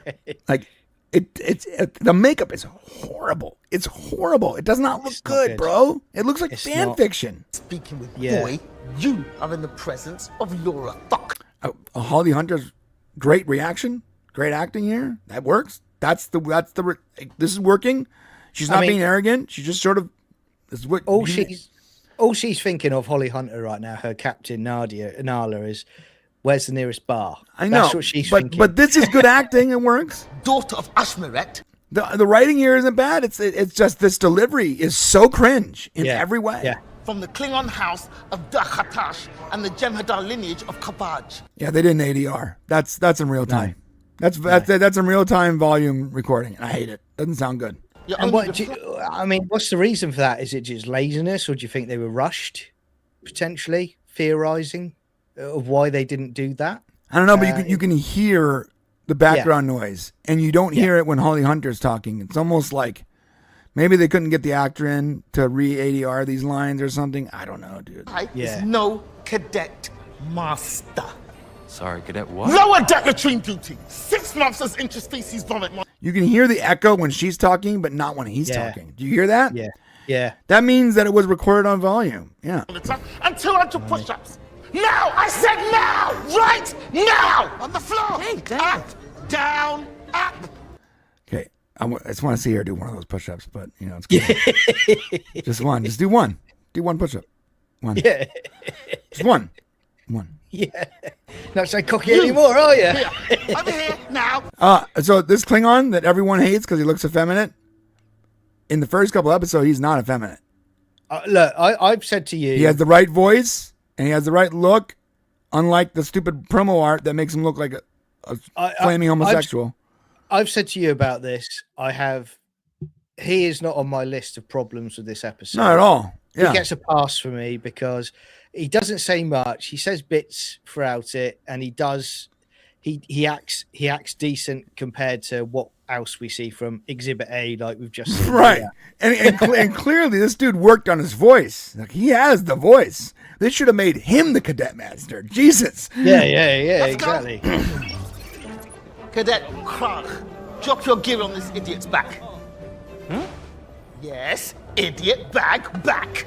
Like the makeup is horrible. It's horrible. It does not look good, bro. It looks like fan fiction. Speaking with boy, you are in the presence of Laura. Fuck. Holly Hunter's great reaction, great acting here. That works. This is working. She's not being arrogant. She just sort of is what all she's thinking of, Holly Hunter right now, her captain Nala, is where's the nearest bar. I know. That's what she's thinking. But this is good acting. It works. Daughter of Ashmeret. The writing here isn't bad. It's just this delivery is so cringe in every way. Yeah. From the Klingon house of Dakhatash and the Jem'Hadar lineage of Kabaj. Yeah, they didn't ADR. That's in real time. That's in real time volume recording, and I hate it. Doesn't sound good. And what's the reason for that? Is it just laziness, or do you think they were rushed, potentially theorizing of why they didn't do that? I don't know, but you can hear the background noise, and you don't hear it when Holly Hunter's talking. It's almost like maybe they couldn't get the actor in to re-ADR these lines or something. I don't know, dude. Is no cadet master. Sorry, cadet what? Lower deck latrine duty. 6 months as interspecies vomit. You can hear the echo when she's talking, but not when he's talking. Do you hear that? Yeah. Yeah. That means that it was recorded on volume. Yeah. And 200 push-ups. Now! I said now! Right now! On the floor! Hey, up, down, up. Okay. I just want to see her do one of those push-ups, but it's good. Just one. Just do one. Do one push-up. One. Yeah. Just one. One. Yeah. Not so cocky anymore, are you? Here. Over here, now. So this Klingon that everyone hates because he looks effeminate, in the first couple episodes, he's not effeminate. Look, I've said to you, he has the right voice and he has the right look, unlike the stupid promo art that makes him look like a flaming homosexual. I've said to you about this. He is not on my list of problems with this episode. Not at all. Yeah. He gets a pass for me because he doesn't say much. He says bits throughout it, and he acts decent compared to what else we see from Exhibit A, like we've just seen. Right. And clearly this dude worked on his voice. Like, he has the voice. They should have made him the cadet master. Jesus. Yeah, Let's exactly. Cadet Krach, drop your gear on this idiot's back. Yes, idiot bag back.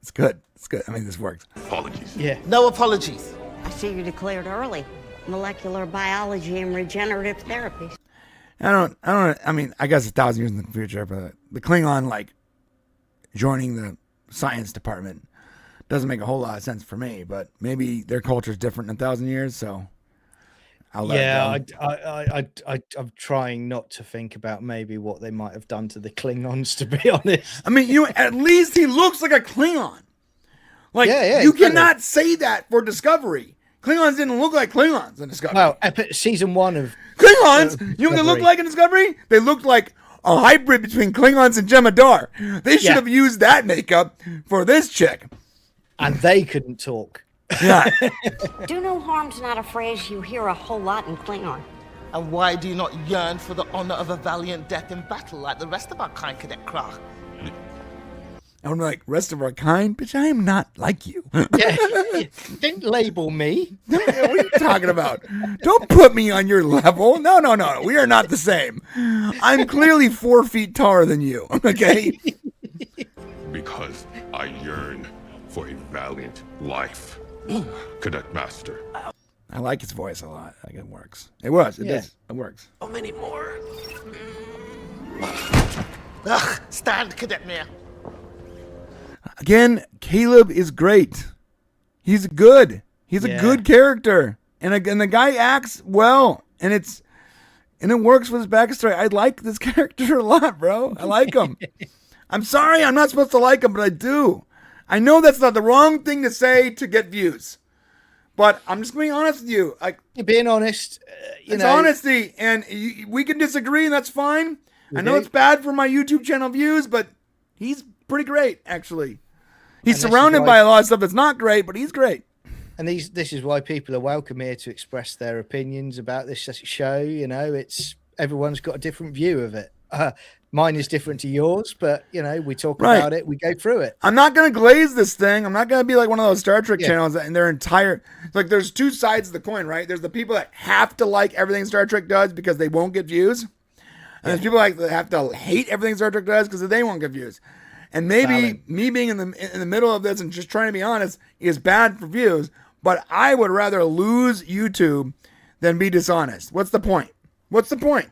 It's good. It's good. I mean, this works. Apologies. Yeah. No apologies. I see you declared early. Molecular biology and regenerative therapy. I mean, I guess 1,000 years in the future, but the Klingon, like, joining the science department doesn't make a whole lot of sense for me, but maybe their culture is different in 1,000 years, so I'll let it go. I'm trying not to think about maybe what they might have done to the Klingons, to be honest. I mean, at least he looks like a Klingon. Like, Yeah, you exactly. cannot say that for Discovery. Klingons didn't look like Klingons in Discovery. Well, season 1 of Klingons, you know what they looked like in Discovery? They looked like a hybrid between Klingons and Jemadar. They should have used that makeup for this chick. And they couldn't talk. Yeah. Do no harm's not a phrase you hear a whole lot in Klingon. And why do you not yearn for the honor of a valiant death in battle like the rest of our kind, Cadet Krach? I'm like, rest of our kind? Bitch, I am not like you. Didn't label me. What are you talking about? Don't put me on your level. No. We are not the same. I'm clearly 4 feet taller than you, okay? Because I yearn for a valiant life. Cadet Master. I like his voice a lot. Like, it works. It does. It works. How many more? Ugh, stand, Cadet Mayor. Again, Caleb is great. He's good. He's a good character. And the guy acts well. And it works with his backstory. I like this character a lot, bro. I like him. I'm sorry I'm not supposed to like him, but I do. I know that's not the wrong thing to say to get views. But I'm just being honest with you. You're being honest. It's honesty. And we can disagree, and that's fine. I know it's bad for my YouTube channel views, but he's pretty great, actually. He's surrounded by a lot of stuff that's not great, but he's great. And this is why people are welcome here to express their opinions about this show. You know, everyone's got a different view of it. Mine is different to yours, but we talk about it, we go through it. I'm not going to glaze this thing. I'm not going to be like one of those Star Trek channels and their entire, like, there's two sides of the coin, right? There's the people that have to like everything Star Trek does because they won't get views. And there's people that have to hate everything Star Trek does because they won't get views. And maybe me being in the middle of this and just trying to be honest is bad for views, but I would rather lose YouTube than be dishonest. What's the point? What's the point?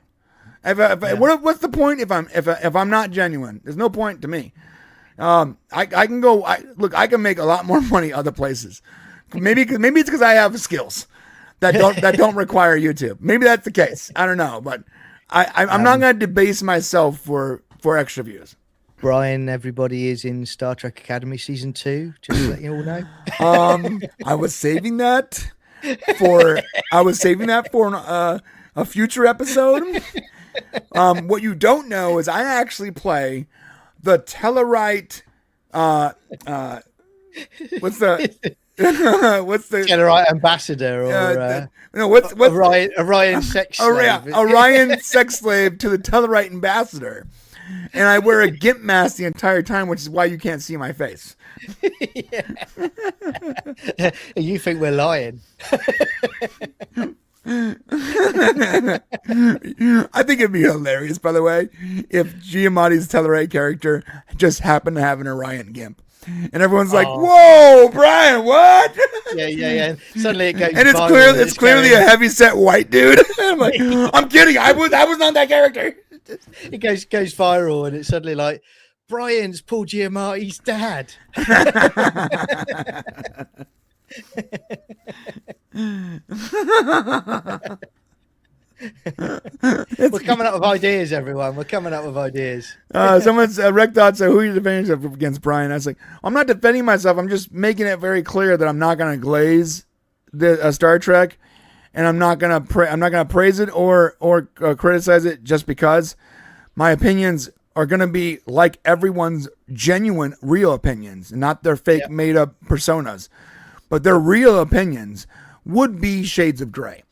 What's the point if I'm not genuine? There's no point to me. I can make a lot more money other places. Maybe it's because I have skills that don't require YouTube. Maybe that's the case. I don't know, but I'm not going to debase myself for extra views. Brian, everybody is in Star Trek Academy season 2. Just to let you all know. I was saving that for a future episode. What you don't know is I actually play the Tellarite. What's the Tellarite ambassador or what's Orion sex slave? Orion sex slave to the Tellarite ambassador. And I wear a gimp mask the entire time, which is why you can't see my face. You think we're lying? I think it'd be hilarious, by the way, if Giamatti's Tellarite character just happened to have an Orion gimp. And everyone's like, "Whoa, Brian, what?" Yeah. Suddenly it goes, and it's clearly a heavy-set white dude. I'm like, I'm kidding. I was not that character. It goes viral, and it's suddenly like, Brian's Paul Giamatti's dad. We're coming up with ideas, everyone. We're coming up with ideas. Someone's Rec Dot said, "Who are you defending yourself against, Brian?" I was like, "I'm not defending myself. I'm just making it very clear that I'm not going to glaze the Star Trek, and I'm not going to praise it or criticize it just because my opinions are going to be like everyone's genuine, real opinions, not their fake, made-up personas, but their real opinions would be shades of gray."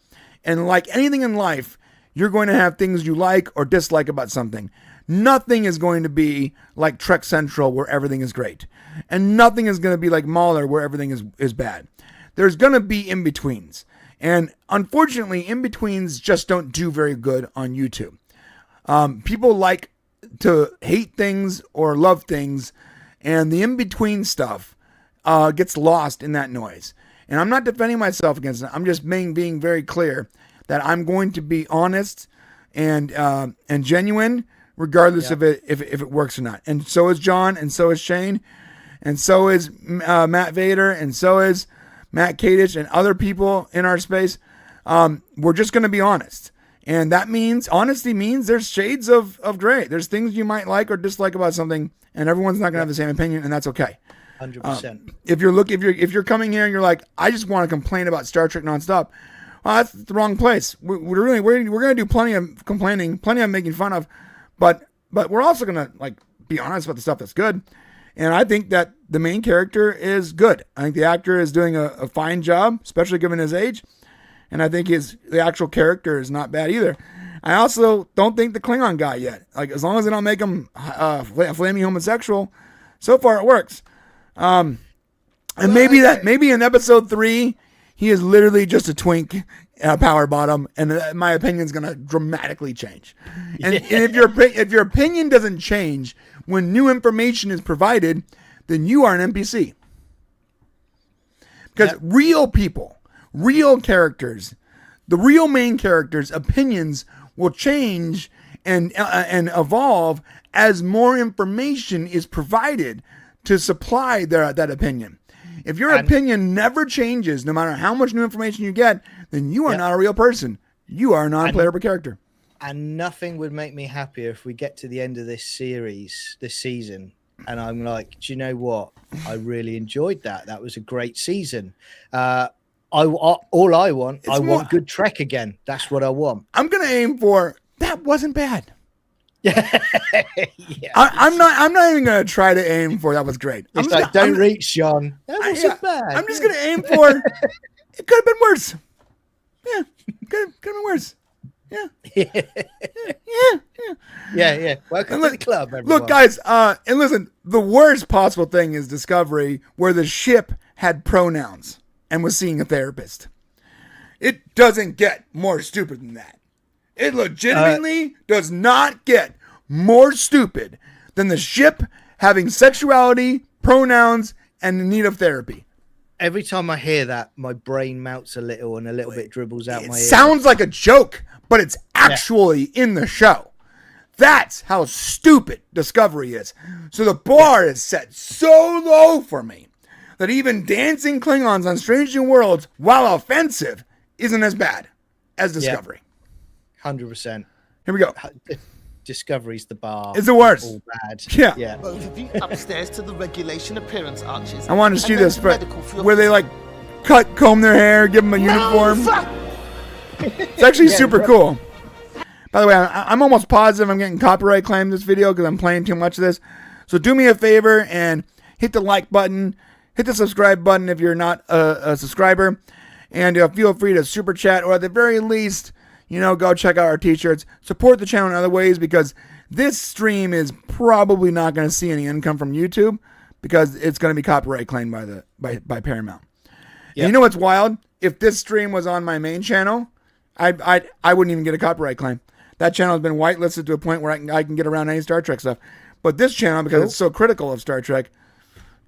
And like anything in life, you're going to have things you like or dislike about something. Nothing is going to be like Trek Central where everything is great. And nothing is going to be like Mahler where everything is bad. There's going to be in-betweens. And unfortunately, in-betweens just don't do very good on YouTube. People like to hate things or love things, and the in-between stuff gets lost in that noise. And I'm not defending myself against it. I'm just being very clear that I'm going to be honest and genuine, regardless of it if it works or not. And so is John, and so is Shane, and so is Matt Vader, and so is Matt Kadich, and other people in our space. We're just going to be honest. And that means, honesty means there's shades of gray. There's things you might like or dislike about something, and everyone's not going to have the same opinion, and that's okay. 100%. If you're coming here and you're like, I just want to complain about Star Trek nonstop, well, that's the wrong place. We're going to do plenty of complaining, plenty of making fun of, but we're also going to like be honest about the stuff that's good. And I think that the main character is good. I think the actor is doing a fine job, especially given his age. And I think the actual character is not bad either. I also don't think the Klingon guy yet. Like, as long as they don't make him flaming homosexual, so far it works. And maybe in episode 3, he is literally just a twink, power bottom, and my opinion is going to dramatically change. And if your opinion doesn't change when new information is provided, then you are an NPC. Because real people, real characters, the real main characters' opinions will change and evolve as more information is provided to supply that opinion. If your opinion never changes, no matter how much new information you get, then you are not a real person. You are a non-playable character. And nothing would make me happier if we get to the end of this season, and I'm like, do you know what? I really enjoyed that. That was a great season. All I want, want good Trek again. That's what I want. I'm gonna aim for that. Wasn't bad. I'm not even gonna try to aim for that was great. It's like, don't reach, Sean. That wasn't bad. I'm just gonna aim for it could have been worse. Yeah, could have been worse. Yeah. Welcome to the club, everyone. Look, guys, and listen, the worst possible thing is Discovery, where the ship had pronouns and was seeing a therapist. It doesn't get more stupid than that. It legitimately does not get more stupid than the ship having sexuality, pronouns, and the need of therapy. Every time I hear that, my brain melts a little and a little bit dribbles out my ear. Sounds like a joke, but it's actually in the show. That's how stupid Discovery is. So the bar is set so low for me that even dancing Klingons on Strange New Worlds, while offensive, isn't as bad as Discovery. 100%. Here we go. Discovery's the bar. It's the worst. All bad. Yeah. Both of you upstairs to the regulation appearance arches. I want to see this, but where they like comb their hair, give them a uniform. It's actually super cool. By the way, I'm almost positive I'm getting copyright claimed this video because I'm playing too much of this. So do me a favor and hit the like button, hit the subscribe button if you're not a subscriber, and feel free to super chat, or at the very least, go check out our t-shirts. Support the channel in other ways, because this stream is probably not going to see any income from YouTube because it's going to be copyright claimed by Paramount. Yep. And you know what's wild? If this stream was on my main channel, I wouldn't even get a copyright claim. That channel has been whitelisted to a point where I can get around any Star Trek stuff. But this channel, because it's so critical of Star Trek,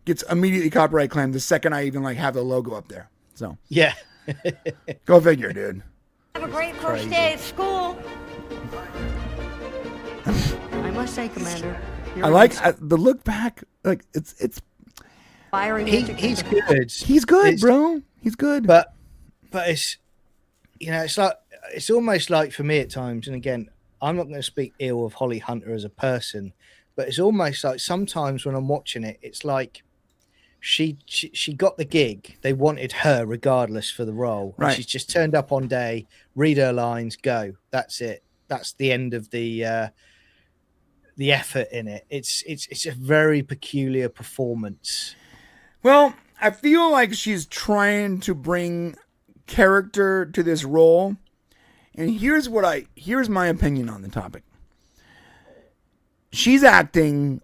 gets immediately copyright claimed the second I even have the logo up there. So yeah, go figure, dude. Have a great first day at school. I must say, Commander, I like the look back. Like it's firing. He's good. He's good, bro. He's good. But it's it's like, it's almost like, for me at times, and again, I'm not going to speak ill of Holly Hunter as a person, but it's almost like sometimes when I'm watching it, it's like she got the gig. They wanted her regardless for the role. Right. And she's just turned up on day, read her lines, go. That's it. That's the end of the effort in it. It's a very peculiar performance. Well, I feel like she's trying to bring character to this role. And here's my opinion on the topic. She's acting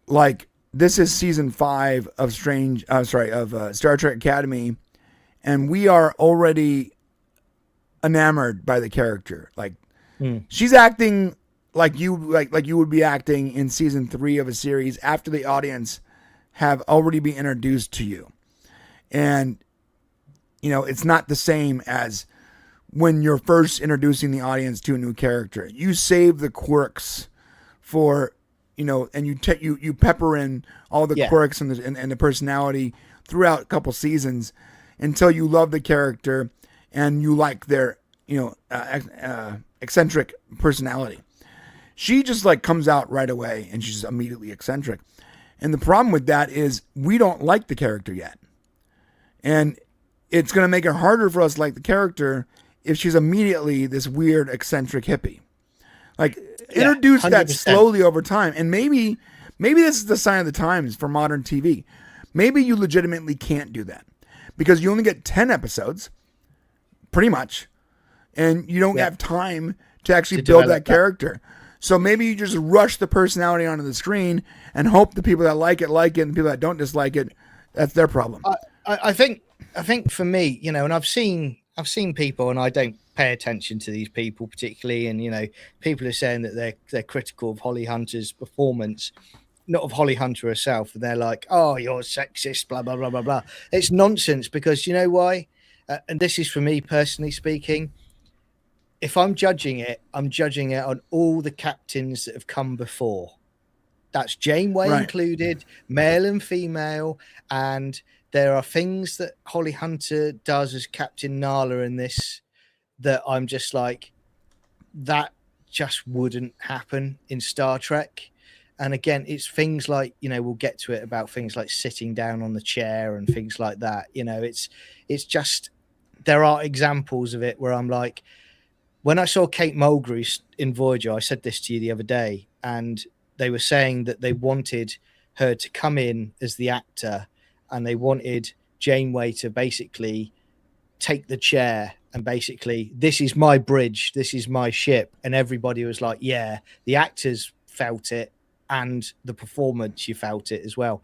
like this is season 5 of Star Trek Academy, and we are already enamored by the character. Like she's acting like you would be acting in season 3 of a series after the audience have already been introduced to you. And it's not the same as when you're first introducing the audience to a new character. You save the quirks for, and you pepper in all the quirks and the personality throughout a couple seasons until you love the character and you like their, eccentric personality. She just comes out right away and she's immediately eccentric. And the problem with that is we don't like the character yet. And it's going to make it harder for us to like the character if she's immediately this weird, eccentric hippie. Like, introduce that 100%. slowly over time. And maybe this is the sign of the times for modern TV. Maybe you legitimately can't do that because you only get 10 episodes, pretty much, and you don't have time to actually build that character. So maybe you just rush the personality onto the screen and hope the people that like it, and the people that don't dislike it, that's their problem. I think for me, you know, and I've seen people, and I don't pay attention to these people particularly, and you know, people are saying that they're critical of Holly Hunter's performance, not of Holly Hunter herself, and they're like, "Oh, you're sexist," blah blah blah blah blah. It's nonsense because you know why? And this is for me personally speaking. If I'm judging it on all the captains that have come before. That's Janeway included, male and female, and there are things that Holly Hunter does as Captain Nala in this that I'm just like, that just wouldn't happen in Star Trek. And again, it's things like, you know, we'll get to it about things like sitting down on the chair and things like that. You know, it's just, there are examples of it where I'm like, when I saw Kate Mulgrew in Voyager, I said this to you the other day, and they were saying that they wanted her to come in as the actor and they wanted Janeway to basically take the chair and basically, this is my bridge, this is my ship. And everybody was like, yeah, the actors felt it and the performance, you felt it as well.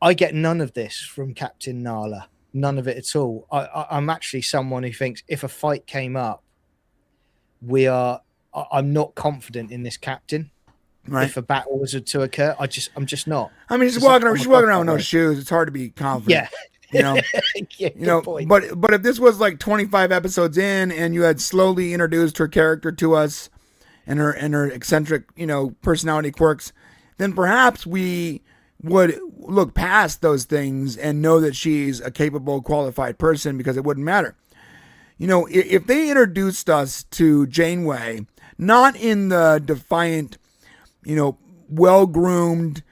I get none of this from Captain Nala, none of it at all. I'm actually someone who thinks if a fight came up, I'm not confident in this captain. Right. If a battle was to occur, I'm just not. I mean, she's walking around with no shoes. It's hard to be confident. Yeah. You know, yeah, you know, point. but if this was like 25 episodes in and you had slowly introduced her character to us and her eccentric, you know, personality quirks, then perhaps we would look past those things and know that she's a capable, qualified person because it wouldn't matter. You know, if they introduced us to Janeway, not in the defiant, you know, well-groomed,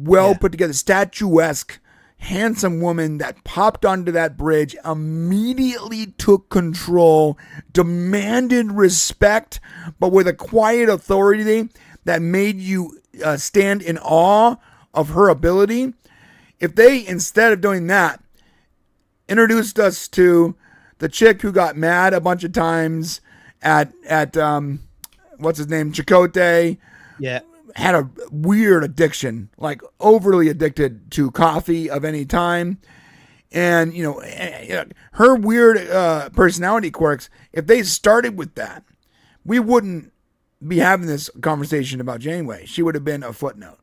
put together, statuesque, handsome woman that popped onto that bridge, immediately took control, demanded respect, but with a quiet authority that made you stand in awe of her ability. If they, instead of doing that, introduced us to the chick who got mad a bunch of times at what's his name, Chakotay, had a weird addiction, like overly addicted to coffee of any time. And, you know, her weird personality quirks, if they started with that, we wouldn't be having this conversation about Janeway. She would have been a footnote.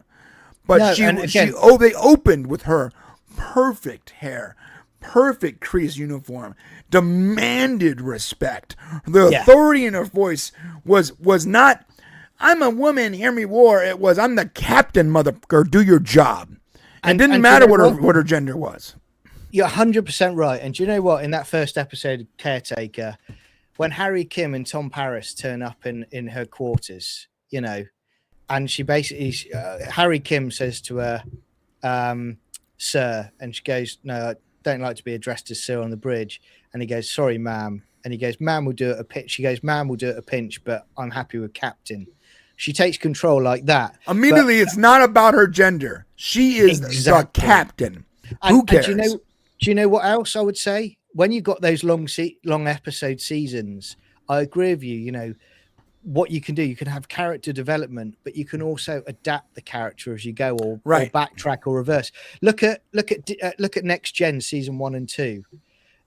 But they opened with her perfect hair, perfect crease uniform, demanded respect. The authority in her voice was not, I'm a woman, hear me roar. It was, I'm the captain, motherfucker, do your job. And it didn't matter what her gender was. You're 100% right. And do you know what? In that first episode, Caretaker, when Harry Kim and Tom Paris turn up in her quarters, you know, and she basically, Harry Kim says to her, sir, and she goes, no, I don't like to be addressed as sir on the bridge. And he goes, sorry, ma'am. And he goes, ma'am will do it a pinch. She goes, ma'am will do it a pinch, but I'm happy with captain. She takes control like that. Immediately, it's not about her gender. She is the captain. Who cares? And do you know what else I would say? When you've got those long episode seasons, I agree with you. You know, what you can do, you can have character development, but you can also adapt the character as you go, or backtrack or reverse. Look at Next Gen season 1 and 2.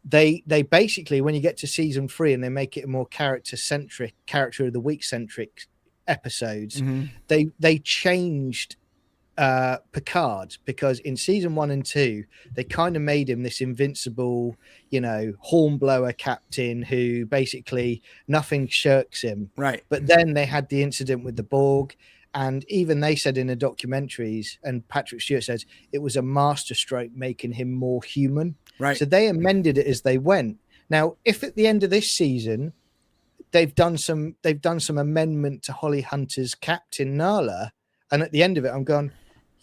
They basically, when you get to season 3 and they make it a more character of the week centric episodes, they changed Picard, because in season 1 and 2 they kind of made him this invincible, you know, hornblower captain who basically nothing shirks him. Right. But then they had the incident with the Borg, and even they said in the documentaries, and Patrick Stewart says, it was a masterstroke making him more human. Right. So they amended it as they went. Now, if at the end of this season they've done some amendment to Holly Hunter's Captain Nala, and at the end of it I'm going,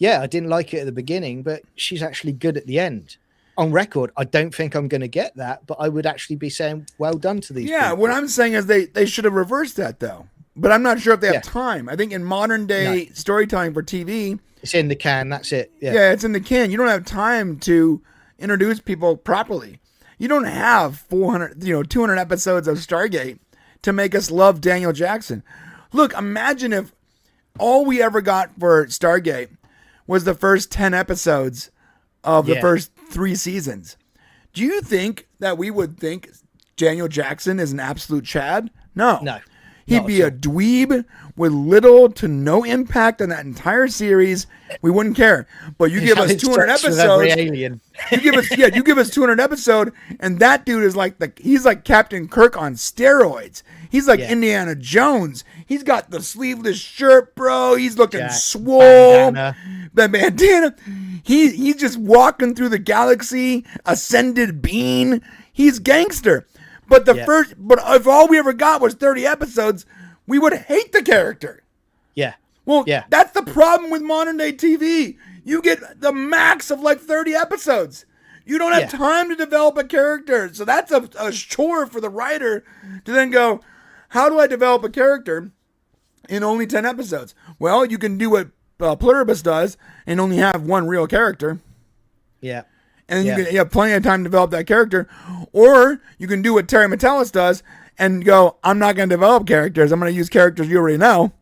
yeah, I didn't like it at the beginning, but she's actually good at the end. On record, I don't think I'm going to get that, but I would actually be saying, well done to these people. What I'm saying is they should have reversed that, though. But I'm not sure if they have time. I think in modern day storytelling for TV, it's in the can. That's it. Yeah, it's in the can. You don't have time to introduce people properly. You don't have 200 episodes of Stargate to make us love Daniel Jackson. Look, imagine if all we ever got for Stargate was the first 10 episodes of the first 3 seasons. Do you think that we would think Daniel Jackson is an absolute Chad? No. He'd be a dweeb with little to no impact on that entire series. We wouldn't care. But you give us 200 episodes. You give us 200 episodes, and that dude is he's like Captain Kirk on steroids. He's like Indiana Jones. He's got the sleeveless shirt, bro. He's looking swole. The bandana. He's just walking through the galaxy, ascended being. He's gangster. But but if all we ever got was 30 episodes, we would hate the character. Yeah. Well, that's the problem with modern day TV. You get the max of 30 episodes. You don't have time to develop a character. So that's a chore for the writer to then go, how do I develop a character in only 10 episodes? Well, you can do what Pluribus does and only have one real character. Yeah. And then you have plenty of time to develop that character. Or you can do what Terry Metalis does and go, I'm not going to develop characters. I'm going to use characters you already know.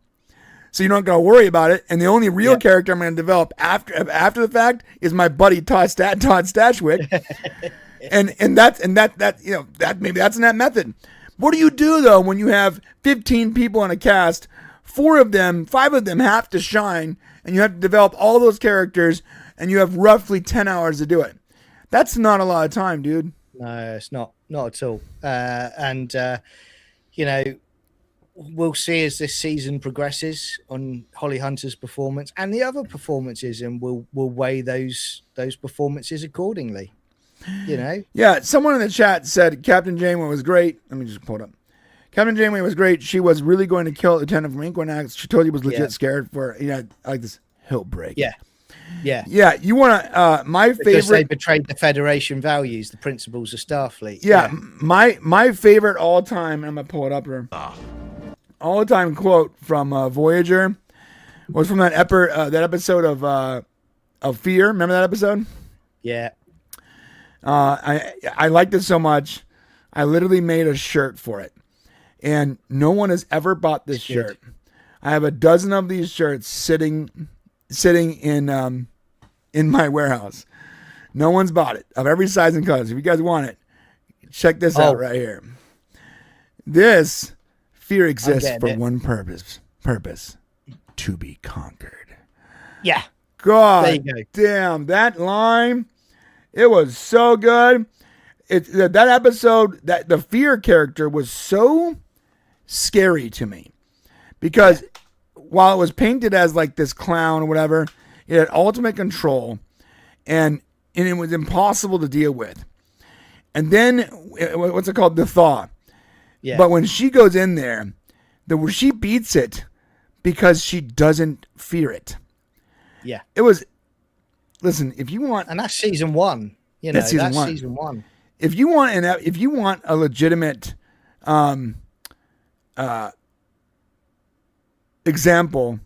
So you're not going to worry about it. And the only real character I'm going to develop after the fact is my buddy Todd Stashwick. and that's maybe that's in that method. What do you do though when you have 15 people on a cast, 5 of them have to shine, and you have to develop all those characters, and you have roughly 10 hours to do it? That's not a lot of time, dude. No, it's not at all. We'll see as this season progresses on Holly Hunter's performance and the other performances, and we'll weigh those performances accordingly. Yeah, someone in the chat said Captain Janeway was great. Let me just pull it up. Captain Janeway was great. She was really going to kill Lieutenant from Inquinax. She totally was legit scared for I like this hilt break. Yeah. You want to? My favorite. Because they betrayed the Federation values, the principles of Starfleet. Yeah. My favorite all time. I'm gonna pull it up here. All time quote from Voyager was from that episode of Fear. Remember that episode? Yeah. I liked it so much, I literally made a shirt for it, and no one has ever bought this shirt. I have a dozen of these shirts sitting in my warehouse. No one's bought it, of every size and color. If you guys want it, check this out right here. This fear exists for one purpose: to be conquered. Yeah. God there you go. Damn, that line. It was so good. That episode, that the fear character was so scary to me, because while it was painted as this clown or whatever, it had ultimate control, and it was impossible to deal with. And then what's it called? The thaw. Yeah. But when she goes in there, she beats it because she doesn't fear it. Yeah. It was. Listen, if you want, and that's season 1. That's season one. If you want a legitimate example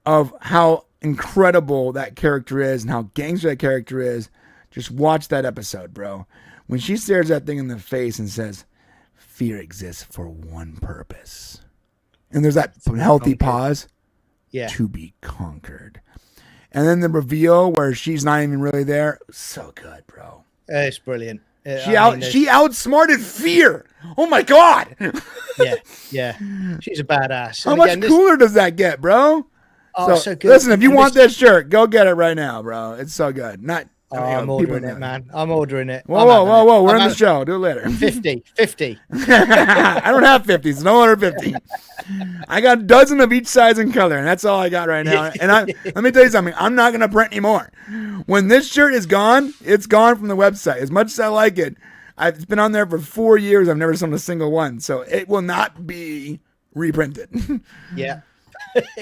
of how incredible that character is and how gangster that character is, just watch that episode, bro. When she stares that thing in the face and says, "Fear exists for one purpose," and there's that healthy pause, to be conquered. And then the reveal where she's not even really there. So good, bro. It's brilliant. She outsmarted fear. Oh my God. Yeah. She's a badass. How much cooler does that get, bro? Oh, so good. Listen, if you want this shirt, go get it right now, bro. It's so good. I'm ordering it, man. I'm ordering it. Whoa. We're in the show. Do it later. 50. I don't have 50s. No under 50. I got a dozen of each size and color, and that's all I got right now. And let me tell you something. I'm not going to print anymore. When this shirt is gone, it's gone from the website. As much as I like it, it's been on there for 4 years. I've never sold a single one. So it will not be reprinted. Yeah.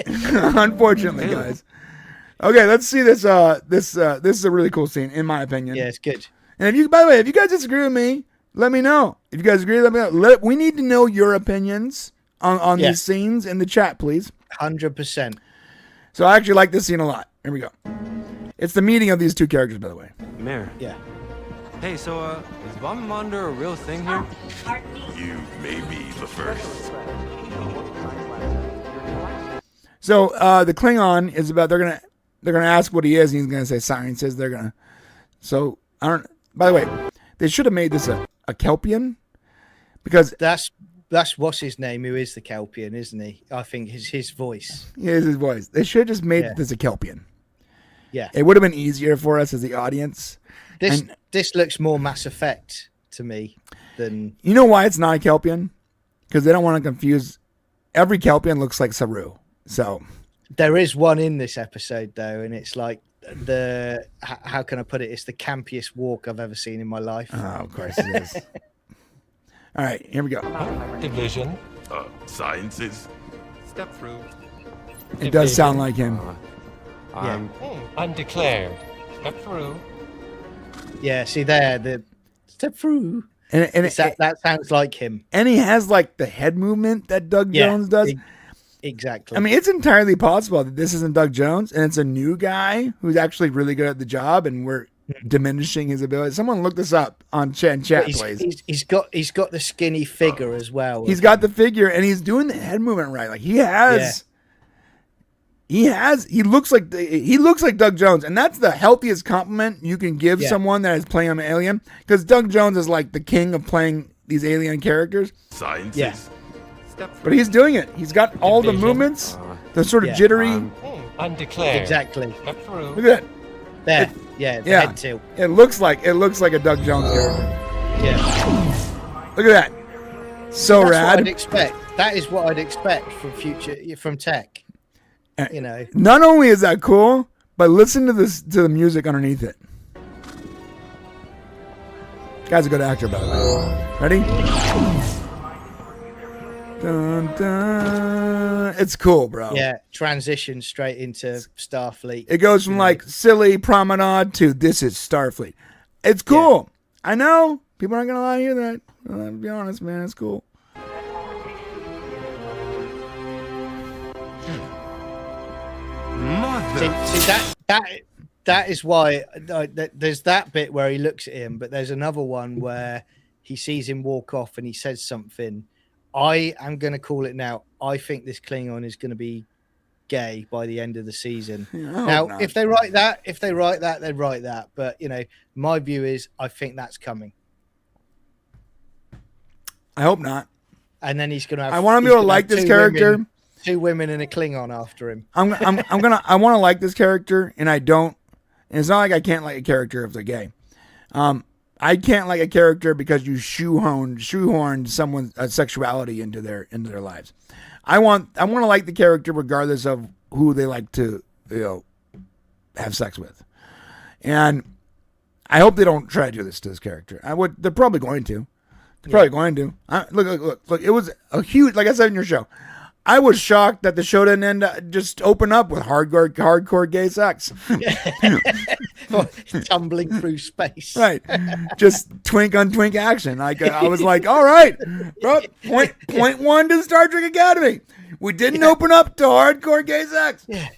Unfortunately, guys. Okay, let's see this. This is a really cool scene, in my opinion. Yeah, it's good. And by the way, if you guys disagree with me, let me know. If you guys agree, let me know. We need to know your opinions on these scenes in the chat, please. 100%. So I actually like this scene a lot. Here we go. It's the meeting of these two characters, by the way. Mayor. Yeah. Hey, so, is Bombardier a real thing here? You may be the first. So the Klingon is about they're gonna ask what he is, and he's gonna say sciences. They're gonna. So I don't. By the way, they should have made this a Kelpian, because that's what's his name, who is the Kelpian, isn't he? I think it's his voice. Yeah, it's his voice. They should have just made this a Kelpian. Yeah, it would have been easier for us as the audience. This looks more Mass Effect to me than. You know why it's not a Kelpian? Because they don't want to confuse. Every Kelpian looks like Saru. So there is one in this episode though, and it's like how can I put it? It's the campiest walk I've ever seen in my life. Oh, of course it is. All right, here we go. Division. Sciences. Step through. It does sound like him. Undeclared. Step through. Yeah, see there, the step through. And that sounds like him. And he has like the head movement that Doug Jones does. Exactly. I mean, it's entirely possible that this isn't Doug Jones and it's a new guy who's actually really good at the job, and we're diminishing his ability. Someone look this up on chat, please. He's got the skinny figure as well. He's got the figure, and he's doing the head movement right. Like he looks like Doug Jones, and that's the healthiest compliment you can give someone that is playing an alien, because Doug Jones is like the king of playing these alien characters. Sciences. Yeah. But he's doing it. He's got all the movements, the sort of jittery. Undeclared. Exactly. Step through. Look at that. There. The head tilt. It looks like a Doug Jones character. Yeah. Look at that. So That's rad. What I'd expect. That is what I'd expect from tech. You know. Not only is that cool, but listen to the music underneath it. Guy's a good actor, by the way. Ready? Dun, dun. It's cool, bro. Yeah, transition straight into Starfleet. It goes from like silly promenade to this is Starfleet. It's cool. I know people aren't gonna lie to hear that. I'll be honest, man. It's cool. See that is why there's that bit where he looks at him, but there's another one where he sees him walk off and he says something. I am going to call it now. I think this Klingon is going to be gay by the end of the season. Now, if they write that, they write that. But, you know, my view is I think that's coming. I hope not. And then he's going to have... I want to be able to like this character. Two women and a Klingon after him. I want to like this character, and I don't. And it's not like I can't like a character if they're gay. I can't like a character because you shoehorned someone's sexuality into their lives. I want to like the character regardless of who they like to have sex with, and I hope they don't try to do this to this character. They're probably going to. Look. It was a huge, like I said in your show. I was shocked that the show didn't just open up with hardcore gay sex. Tumbling through space. Right. Just twink on twink action. Like I was like, all right, bro, point one to Star Trek Academy. We didn't open up to hardcore gay sex. Yeah.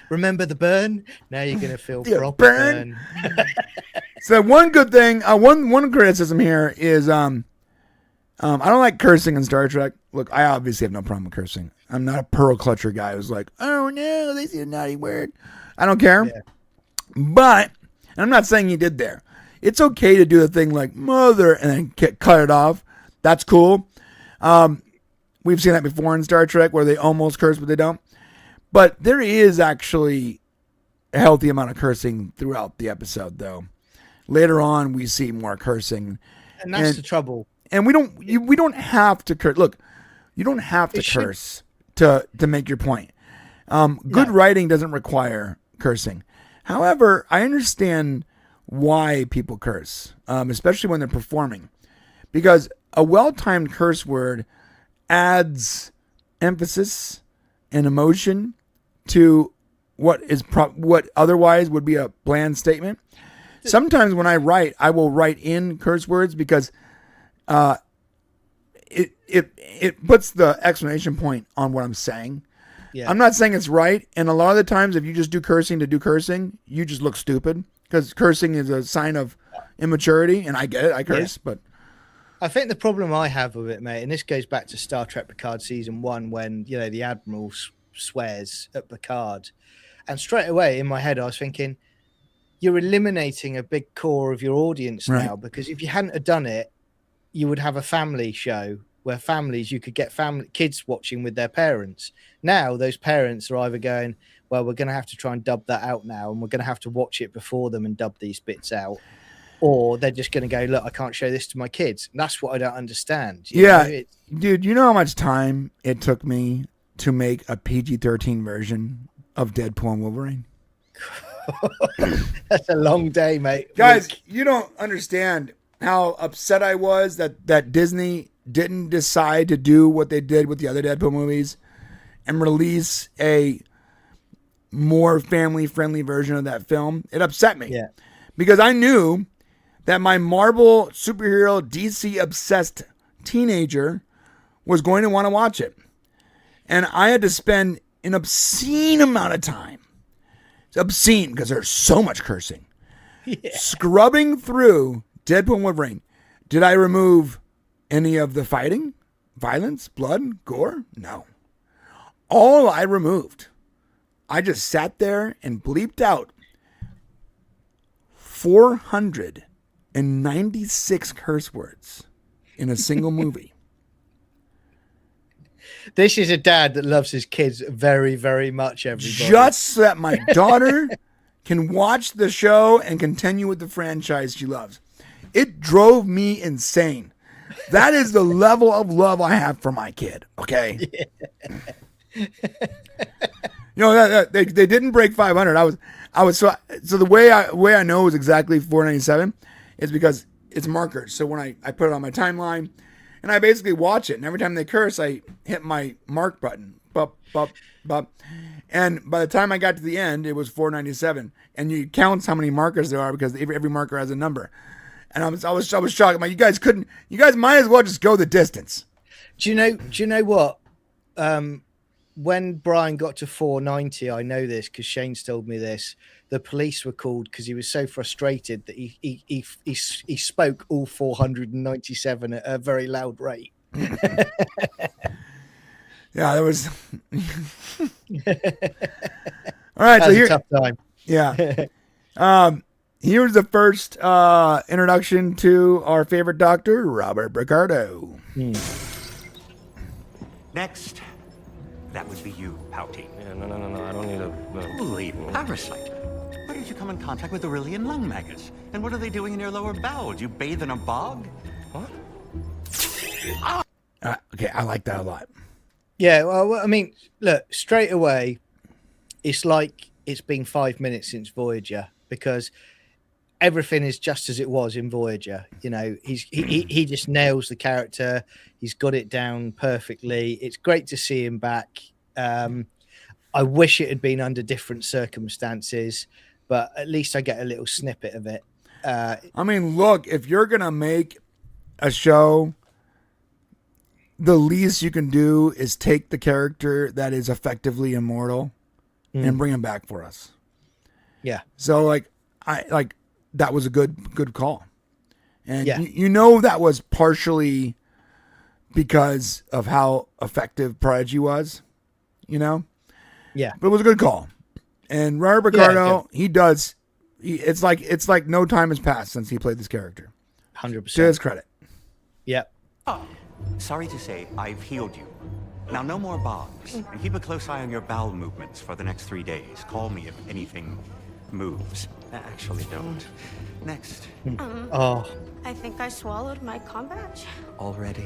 Remember the burn? Now you're going to feel proper burn. So one good thing, one criticism here is I don't like cursing in Star Trek. Look, I obviously have no problem with cursing. I'm not a pearl clutcher guy who's like, oh no, they see a naughty word. I don't care. Yeah. But, and I'm not saying he did there. It's okay to do the thing like mother and then cut it off. That's cool. We've seen that before in Star Trek where they almost curse, but they don't. But there is actually a healthy amount of cursing throughout the episode, though. Later on, we see more cursing. And that's the trouble. And we don't have to curse. Look, you don't have to curse to make your point. Good writing doesn't require cursing. However, I understand why people curse, especially when they're performing, because a well-timed curse word adds emphasis and emotion to what otherwise would be a bland statement. Sometimes when I write, I will write in curse words because it puts the exclamation point on what I'm saying. Yeah. I'm not saying it's right, and a lot of the times if you just do cursing to do cursing, you just look stupid because cursing is a sign of immaturity, and I get it, I curse, but I think the problem I have with it, mate, and this goes back to Star Trek Picard season 1 when, you know, the Admiral swears at Picard, and straight away in my head I was thinking, you're eliminating a big core of your audience now, because if you hadn't have done it, you would have a family show where you could get kids watching with their parents. Now those parents are either going, well, we're going to have to try and dub that out now, and we're going to have to watch it before them and dub these bits out, or they're just going to go, look, I can't show this to my kids. And that's what I don't understand. You know, dude, you know how much time it took me to make a PG-13 version of Deadpool and Wolverine? That's a long day, mate. Guys, you don't understand how upset I was that Disney didn't decide to do what they did with the other Deadpool movies and release a more family-friendly version of that film. It upset me. Yeah. Because I knew that my Marvel superhero DC-obsessed teenager was going to want to watch it. And I had to spend an obscene amount of time. It's obscene because there's so much cursing. Yeah. Scrubbing through Deadpool and Wolverine. Did I remove any of the fighting, violence, blood, gore? No. All I removed, I just sat there and bleeped out 496 curse words in a single movie. This is a dad that loves his kids very, very much, everybody. Just so that my daughter can watch the show and continue with the franchise she loves. It drove me insane. That is the level of love I have for my kid, okay? Yeah. You know, they didn't break 500. I was so the way I know it was exactly 497 is because it's markers. So when I put it on my timeline, and I basically watch it, and every time they curse, I hit my mark button. Bup, bup, bup. And by the time I got to the end, it was 497. And you count how many markers there are because every marker has a number. And I was shocked. I'm like, you guys might as well just go the distance. Do you know what? When Brian got to 490, I know this because Shane's told me this. The police were called because he was so frustrated that he spoke all 497 at a very loud rate. Yeah, there was. All right, so here, tough time. Yeah. Here's the first introduction to our favorite doctor, Robert Ricardo. Next, that would be you, Pouty. Yeah, no, I don't need a... Holy parasite. Where did you come in contact with Aurelian lung maggots? And what are they doing in your lower bowels? You bathe in a bog? What? Okay, I like that a lot. Yeah, well, I mean, look, straight away, it's like it's been 5 minutes since Voyager because everything is just as it was in Voyager. You know, he just nails the character. He's got it down perfectly. It's great to see him back. I wish it had been under different circumstances, but at least I get a little snippet of it. I mean, look, if you're going to make a show, the least you can do is take the character that is effectively immortal and bring him back for us. Yeah. So that was a good call. And you know that was partially because of how effective Prodigy was, you know? Yeah. But it was a good call. And Robert Ricardo, it's like no time has passed since he played this character. 100%. To his credit. Yep. Oh, sorry to say, I've healed you. Now, no more bogs. And keep a close eye on your bowel movements for the next 3 days. Call me if anything moves. Actually, don't. Next. I think I swallowed my com badge. Already?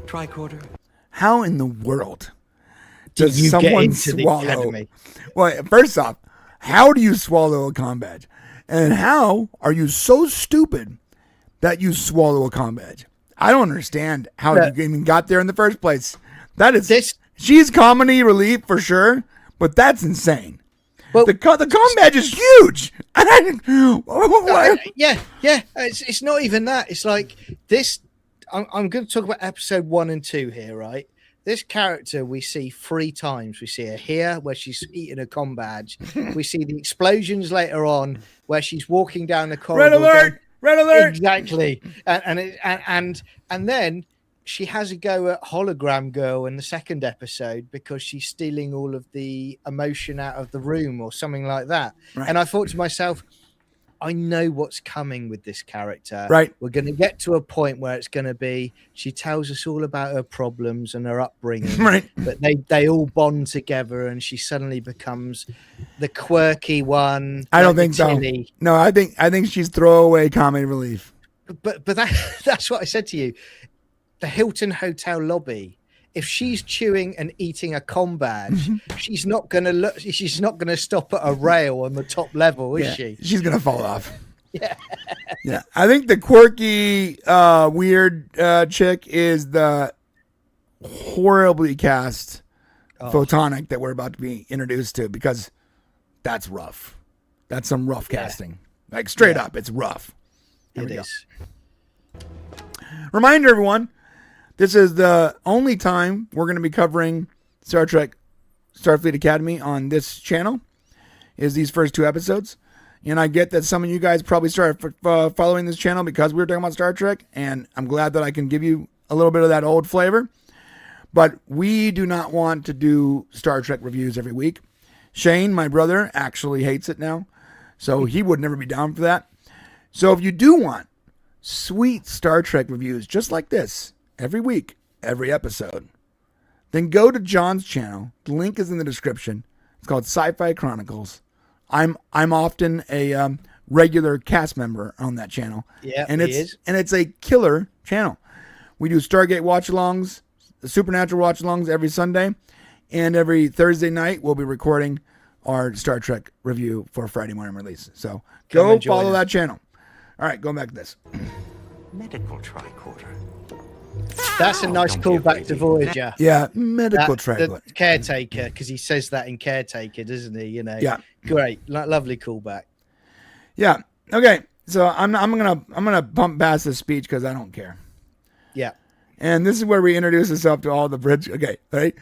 Tricorder. How in the world does you someone get into the swallow? academy? Well, first off, how do you swallow a com badge? And how are you so stupid that you swallow a com badge? I don't understand how you even got there in the first place. That is she's comedy relief for sure, but that's insane. Well, the com badge is huge. Yeah. It's not even that. It's like this. I'm going to talk about episode 1 and 2 here, right? This character we see 3 times. We see her here where she's eating a com badge. We see the explosions later on where she's walking down the corridor. Red alert! Red alert! Exactly. And then she has a go at Hologram Girl in the second episode because she's stealing all of the emotion out of the room or something like that. Right. And I thought to myself, I know what's coming with this character. Right. We're going to get to a point where it's going to be, she tells us all about her problems and her upbringing. Right. But they all bond together and she suddenly becomes the quirky one. I don't think so. No, I think she's throwaway comedy relief. But that's what I said to you. The Hilton Hotel lobby. If she's chewing and eating a com badge, she's not going to stop at a rail on the top level, is she? She's going to fall off. Yeah. Yeah. I think the quirky, weird chick is the horribly cast Photonic that we're about to be introduced to, because that's rough. That's some rough casting. Like straight up, it's rough. It is. Reminder, everyone. This is the only time we're going to be covering Star Trek Starfleet Academy on this channel, is these first 2 episodes. And I get that some of you guys probably started following this channel because we were talking about Star Trek, and I'm glad that I can give you a little bit of that old flavor. But we do not want to do Star Trek reviews every week. Shane, my brother, actually hates it now, so he would never be down for that. So if you do want sweet Star Trek reviews just like this, every week, every episode, then go to John's channel. The link is in the description. It's called Sci-Fi Chronicles. I'm often a regular cast member on that channel. Yeah, and it's a killer channel. We do Stargate watch-alongs, the Supernatural watch-alongs every Sunday, and every Thursday night we'll be recording our Star Trek review for Friday morning release. So go follow that channel. All right, going back to this. Medical tricorder. That's a nice callback to Voyager. Yeah, medical tricorder. The Caretaker, because he says that in Caretaker, doesn't he? You know. Yeah. Great, lovely callback. Yeah. Okay. So I'm gonna pump past this speech because I don't care. Yeah. And this is where we introduce ourselves to all the bridge. Okay, right?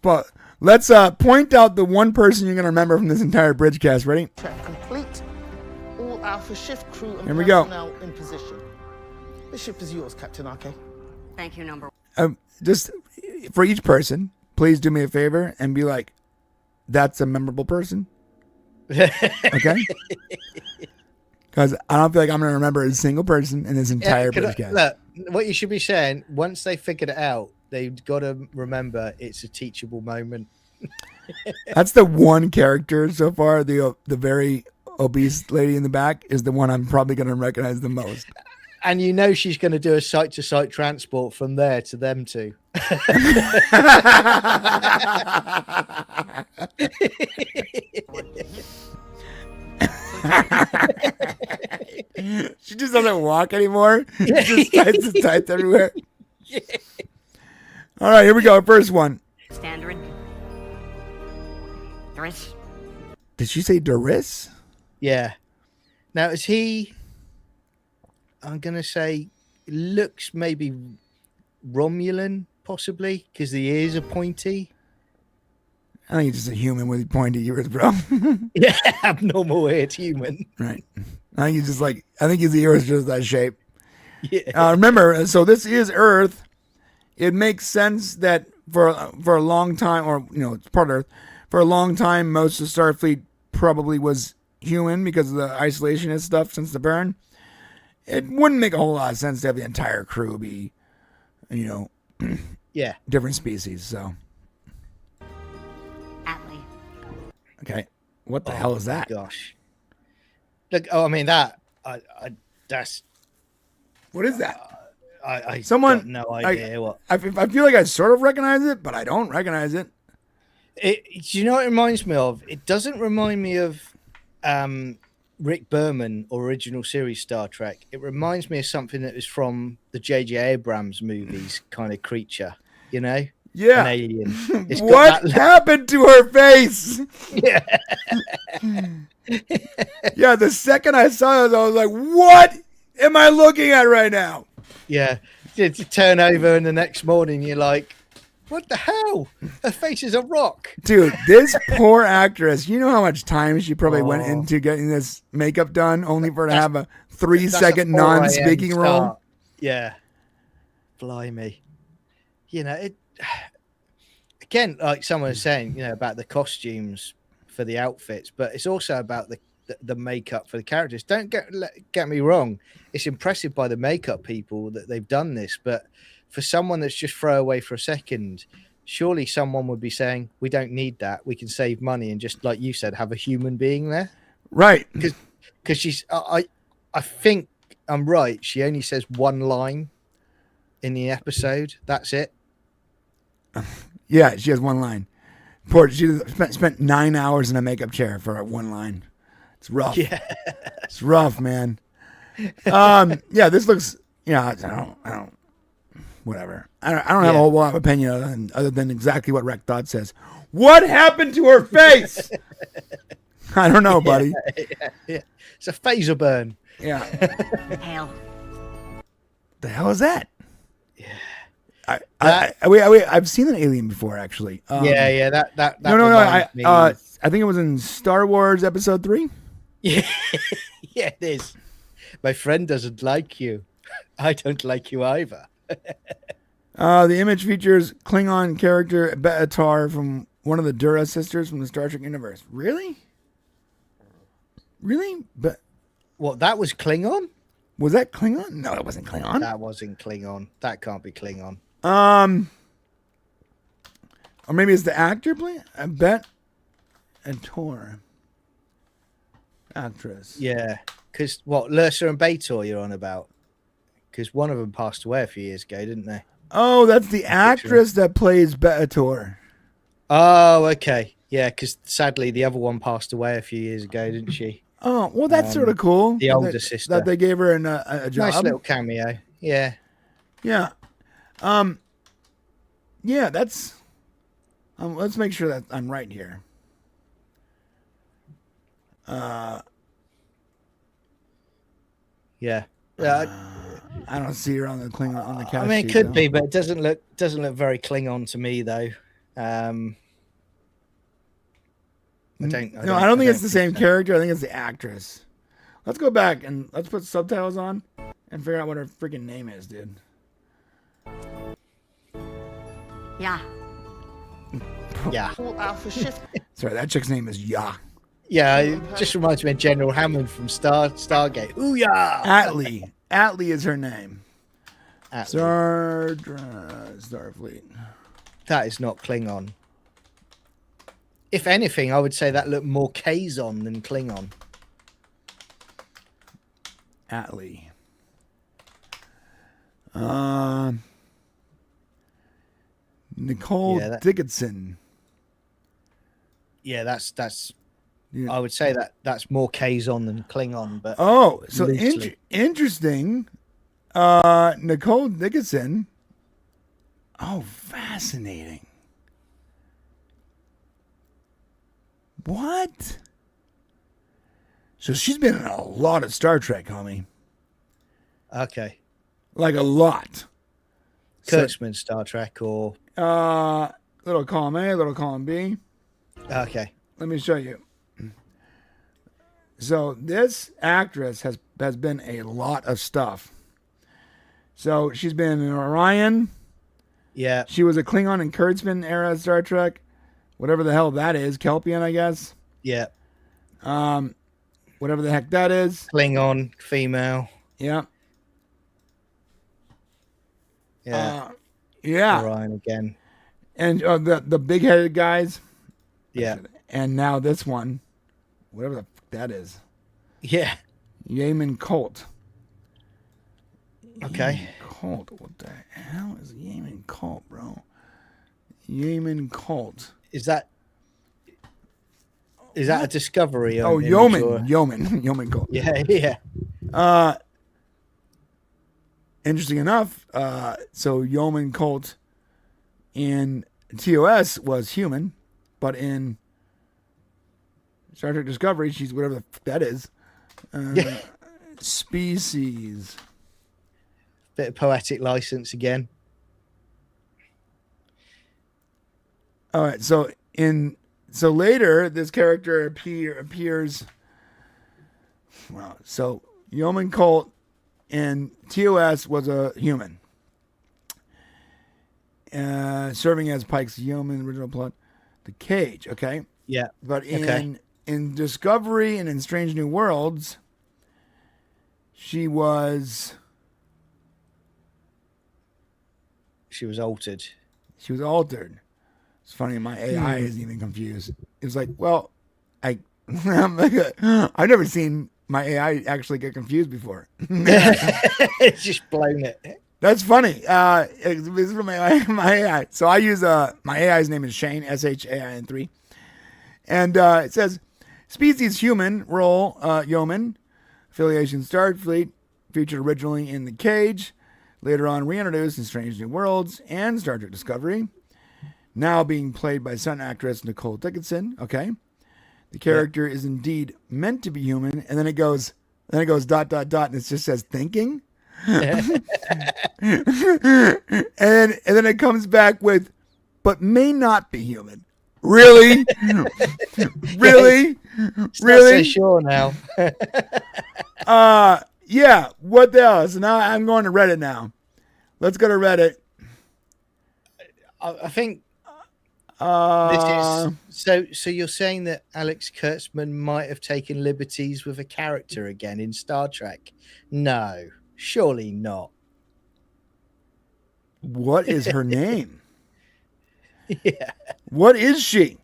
But let's point out the one person you're gonna remember from this entire bridge cast. Ready? Check complete. All Alpha shift crew and Here we go. personnel in position. The ship is yours, Captain RK. Thank you, number. Just for each person, please do me a favor and be like, "That's a memorable person." Okay. Because I don't feel like I'm going to remember a single person in this entire podcast. Look, what you should be saying, once they figured it out, they've got to remember it's a teachable moment. That's the one character so far. The very obese lady in the back is the one I'm probably going to recognize the most. And you know she's going to do a site-to-site transport from there to them too. She just doesn't walk anymore. She just types everywhere. Yeah. All right, here we go. First one. Standard. Doris. Did she say Doris? Yeah. Now, is he... I'm going to say looks maybe Romulan, possibly, because the ears are pointy. I think he's just a human with pointy ears, bro. Yeah, abnormal eared human. Right. I think he's just like, I think his ears just that shape. Yeah. Remember, so this is Earth. It makes sense that for a long time, or, you know, it's part of Earth, for a long time, most of Starfleet probably was human because of the isolationist stuff since the burn. It wouldn't make a whole lot of sense to have the entire crew be, you know, yeah, different species. So, Atlee. Okay, what the hell is that? Gosh, look. Oh, I mean that. That's. What is that? I Someone. got no idea what. I feel like I sort of recognize it, but I don't recognize it. Do you know what it reminds me of? It doesn't remind me of Rick Berman original series Star Trek. It reminds me of something that was from the J.J. Abrams movies, kind of creature, you know? Yeah. An alien. What happened to her face? Yeah. Yeah, the second I saw this, I was like, what am I looking at right now? Yeah. To turn over and the next morning you're like, what the hell? Her face is a rock. Dude, this poor actress, you know how much time she probably went into getting this makeup done only for her to have a 3-second non-speaking role? Yeah. Blimey. You know, it again, like someone was saying, you know, about the costumes for the outfits, but it's also about the makeup for the characters. Don't get me wrong. It's impressive by the makeup people that they've done this, but for someone that's just throwaway for a second, surely someone would be saying, we don't need that. We can save money and just, like you said, have a human being there. Right. Because she's, I think I'm right. She only says one line in the episode. That's it. Yeah, she has one line. Poor, she spent 9 hours in a makeup chair for one line. It's rough. Yeah. It's rough, man. Yeah, this looks, I don't, whatever. I don't have a whole lot of opinion other than exactly what Rec Thought says. What happened to her face? I don't know, buddy. Yeah. It's a phaser burn. Yeah. Hell. The hell is that? Yeah. I've seen an alien before, actually. That no. I think it was in Star Wars Episode 3. Yeah, yeah, it is. My friend doesn't like you. I don't like you either. The image features Klingon character Be'atar from one of the Dura sisters from the Star Trek universe. Really? But what? That was Klingon? Was that Klingon? No, it wasn't Klingon. That wasn't Klingon. That can't be Klingon. Or maybe it's the actor playing. I bet Be'atar. Actress. Yeah, because what Lursa and Beator you're on about? Because one of them passed away a few years ago, didn't they? Oh, that's the actress that plays Be'atar. Oh, okay. Yeah, because sadly the other one passed away a few years ago, didn't she? Oh, well, that's sort of cool. The older sister. That they gave her a job. Nice little cameo. Yeah. Yeah. Yeah, that's... let's make sure that I'm right here. Yeah. I don't see her on the Klingon on the cast. I mean, it could be, but it doesn't look very Klingon to me, though. I don't think it's the same character. I think it's the actress. Let's go back and let's put subtitles on and figure out what her freaking name is, dude. Yeah. Yeah. Sorry, that chick's name is Ya. Yeah, it just reminds me of General Hammond from Stargate. Ooh, yeah. Atlee is her name. Starfleet. That is not Klingon. If anything, I would say that looked more Kazon than Klingon. Atlee. Nicole Dickinson. Yeah, that's. Yeah. I would say that's more Kazon than Klingon, but so interesting. Nicole Dickinson. Oh, fascinating. What? So she's been in a lot of Star Trek, homie. Okay. Like a lot. Kurtzman Star Trek or little column A, little column B. Okay. Let me show you. So this actress has been a lot of stuff. So she's been in Orion. Yeah. She was a Klingon in Kurtzman era Star Trek. Whatever the hell that is. Kelpian, I guess. Yeah. Whatever the heck that is. Klingon, female. Yeah. Yeah. Yeah. Orion again. And the big-headed guys. Yeah. And now this one. Whatever the fuck that is. Yeah. Yaman Colt. Okay. Colt. What the hell is Yaman Colt, bro? Yaman Colt. Is that a discovery? Oh, Yeoman Colt. Yeah, yeah. Interesting enough, so Yeoman Colt in TOS was human, but in Star Trek Discovery. She's whatever the fuck that is. Species. Bit of poetic license again. All right, so later this character appears. Well, so Yeoman Colt in TOS was a human, serving as Pike's yeoman. Original plot, the Cage. Okay. Yeah. But in Discovery and in Strange New Worlds, she was altered. She was altered. It's funny, my AI isn't even confused. It's like, well, I've never seen my AI actually get confused before. It's just blown it. That's funny. This is from my AI. So I use my AI's name is Shane, SHAIN3. And it says, species human, role yeoman, affiliation Starfleet, featured originally in The Cage, later on reintroduced in Strange New Worlds and Star Trek Discovery, now being played by stunt actress Nicole Dickinson. Okay. The character is indeed meant to be human, and then it goes ... and it just says thinking. and then it comes back with, but may not be human. Really? Really? Really? So sure now. Yeah. What the hell? So now I'm going to Reddit now. Let's go to Reddit. I think this is so you're saying that Alex Kurtzman might have taken liberties with a character again in Star Trek? No, surely not. What is her name? Yeah. What is she?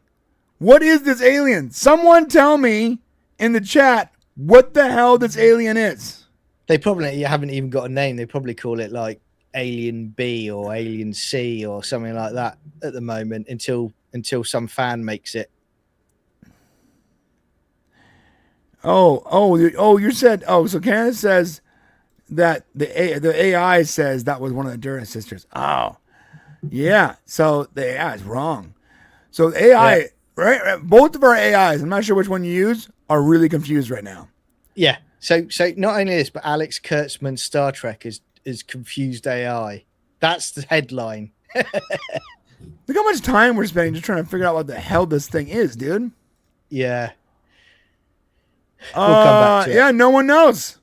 What is this alien? Someone tell me in the chat what the hell this alien is. They probably haven't even got a name. They probably call it like Alien B or Alien C or something like that at the moment until some fan makes it. You said, so Canada says that the AI says that was one of the Duras sisters. Oh, yeah. So the AI is wrong. So the AI, right? Both of our AIs, I'm not sure which one you use, are really confused right now. Yeah. So not only this, but Alex Kurtzman's Star Trek is confused AI. That's the headline. Look how much time we're spending just trying to figure out what the hell this thing is, dude. Yeah. We'll come back to it. Yeah, no one knows.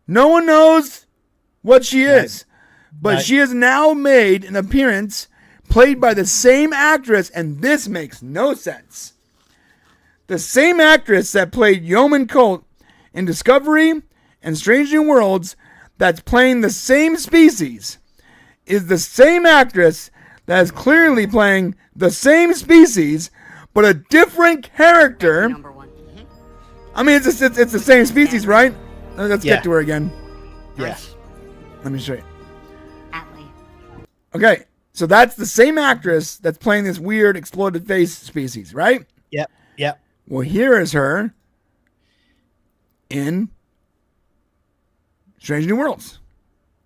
No one knows what she is. But she has now made an appearance played by the same actress, and this makes no sense. The same actress that played Yeoman Colt in Discovery and Strange New Worlds, that's playing the same species, is the same actress that is clearly playing the same species, but a different character. I mean, it's the same species, right? Let's get to her again. Yeah. Let me show you. Okay, so that's the same actress that's playing this weird exploded face species, right? Yep. Well, here is her in Strange New Worlds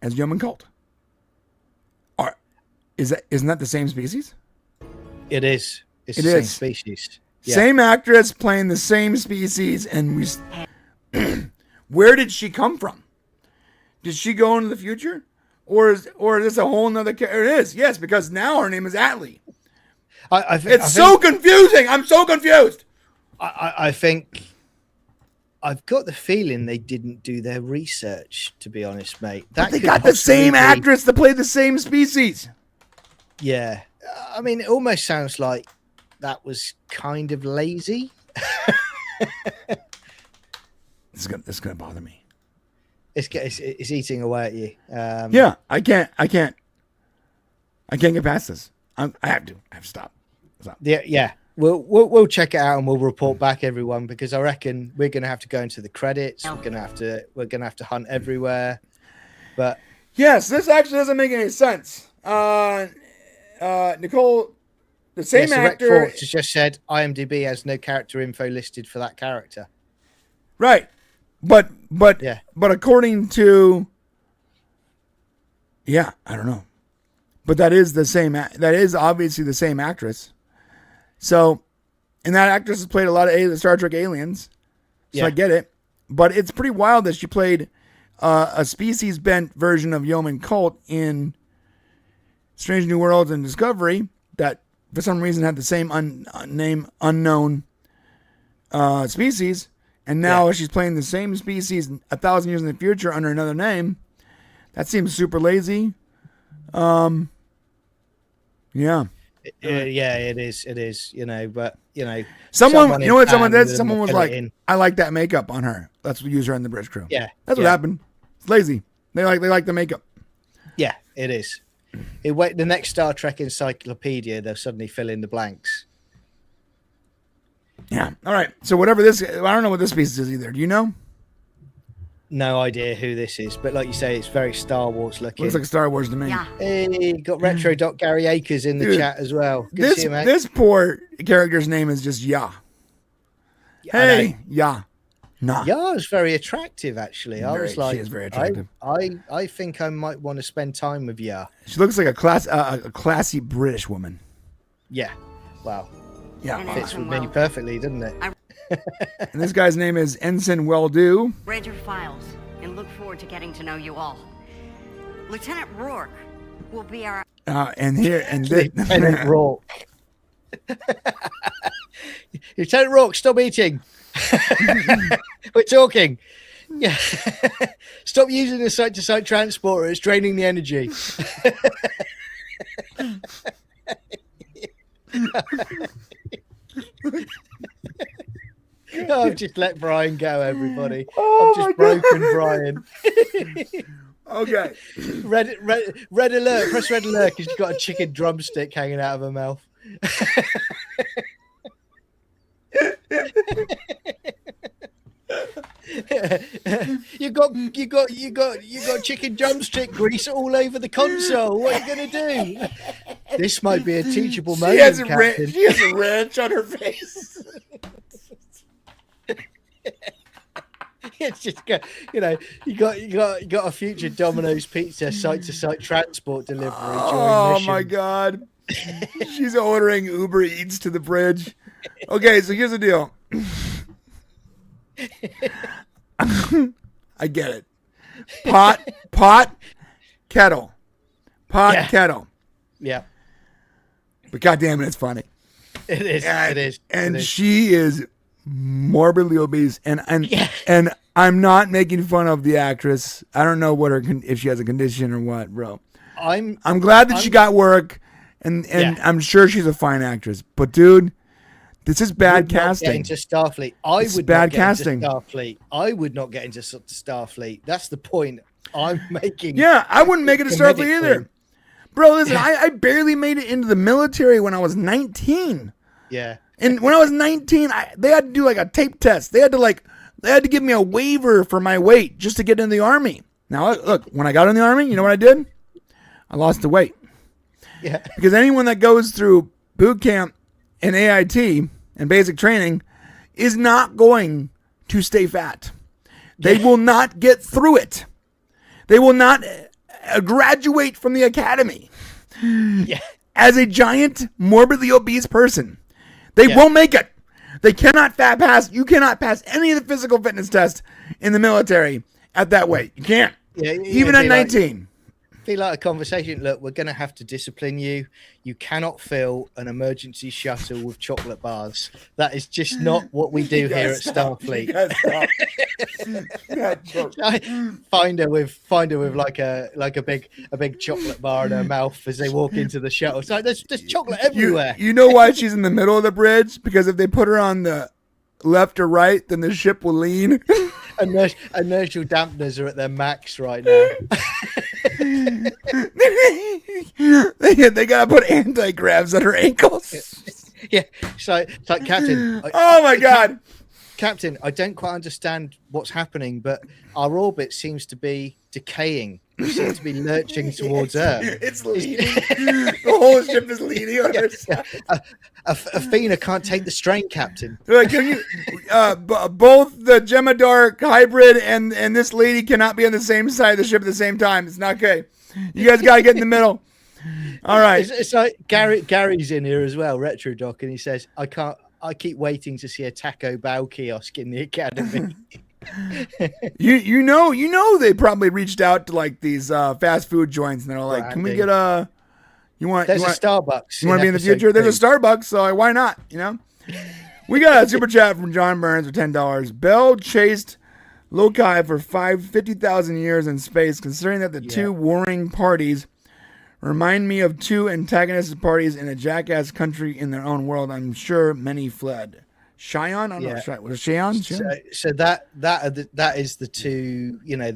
as Yeoman Colt. Isn't that the same species? It is. It's the same species. Yeah. Same actress playing the same species, and where did she come from? Did she go into the future? Or is this a whole nother character? It is, yes, because now her name is Atlee. It's so confusing. I'm so confused. I think I've got the feeling they didn't do their research, to be honest, mate. But they got the same actress to play the same species. Yeah. I mean, it almost sounds like that was kind of lazy. This is gonna bother me. It's eating away at you. Yeah, I can't get past this. I have to stop. Yeah. We'll check it out and we'll report back, everyone, because I reckon we're gonna have to go into the credits. We're gonna have to hunt everywhere. But yes, this actually doesn't make any sense. Nicole, the same actor, has just said IMDb has no character info listed for that character. Right. But according to, I don't know. But that is the same. That is obviously the same actress. So And that actress has played a lot of Star Trek aliens. So I get it. But it's pretty wild that she played a species-bent version of Yeoman Colt in Strange New Worlds and Discovery that for some reason had the same unknown species. And now she's playing the same species 1,000 years in the future under another name. That seems super lazy. Yeah. Yeah, it is. But someone was like, I like that makeup on her. Let's use her in the bridge crew. Yeah, that's what happened. It's lazy. They like the makeup. Yeah, it is. The next Star Trek encyclopedia, they'll suddenly fill in the blanks. Yeah. All right. So whatever this, I don't know what this piece is either. Do you know? No idea who this is, but like you say, it's very Star Wars looking. Looks like Star Wars to me. Yeah. Hey, got Retro Doc Gary Akers in the chat as well. Good to see you, mate. This poor character's name is just Ya. Hey, Ya. Nah. Ya is very attractive, actually. She is very attractive. I think I might want to spend time with Ya. She looks like a classy British woman. Yeah. Wow. Yeah. Fits with me perfectly, doesn't it? And this guy's name is Ensign Welldo. Read your files and look forward to getting to know you all. Lieutenant Rourke will be our... Lieutenant Rourke. Lieutenant Rourke, stop eating. We're talking. Yeah. Stop using the site-to-site transporter. It's draining the energy. I've just let Brian go, everybody. I've just broken Brian. Okay. Red alert. Press red alert because you've got a chicken drumstick hanging out of her mouth. you got chicken drumstick grease all over the console. What are you gonna do? This might be a teachable moment. She has a wrench on her face. It's just you got a future Domino's Pizza site-to-site transport delivery. Oh my God, she's ordering Uber Eats to the bridge. Okay, so here's the deal. I get it. Pot, kettle, kettle. Yeah. But goddamn it, it's funny. It is. It is. And she is morbidly obese, and I'm not making fun of the actress. I don't know what if she has a condition or what, bro. I'm glad that she got work, and I'm sure she's a fine actress. But dude, this is bad casting. Into Starfleet, I would not get into Starfleet. I would not get into Starfleet. That's the point I'm making. Yeah, I wouldn't make it to Starfleet either, bro. Listen, I barely made it into the military when I was 19. Yeah. And when I was 19, they had to do like a tape test. They had to give me a waiver for my weight just to get in the Army. Now, look, when I got in the Army, you know what I did? I lost the weight. Yeah. Because anyone that goes through boot camp and AIT and basic training is not going to stay fat. They will not get through it. They will not graduate from the academy as a giant, morbidly obese person. They won't make it. They cannot pass. You cannot pass any of the physical fitness tests in the military at that weight. You can't. Even at 19. Feel like a conversation. Look, we're going to have to discipline you. You cannot fill an emergency shuttle with chocolate bars. That is just not what we do here at Starfleet. Find her with like a big chocolate bar in her mouth as they walk into the shuttle. It's like there's chocolate everywhere. You know why she's in the middle of the bridge? Because if they put her on the left or right, then the ship will lean. Inertial dampeners are at their max right now. They gotta put anti-gravs on her ankles. Yeah, it's like Captain. Oh my God, Captain! I don't quite understand what's happening, but our orbit seems to be decaying. We seem to be lurching towards Earth. It's leaning. The whole ship is leaning on her side. Athena can't take the strain, Captain. Like, can you? Both the Gemma Dark hybrid and this lady cannot be on the same side of the ship at the same time. It's not okay. You guys got to get in the middle. All right. It's like Gary's in here as well, Retro Doc, and he says, I I keep waiting to see a Taco Bell kiosk in the academy. you know they probably reached out to like these fast food joints and they're like, "Can we get a There's a Starbucks. You want to be in the future? There's a Starbucks, so why not? You know." We got a super chat from John Burns for $10. Bell chased Loki for 50,000 years in space. Considering that the two warring parties remind me of two antagonistic parties in a jackass country in their own world, I'm sure many fled. Cheyenne? I don't know. Was it Cheyenne? So that is the two. You know,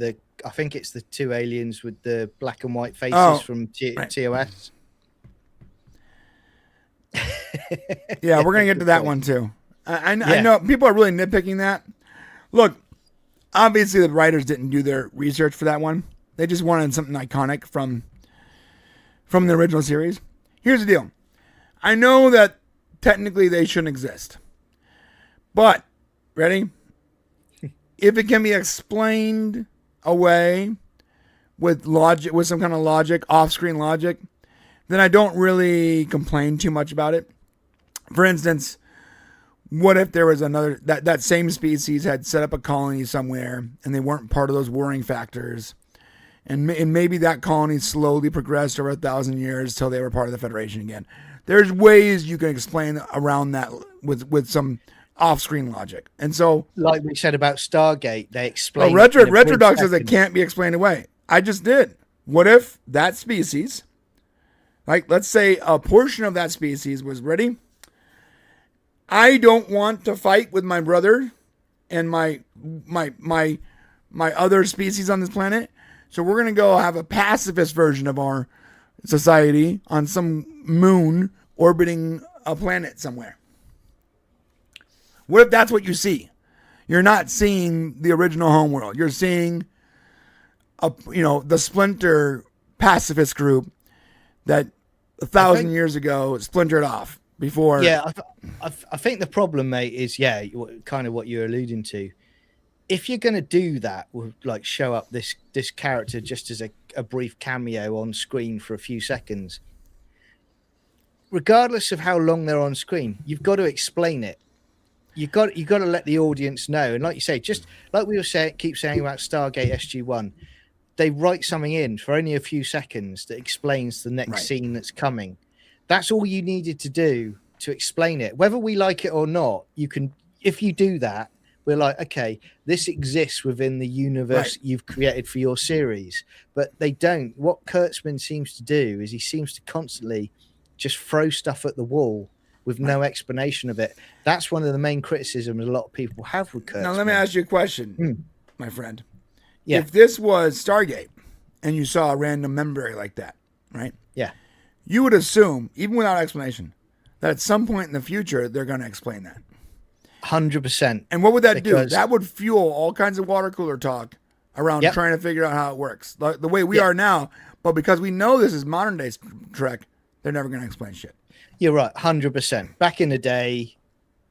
I think it's the two aliens with the black and white faces from TOS. Yeah, we're gonna get to that one too. I know people are really nitpicking that. Look, obviously the writers didn't do their research for that one. They just wanted something iconic from the original series. Here's the deal. I know that technically they shouldn't exist. But, ready? If it can be explained away with logic, with some kind of logic, off-screen logic, then I don't really complain too much about it. For instance, what if there was another, that same species had set up a colony somewhere and they weren't part of those warring factors, and maybe that colony slowly progressed over 1,000 years till they were part of the Federation again. There's ways you can explain around that with some off-screen logic. And so, like we said about Stargate, they explain. Retrodox says it can't be explained away. I just did. What if that species, like let's say a portion of that species was ready? I don't want to fight with my brother and my other species on this planet. So we're gonna go have a pacifist version of our society on some moon orbiting a planet somewhere. What if that's what you see? You're not seeing the original homeworld. You're seeing the Splinter pacifist group that 1,000 years ago splintered off before. Yeah, I think the problem, mate, is kind of what you're alluding to. If you're going to do that, like show up this character just as a brief cameo on screen for a few seconds, regardless of how long they're on screen, you've got to explain it. You've got to let the audience know. And like you say, just like we were keep saying about Stargate SG-1, they write something in for only a few seconds that explains the next scene that's coming. That's all you needed to do to explain it. Whether we like it or not, you can. If you do that, we're like, okay, this exists within the universe you've created for your series. But they don't. What Kurtzman seems to do is he seems to constantly just throw stuff at the wall with no explanation of it. That's one of the main criticisms a lot of people have with Kurtzman. Now, let me ask you a question, my friend. Yeah. If this was Stargate and you saw a random memory like that, right? Yeah. You would assume, even without explanation, that at some point in the future, they're going to explain that. 100%. And what would that do? That would fuel all kinds of water cooler talk around trying to figure out how it works. The way we are now, but because we know this is modern day Trek, they're never going to explain shit. You're right, 100%. Back in the day,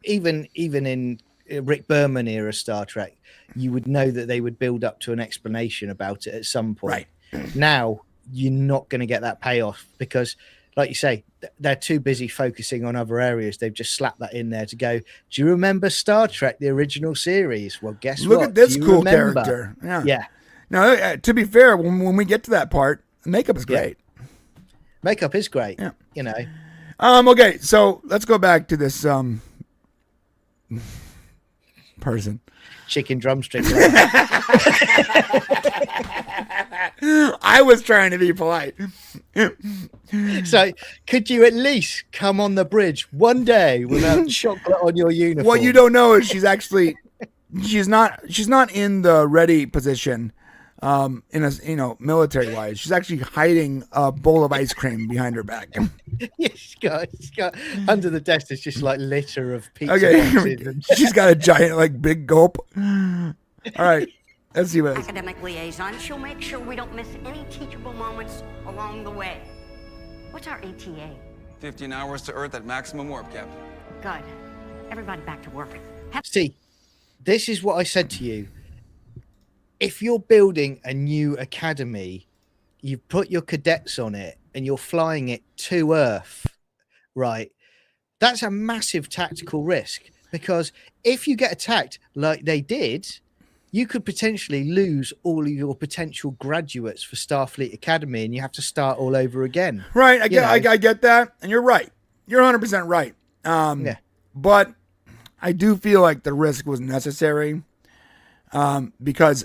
even in Rick Berman era Star Trek, you would know that they would build up to an explanation about it at some point. Right. Now, you're not going to get that payoff because, like you say, they're too busy focusing on other areas. They've just slapped that in there to go, do you remember Star Trek, the original series? Well, guess what? Look at this cool character. Yeah. Now, to be fair, when we get to that part, makeup is great. Makeup is great. Yeah. You know. Okay, so let's go back to this person. Chicken drumstick. I was trying to be polite. So, could you at least come on the bridge one day without chocolate on your uniform? What you don't know is she's not in the ready position. Military wise, she's actually hiding a bowl of ice cream behind her back. Yeah, she's got under the desk. It's just like litter of pizza. Okay, she's got a giant, big gulp. All right, let's see what it is. Academic liaison, she'll make sure we don't miss any teachable moments along the way. What's our ATA? 15 hours to Earth at maximum warp cap. Good. Everybody back to work. See, this is what I said to you. If you're building a new academy, you put your cadets on it and you're flying it to Earth, right? That's a massive tactical risk, because if you get attacked like they did, you could potentially lose all of your potential graduates for Starfleet Academy, and you have to start all over again. Right. I get that. And you're right. You're 100% right. But I do feel like the risk was necessary, because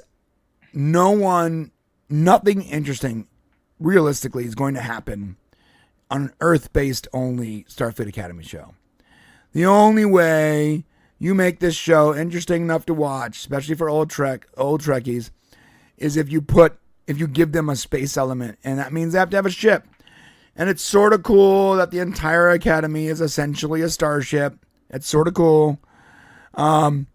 nothing interesting realistically is going to happen on an Earth-based only Starfleet Academy show. The only way you make this show interesting enough to watch, especially for old Trekkies, is if you give them a space element, and that means they have to have a ship. And it's sort of cool that the entire academy is essentially a starship. It's sort of cool. It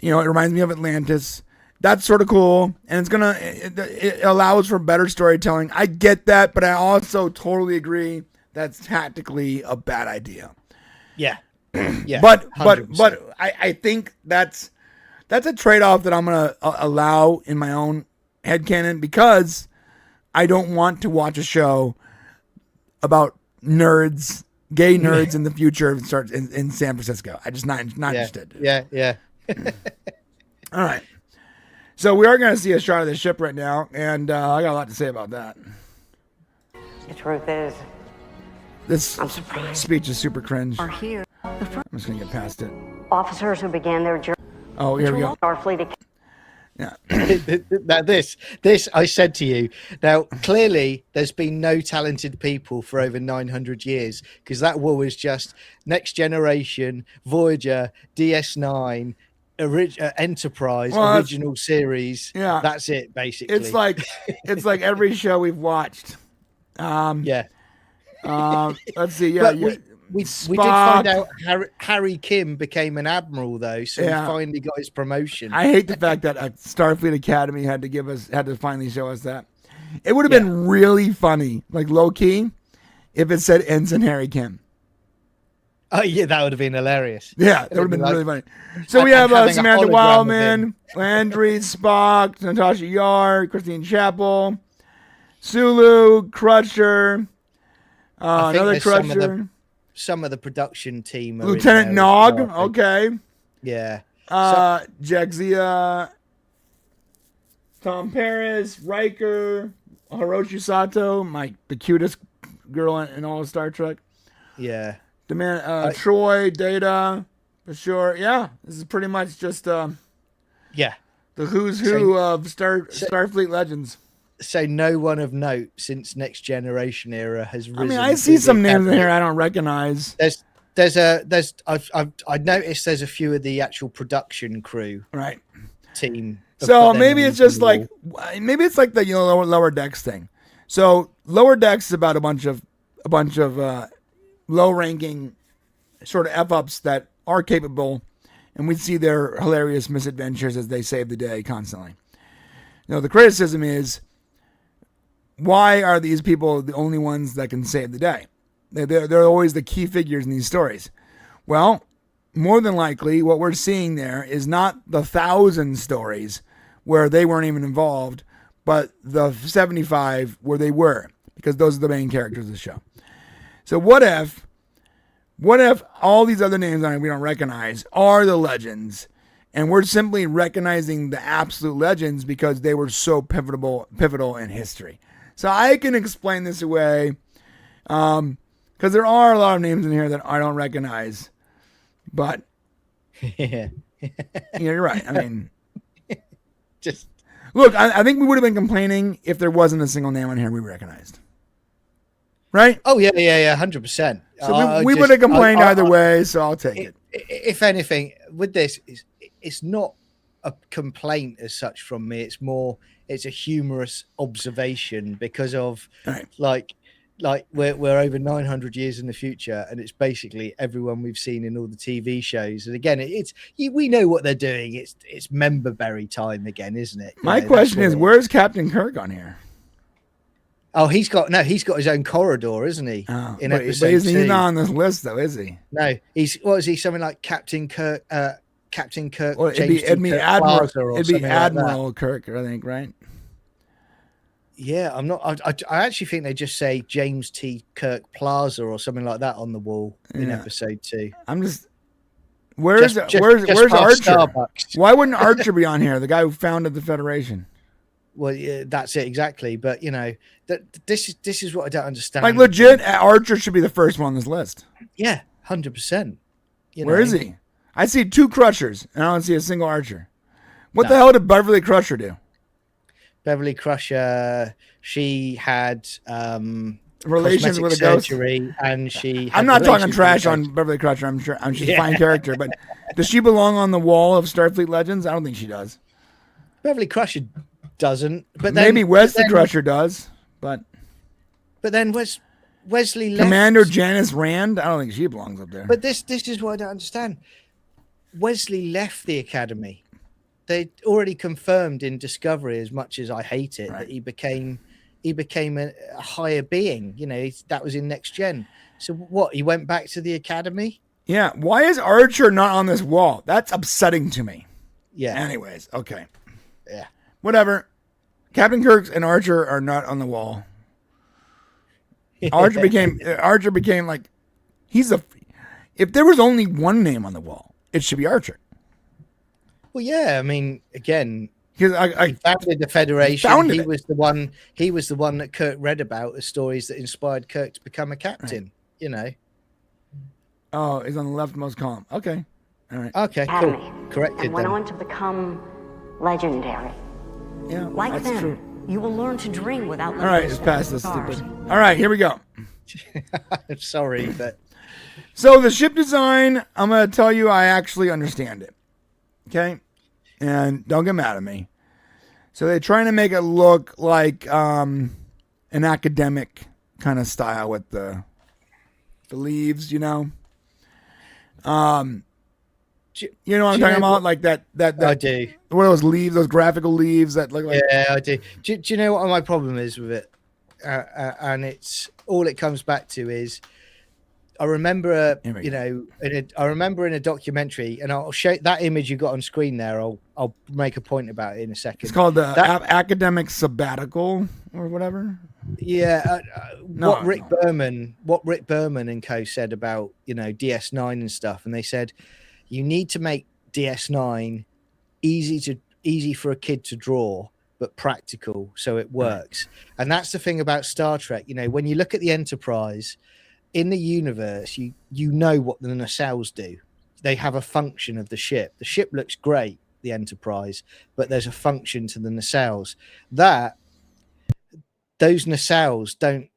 reminds me of Atlantis. That's sort of cool, and it allows for better storytelling. I get that, but I also totally agree that's tactically a bad idea. Yeah. Yeah. But I think that's a trade-off that I'm gonna allow in my own headcanon, because I don't want to watch a show about gay nerds in the future in San Francisco. I just not interested. Yeah. All right. So we are going to see a shot of the ship right now, and I got a lot to say about that. The truth is, this I'm surprised. Speech is super cringe. Are here. I'm just going to get past it. Officers who began their journey. Oh, here we go. Starfleet. Yeah. Now this I said to you. Now clearly, there's been no talented people for over 900 years, because that war was just Next Generation, Voyager, DS9. Enterprise, original series. Yeah, that's it basically. It's like every show we've watched. Let's see. Yeah, we did find out Harry Kim became an admiral though, so he finally got his promotion. I hate the fact that Starfleet Academy had to finally show us that. It would have been really funny, like low key, if it said Ensign Harry Kim. Oh yeah, that would have been hilarious. Yeah, that would have been really funny. So we have Samantha Wildman, Landry, Spock, Natasha Yar, Christine Chappell, Sulu, Crusher, another Crusher. Some of the production team. Lieutenant Nog, okay. Yeah. Jagzia, Tom Paris, Riker, Hiroshi Sato, the cutest girl in all of Star Trek. Yeah. The man, Troy, Data, for sure. Yeah, this is pretty much just the who's who of Starfleet legends. So no one of note since Next Generation era has risen. I mean, I see some names in here I don't recognize. I've noticed there's a few of the actual production crew team. So maybe it's just like the lower decks thing. So lower decks is about a bunch of low-ranking sort of F-ups that are capable, and we see their hilarious misadventures as they save the day constantly. The criticism is, why are these people the only ones that can save the day? They're always the key figures in these stories. Well, more than likely, what we're seeing there is not the 1,000 stories where they weren't even involved, but the 75 where they were, because those are the main characters of the show. So what if all these other names we don't recognize are the legends, and we're simply recognizing the absolute legends because they were so pivotal in history? So I can explain this away, because there are a lot of names in here that I don't recognize, but you're right. I mean, just look, I think we would have been complaining if there wasn't a single name on here we recognized. Right? Oh yeah, 100%. So we would have complained either way, so I'll take it. If anything, with this, it's not a complaint as such from me. It's a humorous observation because of like we're over 900 years in the future, and it's basically everyone we've seen in all the TV shows. And again, we know what they're doing. It's memberberry time again, isn't it? My question is, where's Captain Kirk on here? Oh, he's got his own corridor, isn't he? Oh, but he's not on this list, though, is he? No, something like Captain Kirk? Captain Kirk. Well, it'd be Admiral Kirk, I think, right? Yeah, I'm not. I actually think they just say James T. Kirk Plaza or something like that on the wall in episode 2. I'm just. Where's Archer? Starbucks. Why wouldn't Archer be on here? The guy who founded the Federation. Well, yeah, that's it exactly. But you know, this is what I don't understand. Like legit, Archer should be the first one on this list. Yeah, 100%. Where is he? I see 2 Crushers, and I don't see a single Archer. What the hell did Beverly Crusher do? Beverly Crusher, she had relations with a ghost, and she. I'm not talking trash on Beverly Crusher. I'm sure she's a fine character, but does she belong on the wall of Starfleet Legends? I don't think she does. Beverly Crusher doesn't, but then, maybe Wesley Crusher does, but then Wesley left. Commander Janice Rand, I don't think she belongs up there. But this is what I don't understand. Wesley left the Academy. They already confirmed in Discovery, as much as I hate it, that he became a higher being. You know, that was in Next Gen. So what? He went back to the Academy? Yeah. Why is Archer not on this wall? That's upsetting to me. Yeah. Anyways, okay. Yeah. Whatever. Captain Kirk and Archer are not on the wall. Archer became like if there was only one name on the wall, it should be Archer. Well, yeah, I mean, again, he founded the Federation. He was the one that Kirk read about as stories that inspired Kirk to become a captain. Right. You know. Oh, he's on the leftmost column. Okay, all right. Okay, cool. Corrected. And went on to become legendary. Yeah, like that's them, true. you will learn to dream without. All right, just pass this stupid. All right, here we go. I'm sorry, but so the ship design, I'm gonna tell you, I actually understand it. Okay. And don't get mad at me. So they're trying to make it look like an academic kind of style with the leaves, you know. You know what I'm talking about? Like that. I do. What are those leaves? Those graphical leaves that look like. Yeah, I do. Do you know what my problem is with it? And it's all it comes back to is. I remember, I remember in a documentary, and I'll show that image you got on screen there. I'll make a point about it in a second. It's called the academic sabbatical or whatever. Yeah, what Rick Berman and co said about DS9 and stuff, and they said you need to make DS9 easy for a kid to draw, but practical so it works. And that's the thing about Star Trek. You know, when you look at the Enterprise. In the universe, you know what the nacelles do. They have a function of the ship. The ship looks great, the Enterprise, but there's a function to the nacelles. Those nacelles don't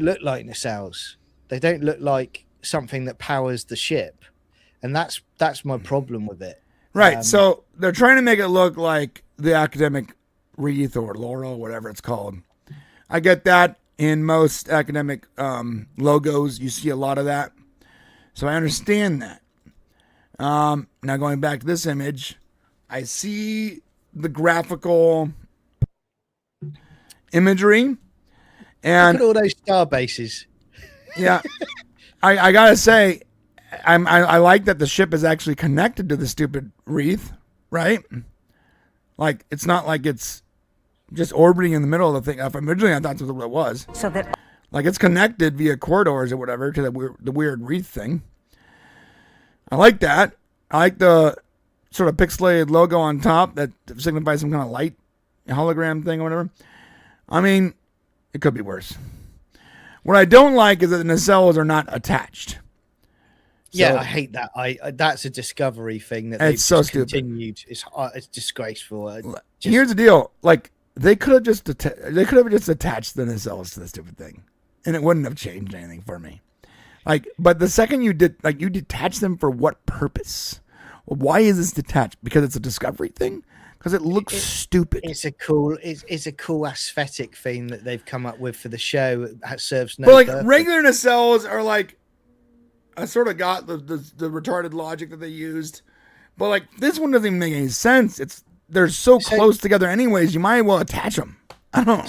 look like nacelles. They don't look like something that powers the ship, and that's my problem with it. Right. So they're trying to make it look like the academic wreath or laurel, whatever it's called. I get that. In most academic logos, you see a lot of that. So I understand that. Now going back to this image, I see the graphical imagery. And look at all those star bases. Yeah. I gotta say, I like that the ship is actually connected to the stupid wreath, right? Like, it's not like it's just orbiting in the middle of the thing. Originally, I thought that's what it was. So that, like, it's connected via corridors or whatever to the weird wreath thing. I like that. I like the sort of pixelated logo on top that signifies some kind of light hologram thing or whatever. I mean, it could be worse. What I don't like is that the nacelles are not attached. Yeah, I hate that. That's a Discovery thing that they've so stupid. Continued. It's disgraceful. Here's the deal: like, they could have just attached the nacelles to the stupid thing, and it wouldn't have changed anything for me. Like, but the second you detach them for what purpose? Well, why is this detached? Because it's a Discovery thing? Because it looks stupid. It's a cool aesthetic thing that they've come up with for the show. It serves no. But like purpose. Regular nacelles are like, I sort of got the retarded logic that they used, but like this one doesn't even make any sense. They're so close together anyways. You might as well attach them. I don't know.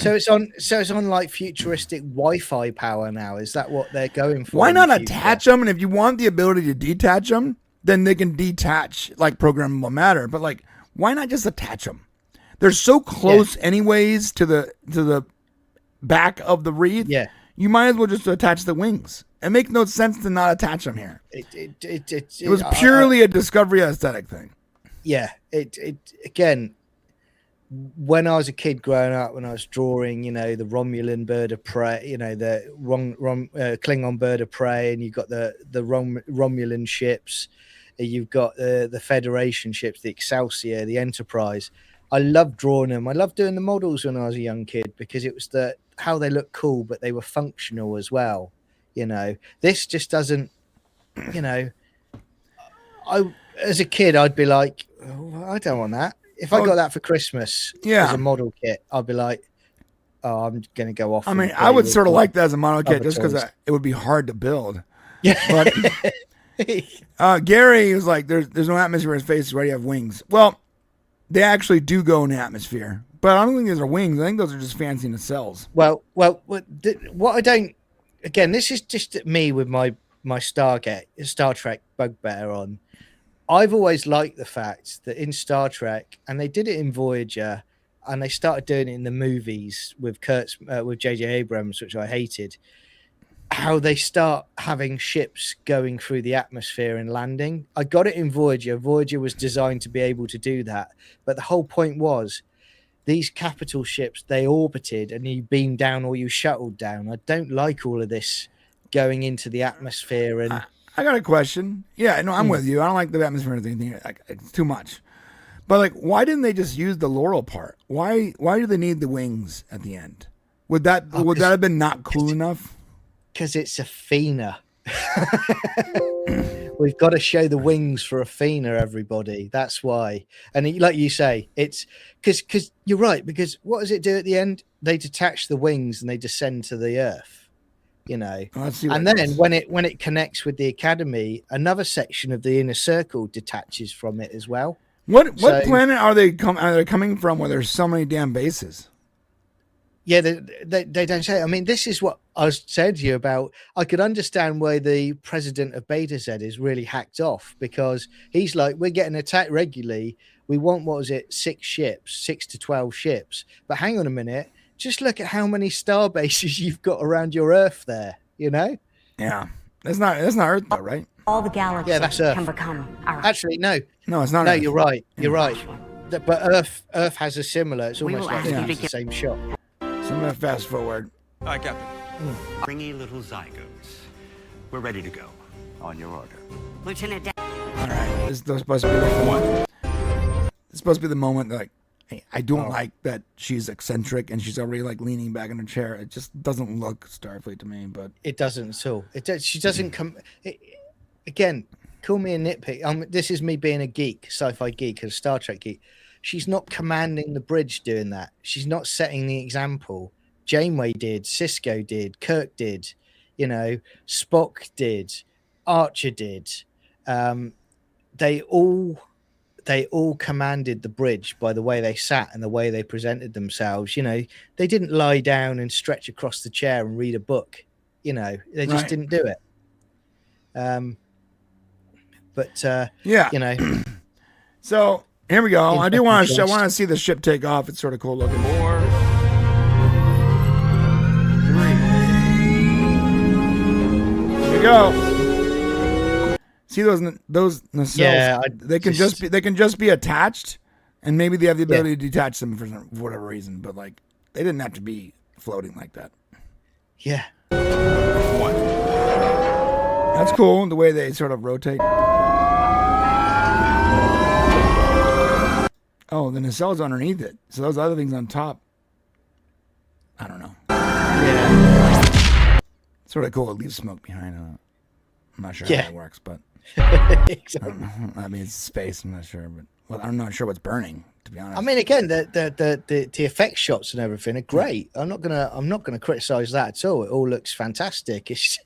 So it's on like futuristic Wi-Fi power now. Is that what they're going for? Why not attach them? And if you want the ability to detach them, then they can detach like programmable matter. But like, why not just attach them? they're so close anyways to the back of the wreath. Yeah. You might as well just attach the wings. It makes no sense to not attach them here. It was purely a Discovery aesthetic thing. Yeah. Again, when I was a kid growing up, when I was drawing, the Romulan bird of prey, the Klingon bird of prey, and you've got the Romulan ships, you've got the Federation ships, the Excelsior, the Enterprise. I loved drawing them. I loved doing the models when I was a young kid because it was how they looked cool, but they were functional as well. This just doesn't. As a kid, I'd be like, oh, I don't want that. If I got that for Christmas as a model kit, I'd be like, oh, I'm going to go off. I mean, I would sort of like that as a model kit just because it would be hard to build. Yeah. But Gary was like, there's no atmosphere in his face. He's ready to have wings. Well, they actually do go in the atmosphere. But I don't think those are wings. I think those are just fancy nacelles. Well, what I don't... Again, this is just me with my Star Trek bugbear on. I've always liked the fact that in Star Trek, and they did it in Voyager, and they started doing it in the movies with J.J. Abrams, which I hated, how they start having ships going through the atmosphere and landing. I got it in Voyager. Voyager was designed to be able to do that. But the whole point was these capital ships, they orbited and you beamed down or you shuttled down. I don't like all of this going into the atmosphere and... I got a question. Yeah, no, I'm with you. I don't like the atmosphere or anything. It's too much. But why didn't they just use the Laurel part? Why do they need the wings at the end? Would that have been not cool enough? Because it's Athena. We've got to show the wings for Athena, everybody. That's why. And like you say, it's because you're right. Because what does it do at the end? They detach the wings and they descend to the earth. And then when it connects with the Academy, another section of the inner circle detaches from it as well. What planet are they coming from where there's so many damn bases? Yeah, they don't say. I mean, this is what I was saying to you about. I could understand why the president of Beta Z is really hacked off because he's like, we're getting attacked regularly. We want, 6 to 12 ships. But hang on a minute. Just look at how many star bases you've got around your Earth there, Yeah. That's not Earth though, right? All the galaxies Earth. can become our... Actually, no. No, it's not. No, Earth. You're right. You're right. But Earth has a similar. It's almost like it's the same shot. So I'm going to fast forward. Hi, Captain. Stringy little zygotes. We're ready to go. On your order. Lieutenant Dan. All right. This is supposed to be like the one. It's supposed to be the moment that I don't like that she's eccentric and she's already leaning back in her chair. It just doesn't look Starfleet to me, but it doesn't at all. She doesn't come. Again, call me a nitpick. This is me being a geek, sci-fi geek, a Star Trek geek. She's not commanding the bridge doing that. She's not setting the example. Janeway did, Cisco did, Kirk did, Spock did, Archer did. They all commanded the bridge by the way they sat and the way they presented themselves. They didn't lie down and stretch across the chair and read a book. They just didn't do it. So here we go. I want to see the ship take off. It's sort of cool looking. 4, 3. Here we go. See those nacelles? Yeah, they can just be attached, and maybe they have the ability to detach them for whatever reason. But they didn't have to be floating like that. Yeah. That's cool. The way they sort of rotate. Oh, the nacelles underneath it. So those other things on top. I don't know. Yeah. Sort of cool. It leaves smoke behind. I'm not sure how it works, but. Exactly. I mean, it's space. I'm not sure, but I'm not sure what's burning. To be honest, I mean, again, the effect shots and everything are great. I'm not gonna criticize that at all. It all looks fantastic. It's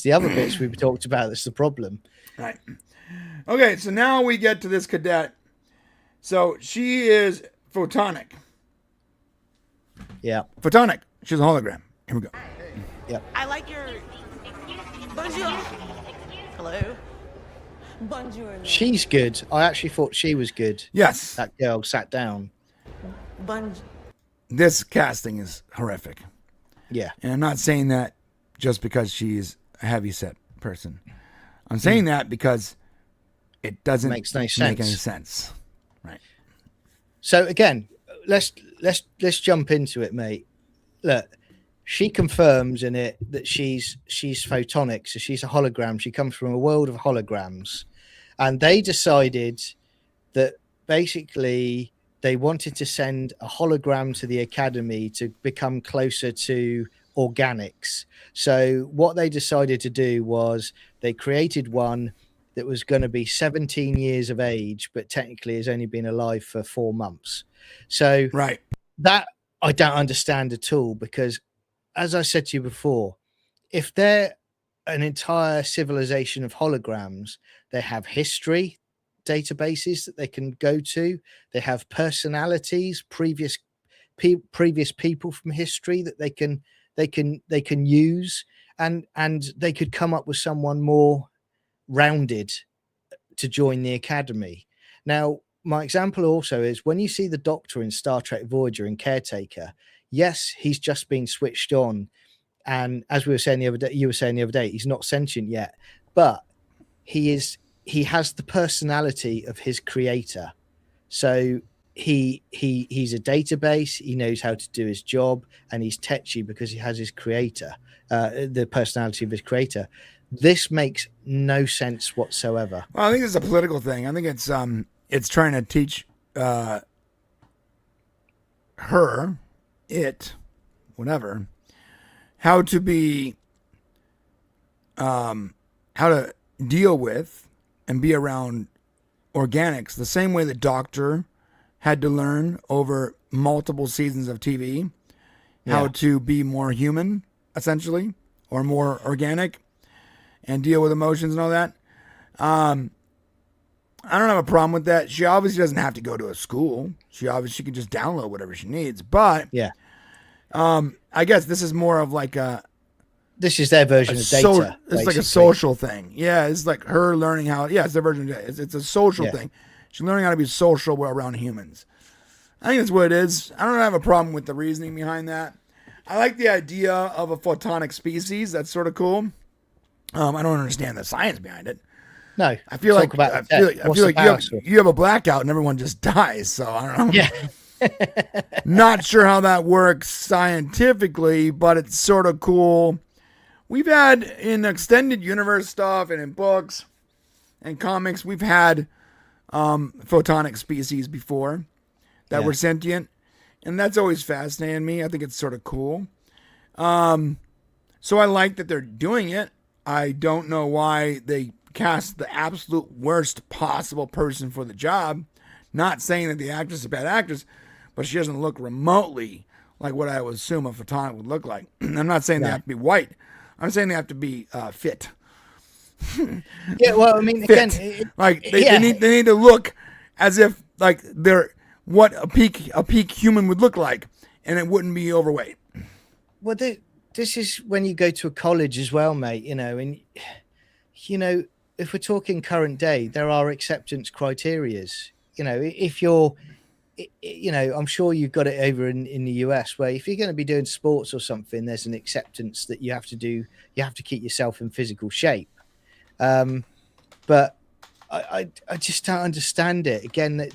the other bits we've talked about that's the problem. Right. Okay, so now we get to this cadet. So she is photonic. Yeah. Photonic. She's a hologram. Here we go. Yeah. I like your. Bonjour. Hello. Bonjour. She's good. I actually thought she was good. Yes. That girl sat down. This casting is horrific. Yeah. And I'm not saying that just because she's a heavyset person. I'm saying that because it doesn't Makes no make any sense. sense. Right. So again, let's jump into it, mate. Look, she confirms in it that she's photonic, so she's a hologram. She comes from a world of holograms, and they decided that basically they wanted to send a hologram to the academy to become closer to organics. So what they decided to do was they created one that was going to be 17 years of age, but technically has only been alive for 4 months. So right, that I don't understand at all, because as I said to you before, if they're an entire civilization of holograms, they have history databases that they can go to. They have personalities, previous people from history that they can use, and they could come up with someone more rounded to join the academy. Now, my example also is when you see the Doctor in Star Trek Voyager and Caretaker, yes, he's just been switched on, and as we were saying the other day, you were saying the other day, he's not sentient yet, but he has the personality of his creator. So he's a database, he knows how to do his job, and he's tetchy because he has his creator, the personality of his creator. This makes no sense whatsoever. Well, I think it's a political thing. I think it's trying to teach whatever, how to be, how to deal with and be around organics the same way the Doctor had to learn over multiple seasons of TV how to be more human, essentially, or more organic and deal with emotions and all that. I don't have a problem with that. She obviously doesn't have to go to a school. She can just download whatever she needs. But yeah, I guess this is more of like this is their version of data. It's like a social thing. Yeah, it's like her learning how. Yeah, it's their version of data. It's a social thing. She's learning how to be social around humans. I think that's what it is. I don't have a problem with the reasoning behind that. I like the idea of a photonic species. That's sort of cool. I don't understand the science behind it. No, I feel like you have a blackout and everyone just dies. So I don't know. Yeah. Not sure how that works scientifically, but it's sort of cool. We've had in extended universe stuff and in books and comics, we've had photonic species before that were sentient, and that's always fascinated me. I think it's sort of cool. So I like that they're doing it. I don't know why they cast the absolute worst possible person for the job. Not saying that the actress is a bad actress, but she doesn't look remotely like what I would assume a photonic would look like. I'm not saying they have to be white. I'm saying they have to be fit. Yeah, well, I mean, fit. Again, they need to look as if like they're what a peak human would look like, and it wouldn't be overweight. Well, this is when you go to a college as well, mate. And if we're talking current day, there are acceptance criterias. If you're, I'm sure you've got it over in the US, where if you're going to be doing sports or something, there's an acceptance that you have to do. You have to keep yourself in physical shape. But I just don't understand it. Again,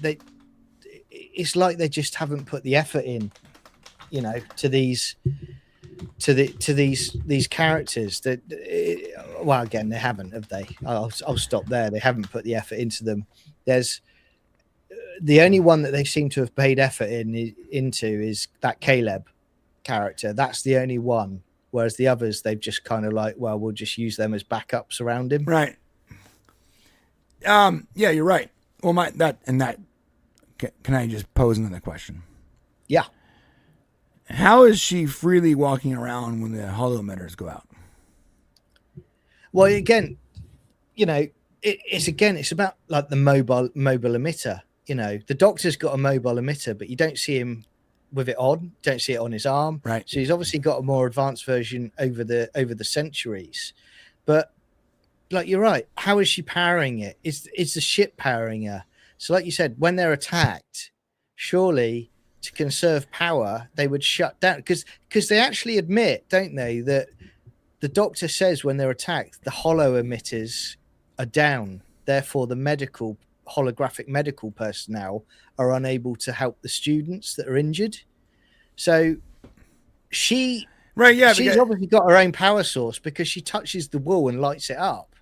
it's like they just haven't put the effort in, to these characters. Well, again, they haven't, have they? I'll stop there. They haven't put the effort into them. There's the only one that they seem to have paid effort into is that Caleb character. That's the only one. Whereas the others, they've just kind of like, well, we'll just use them as backups around him. Right. Yeah, you're right. Well, can I just pose another question? Yeah. How is she freely walking around when the holo emitters go out? Well, again, it's about like the mobile emitter. The Doctor's got a mobile emitter, but you don't see him with it on. Don't see it on his arm. Right. So he's obviously got a more advanced version over the centuries. But like you're right, how is she powering it? Is the ship powering her? So like you said, when they're attacked, surely to conserve power, they would shut down, because they actually admit, don't they, that the doctor says when they're attacked, the hollow emitters are down. Therefore, the holographic medical personnel are unable to help the students that are injured. So she's obviously got her own power source because she touches the wall and lights it up.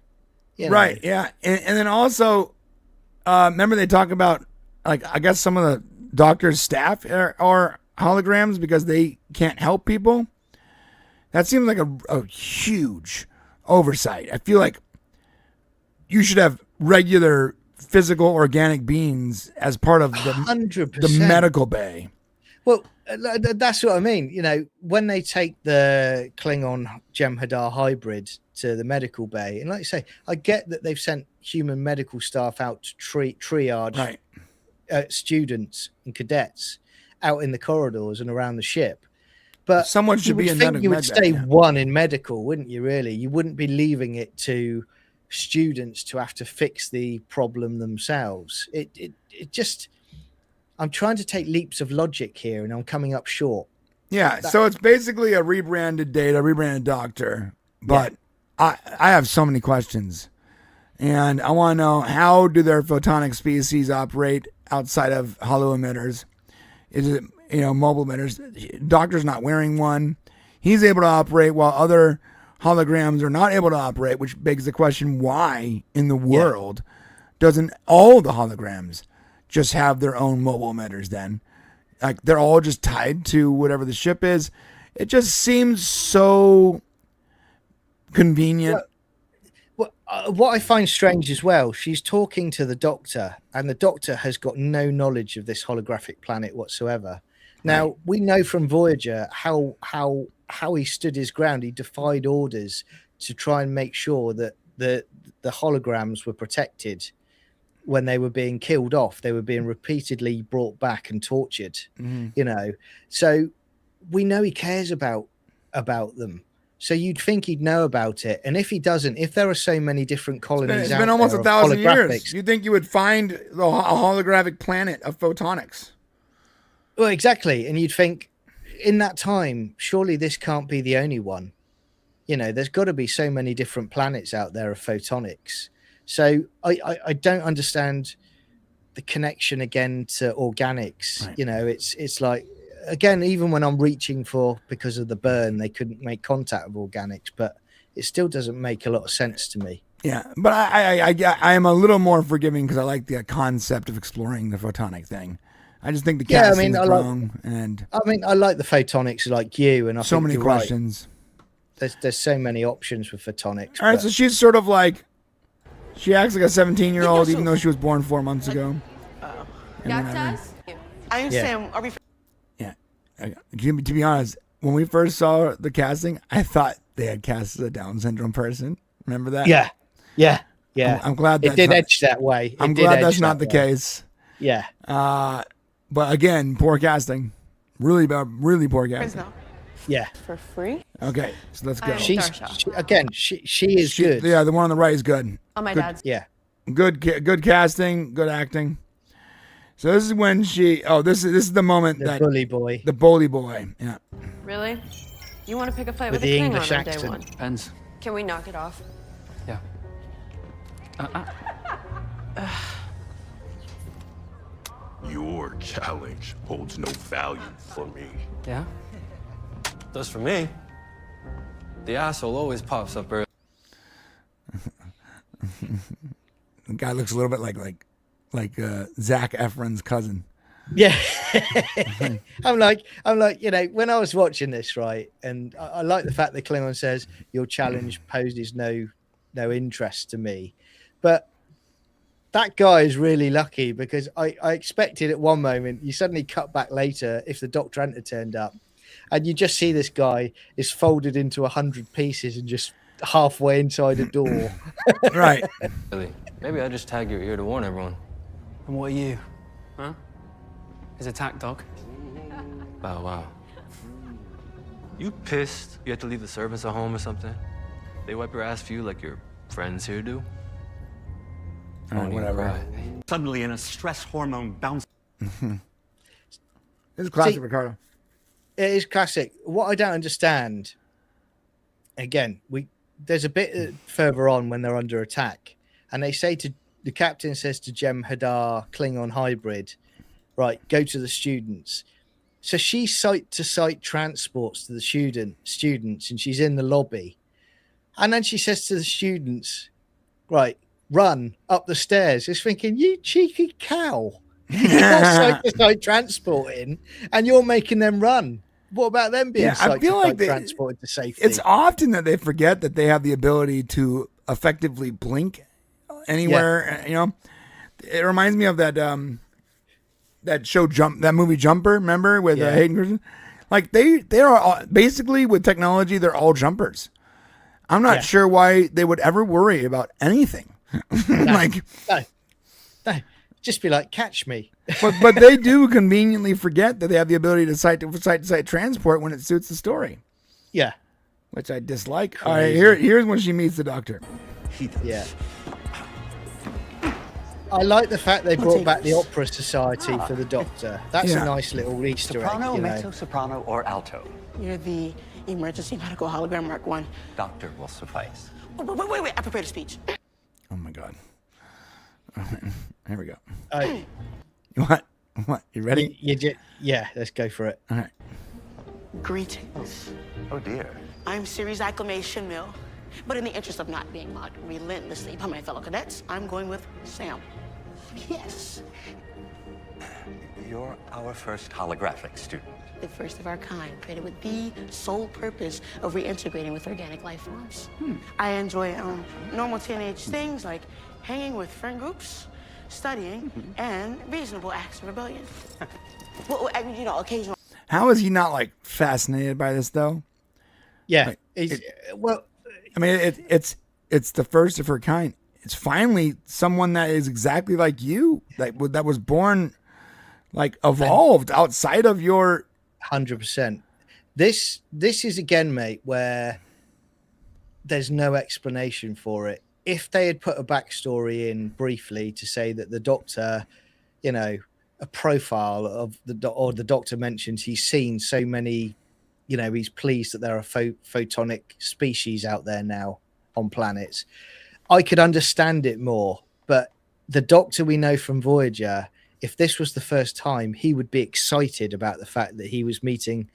You know? Right, yeah. And then also, remember they talk about, like, I guess some of the doctor's staff are holograms because they can't help people. That seems like a huge oversight. I feel like you should have regular physical organic beings as part of the 100%. medical bay. Well, that's what I mean. You know, when they take the Klingon Jem'Hadar hybrid to the medical bay, and like you say, I get that they've sent human medical staff out to triage students and cadets out in the corridors and around the ship. But someone should be in medical. You would stay one in medical, wouldn't you? Really, you wouldn't be leaving it to students to have to fix the problem themselves. It just, I'm trying to take leaps of logic here, and I'm coming up short. Yeah, so it's basically a rebranded Data, rebranded Doctor. But I have so many questions, and I want to know, how do their photonic species operate outside of hollow emitters? Is it, mobile emitters? Doctor's not wearing one. He's able to operate while other holograms are not able to operate, which begs the question, why in the world doesn't all the holograms just have their own mobile emitters then? Like, they're all just tied to whatever the ship is. It just seems so convenient. What I find strange as well, she's talking to the doctor, and the doctor has got no knowledge of this holographic planet whatsoever. Now, we know from Voyager how he stood his ground. He defied orders to try and make sure that the holograms were protected when they were being killed off. They were being repeatedly brought back and tortured, So we know he cares about them. So you'd think he'd know about it. And if he doesn't, if there are so many different colonies, it's been almost 1,000 years. You'd think you would find a holographic planet of photonics. Well, exactly. And you'd think in that time, surely this can't be the only one. There's got to be so many different planets out there of photonics. So I don't understand the connection again to organics. Right. It's like, again, even when I'm reaching for, because of the burn, they couldn't make contact with organics, but it still doesn't make a lot of sense to me. Yeah, but I am a little more forgiving because I like the concept of exploring the photonic thing. I just think the casting's wrong, and I like the photonics like you, and I so think many you're questions. Right. There's so many options with photonics. All right, so she's sort of like, she acts like a 17-year-old, even though she was born 4 months ago. I understand. Are we? Yeah. To be honest, when we first saw the casting, I thought they had cast a Down syndrome person. Remember that? Yeah. I'm glad it did edge that way. I'm glad that's not the case. Yeah. But again, poor casting. Really poor casting. Yeah. For free? Okay, so let's go. She is good. Yeah, the one on the right is good. Oh, my good, dad's. Yeah. Good casting, good acting. So this is when she. Oh, this is the moment the bully boy. The bully boy. Yeah. Really? You want to pick a fight with with the a Klingon English on day accent. one? Depends. Can we knock it off? Yeah. Your challenge holds no value for me. Yeah? Does for me. The asshole always pops up early. The guy looks a little bit like Zac Efron's cousin. Yeah. I'm like, when I was watching this, right, and I like the fact that Klingon says your challenge poses no interest to me, but that guy is really lucky, because I expected at one moment, you suddenly cut back later if the Doctor hadn't turned up, and you just see this guy is folded into 100 pieces and just halfway inside a door. Right. Really? Maybe I just tag your ear to warn everyone. And what are you? Huh? His attack dog? Oh, wow. You pissed you had to leave the service at home or something? They wipe your ass for you like your friends here do? All right, whatever. Suddenly in a stress hormone bounce. It's classic, Ricardo. It is classic. What I don't understand, again, there's a bit further on when they're under attack, and they say to the captain says to Jem'Hadar, Klingon hybrid, right, go to the students. So she site-to-site transports to the students, and she's in the lobby. And then she says to the students, right, run up the stairs. Just thinking, you cheeky cow. You're site-to-site transporting, and you're making them run. What about them being site-to-site transported to safety? It's often that they forget that they have the ability to effectively blink anywhere. You know, it reminds me of that that movie Jumper. Remember with Hayden Christensen? Like they are all, basically with technology, they're all jumpers. I'm not sure why they would ever worry about anything. No. Just be like, catch me. but they do conveniently forget that they have the ability to site-to-site transport when it suits the story. Yeah. Which I dislike. All right, here's when she meets the doctor. Yeah. I like the fact they brought back the Opera Society for the Doctor. That's a nice little Easter egg. Soprano, mezzo-soprano, or alto? You're the emergency medical hologram Mark 1. Doctor will suffice. Wait. I prepared a speech. Oh, my God. Here we go. Oh. What? You ready? Yeah, let's go for it. All right. Greetings. Oh, dear. I'm Series Acclamation Mill. But in the interest of not being mocked relentlessly by my fellow cadets, I'm going with Sam. Yes. You're our first holographic student. The first of our kind, created with the sole purpose of reintegrating with organic life forms. I enjoy normal teenage things like hanging with friend groups, studying, and reasonable acts of rebellion. Well, I mean, you know, occasional. How is he not like fascinated by this though? Yeah. Well, I mean, it's the first of her kind. It's finally someone that is exactly like you, that was born, like evolved outside of your. 100%. This is again, mate, where there's no explanation for it. If they had put a backstory in briefly to say that the Doctor, you know, a profile of the Doctor mentions he's seen so many, you know, he's pleased that there are photonic species out there now on planets, I could understand it more. But the Doctor we know from Voyager, if this was the first time, he would be excited about the fact that he was meeting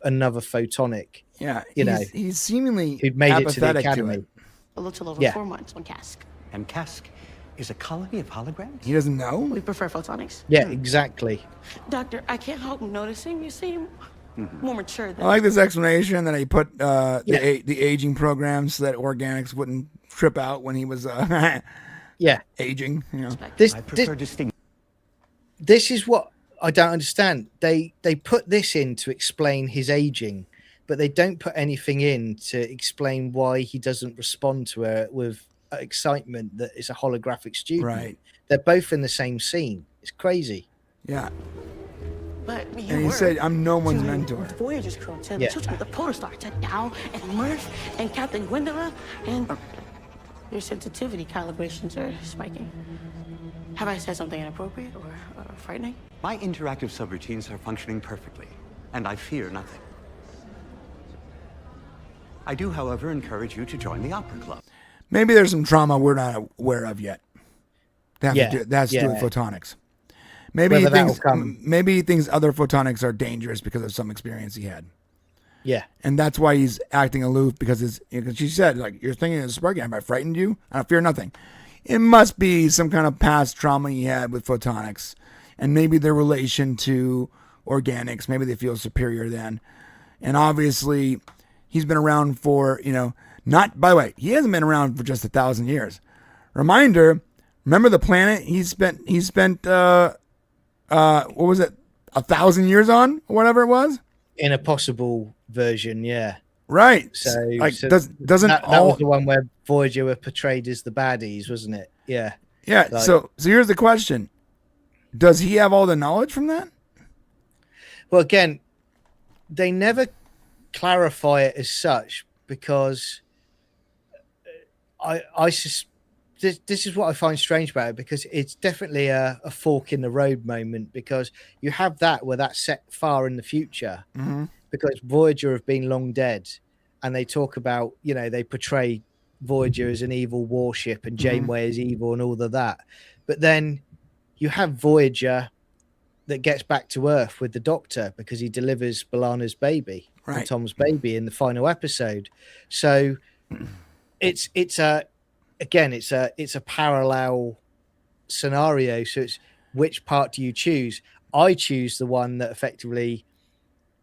another photonic. Yeah, you know, he's seemingly who'd made it to the apathetic to academy. it. A little over 4 months on Cask. And Cask is a colony of holograms? He doesn't know? We prefer photonics. Yeah, exactly. Doctor, I can't help noticing you seem more mature than I like this explanation that he put the aging program so that organics wouldn't trip out when he was aging. You know, This is what I don't understand. They put this in to explain his aging, but they don't put anything in to explain why he doesn't respond to her with excitement that it's a holographic student. Right. They're both in the same scene. It's crazy. Yeah. But And he said, "I'm no one's mentor." Voyager's crew to the children of the Polar Star, to Dow and Murph and Captain Gwendolyn, and your sensitivity calibrations are spiking. Have I said something inappropriate or frightening? My interactive subroutines are functioning perfectly, and I fear nothing. I do, however, encourage you to join the opera club. Maybe there's some trauma we're not aware of yet. That's to do with photonics. Maybe he thinks other photonics are dangerous because of some experience he had. Yeah. And that's why he's acting aloof, because she said, like, you're thinking of sparking. Have I frightened you? I fear nothing. It must be some kind of past trauma he had with photonics, and maybe their relation to organics. Maybe they feel superior then. And obviously, he's been around for, not, by the way, he hasn't been around for just 1,000 years. Reminder, remember the planet he spent what was it, 1,000 years on, or whatever it was? In a possible version, yeah. Right. So, doesn't that was the one where Voyager were portrayed as the baddies, wasn't it? Yeah. Yeah. So here's the question: does he have all the knowledge from that? Well, again, they never clarify it as such, because I this is what I find strange about it, because it's definitely a fork in the road moment, because you have that where that's set far in the future, because Voyager have been long dead, and they talk about, you know, they portray Voyager as an evil warship and Janeway as evil and all of that. But then you have Voyager that gets back to Earth with the Doctor because he delivers B'Elanna's baby, and Tom's baby, in the final episode. So it's a parallel scenario. So it's, which part do you choose? I choose the one that effectively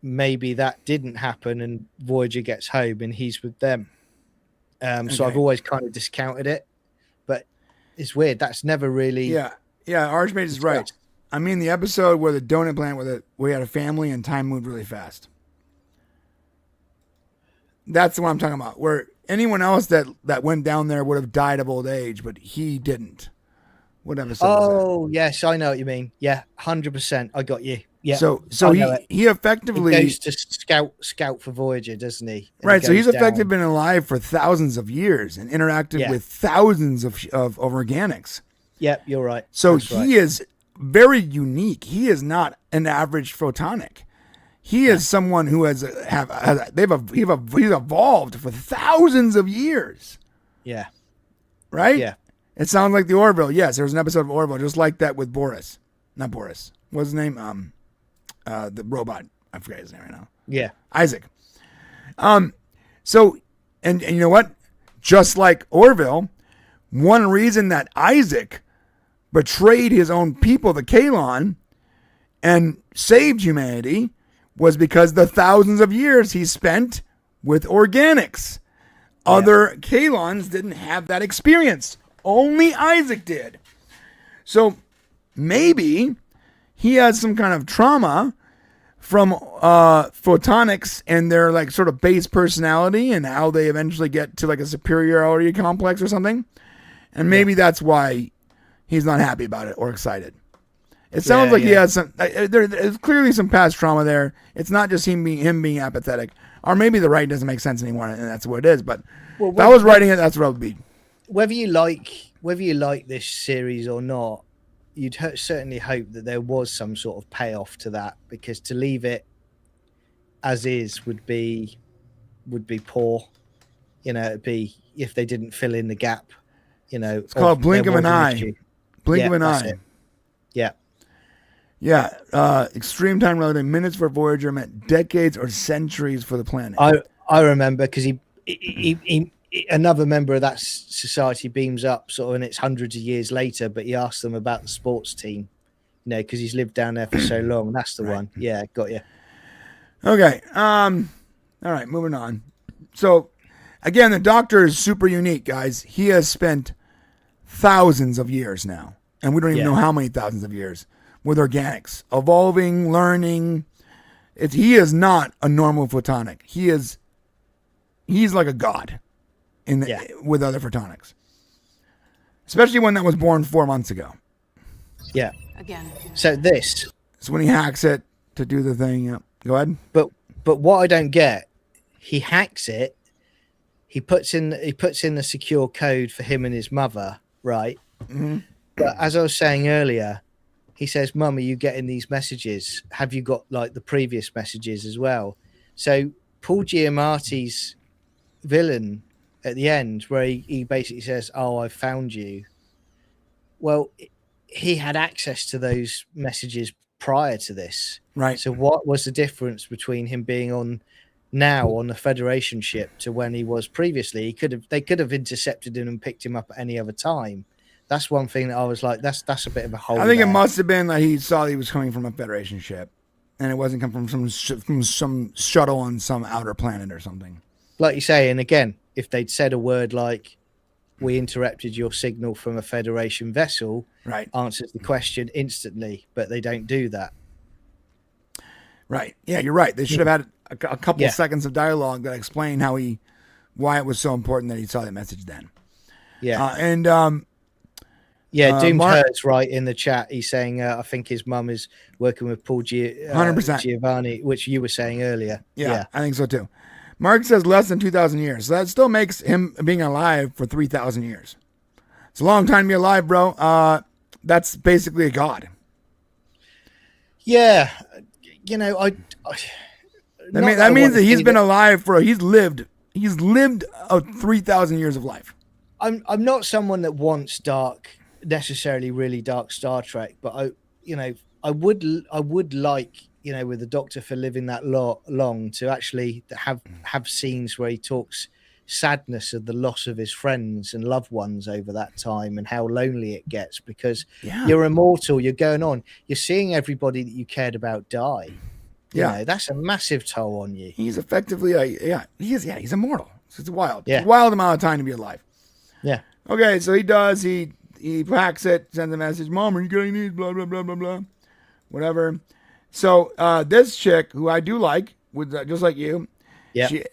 maybe that didn't happen and Voyager gets home and he's with them. So I've always kind of discounted it, but it's weird. That's never really. Yeah. Archmage is right. I mean, the episode where the donut plant where we had a family and time moved really fast. That's the one I'm talking about. Where anyone else that went down there would have died of old age, but he didn't. What episode was that? Oh, yes, I know what you mean. Yeah, 100%. I got you. Yeah. So he effectively he goes to scout for Voyager, doesn't he? And right. he So he's goes effectively down. been alive for thousands of years and interacted with thousands of organics. Yep, you're right. So That's he right. is very unique. He is not an average photonic. He is someone who he's evolved for thousands of years. Yeah. Right? Yeah. It sounds like the Orville. Yes, there was an episode of Orville just like that with Boris. Not Boris. What's his name? The robot. I forget his name right now. Yeah. Isaac. So and you know what? Just like Orville, one reason that Isaac betrayed his own people, the Kaelon, and saved humanity was because the thousands of years he spent with organics. Other Kaelons didn't have that experience. Only Isaac did. So maybe he has some kind of trauma from photonics and their like sort of base personality and how they eventually get to like a superiority complex or something. And maybe that's why he's not happy about it or excited. It sounds like he has some. There's clearly some past trauma there. It's not just him being apathetic, or maybe the writing doesn't make sense anymore, and that's what it is. But if I was writing it, that's what it would be. Whether you like this series or not, you'd certainly hope that there was some sort of payoff to that, because to leave it as is would be poor. You know, it'd be if they didn't fill in the gap. You know, it's called blink of an eye. Blink of an eye. Yeah. Yeah. Extreme time relative minutes for Voyager meant decades or centuries for the planet. I remember because he another member of that society beams up sort of, and it's hundreds of years later, but he asks them about the sports team, you know, because he's lived down there for so long. That's the one. Yeah, got you. Okay. All right, moving on. So again, the Doctor is super unique, guys. He has spent thousands of years now, and we don't even know how many thousands of years with organics, evolving, learning. He is not a normal photonic. He's like a god with other photonics, especially one that was born 4 months ago. Yeah. Again. So this. So when he hacks it to do the thing, yeah. Go ahead. But what I don't get, he hacks it. He puts in the secure code for him and his mother, right? Mm-hmm. But as I was saying earlier, he says, "Mum, are you getting these messages? Have you got like the previous messages as well?" So Paul Giamatti's villain at the end, where he basically says, "Oh, I found you." Well, he had access to those messages prior to this, right? So what was the difference between him being on the Federation ship to when he was previously? They could have intercepted him and picked him up at any other time. That's one thing that I was like, that's a bit of a hole. I think it must have been that he saw he was coming from a Federation ship, and it wasn't coming from some shuttle on some outer planet or something. Like you say, and again, if they'd said a word like, "We interrupted your signal from a Federation vessel," right, answers the question instantly, but they don't do that. Right. Yeah, you're right. They should have had a couple seconds of dialogue that explain why it was so important that he saw that message then. Yeah. Doomed Hurt's right in the chat. He's saying, I think his mum is working with Paul 100%. Giovanni, which you were saying earlier. Yeah, I think so too. Mark says less than 2,000 years. So that still makes him being alive for 3,000 years. It's a long time to be alive, bro. That's basically a god. Yeah, that means that he's been alive he's lived 3,000 years of life. I'm not someone that wants necessarily really dark Star Trek, but I would like, with the Doctor for living that long to actually have scenes where he talks sadness of the loss of his friends and loved ones over that time and how lonely it gets, because you're immortal, you're going on, you're seeing everybody that you cared about die. That's a massive toll on you. He's effectively he's immortal. It's wild. Yeah. It's a wild amount of time to be alive. Yeah. Okay, so he packs it, sends a message, Mom, are you getting these? Blah, blah, blah, blah, blah. Whatever. So this chick, who I do like, just like you, she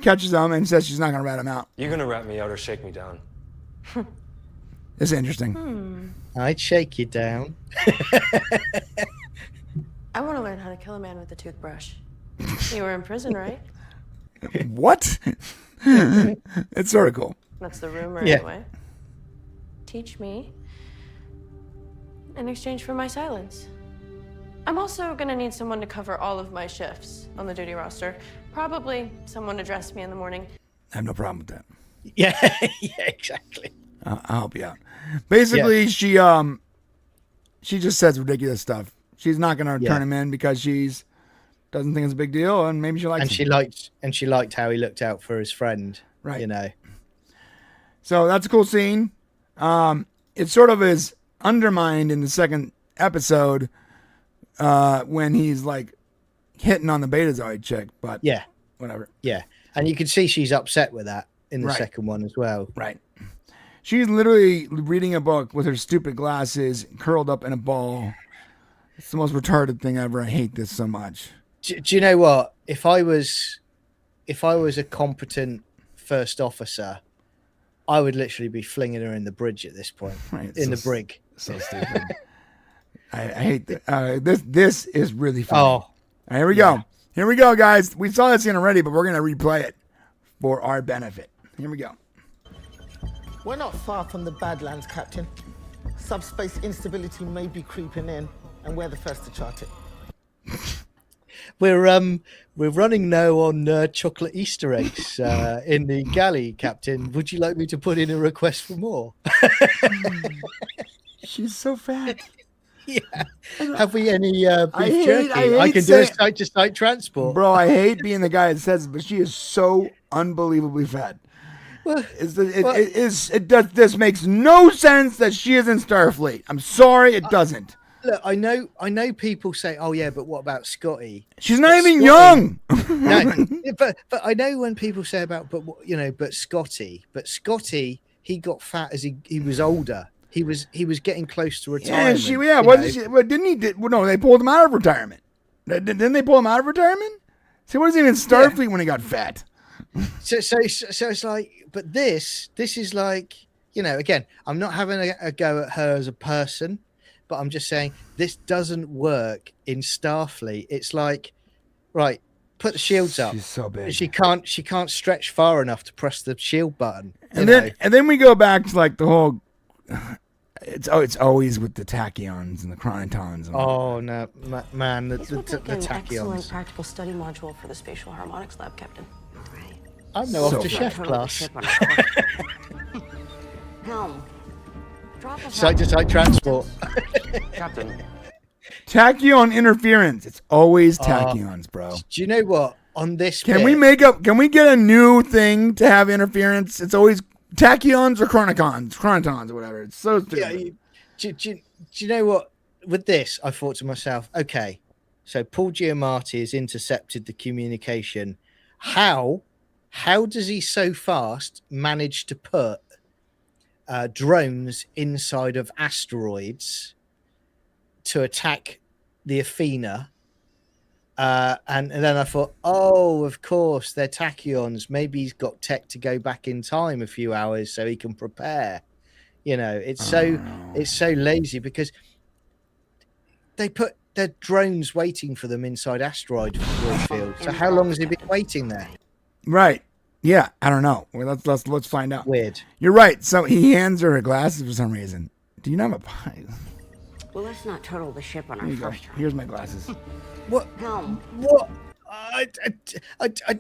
catches him and says she's not going to rat him out. You're going to rat me out or shake me down. It's interesting. I'd shake you down. I want to learn how to kill a man with a toothbrush. You were in prison, right? What? It's sort of cool. That's the rumor, anyway. Teach me in exchange for my silence. I'm also gonna need someone to cover all of my shifts on the duty roster. Probably someone to dress me in the morning. I have no problem with that. Yeah, exactly. I'll help you out. Basically, she just says ridiculous stuff. She's not gonna turn him in because she's doesn't think it's a big deal, and maybe she likes him. She liked how he looked out for his friend. Right. So that's a cool scene. It sort of is undermined in the second episode when he's like hitting on the Betazoid chick, but whatever. Yeah, and you can see she's upset with that in the second one as well. Right. She's literally reading a book with her stupid glasses curled up in a ball. It's the most retarded thing ever. I hate this so much. Do you know what? If I was a competent first officer, I would literally be flinging her in the bridge at this point. The brig. So stupid. I hate this. This is really funny. Oh, all right, here we go. Here we go, guys. We saw this scene already, but we're gonna replay it for our benefit. Here we go. We're not far from the Badlands, Captain. Subspace instability may be creeping in, and we're the first to chart it. We're running now on chocolate Easter eggs in the galley, Captain. Would you like me to put in a request for more? She's so fat. Yeah. Have we any beef jerky? I can do a site-to-site transport. Bro, I hate being the guy that says it, but she is so unbelievably fat. Well, this makes no sense that she is in Starfleet. I'm sorry, it doesn't. Look, I know people say, "Oh yeah, but what about Scotty?" She's not even young. No, but I know when people say about, but Scotty, he got fat as he was older. He was getting close to retirement. No, they pulled him out of retirement. Didn't they pull him out of retirement? See, what is he in Starfleet when he got fat? So it's like, but this is like, again, I'm not having a go at her as a person, but I'm just saying this doesn't work in Starfleet. It's like, right, put the shields up. She's so big. She can't stretch far enough to press the shield button. And then we go back to like the whole. It's always with the tachyons and the chronotons. Oh no, man, the This would make an excellent tachyons. practical study module for the spatial harmonics lab, Captain. I'm no off to chef class. Helm. Drop us Site-to-site transport. Captain. Tachyon interference. It's always tachyons, bro. Do you know what? On this, Can we get a new thing to have interference? It's always tachyons or chronotons or whatever. It's so stupid. Yeah, do you know what? With this, I thought to myself, okay, so Paul Giamatti has intercepted the communication. How does he so fast manage to put drones inside of asteroids to attack the Athena? And then I thought, oh, of course, they're tachyons. Maybe he's got tech to go back in time a few hours so he can prepare. It's so lazy because they put their drones waiting for them inside asteroid field. So how long has he been waiting there? Right. Yeah, I don't know. Well, let's find out. Weird. You're right. So he hands her glasses for some reason. Do you not have a pie? Well, let's not total the ship on Here our you go. first try. Here's my glasses. What? Helm. What? I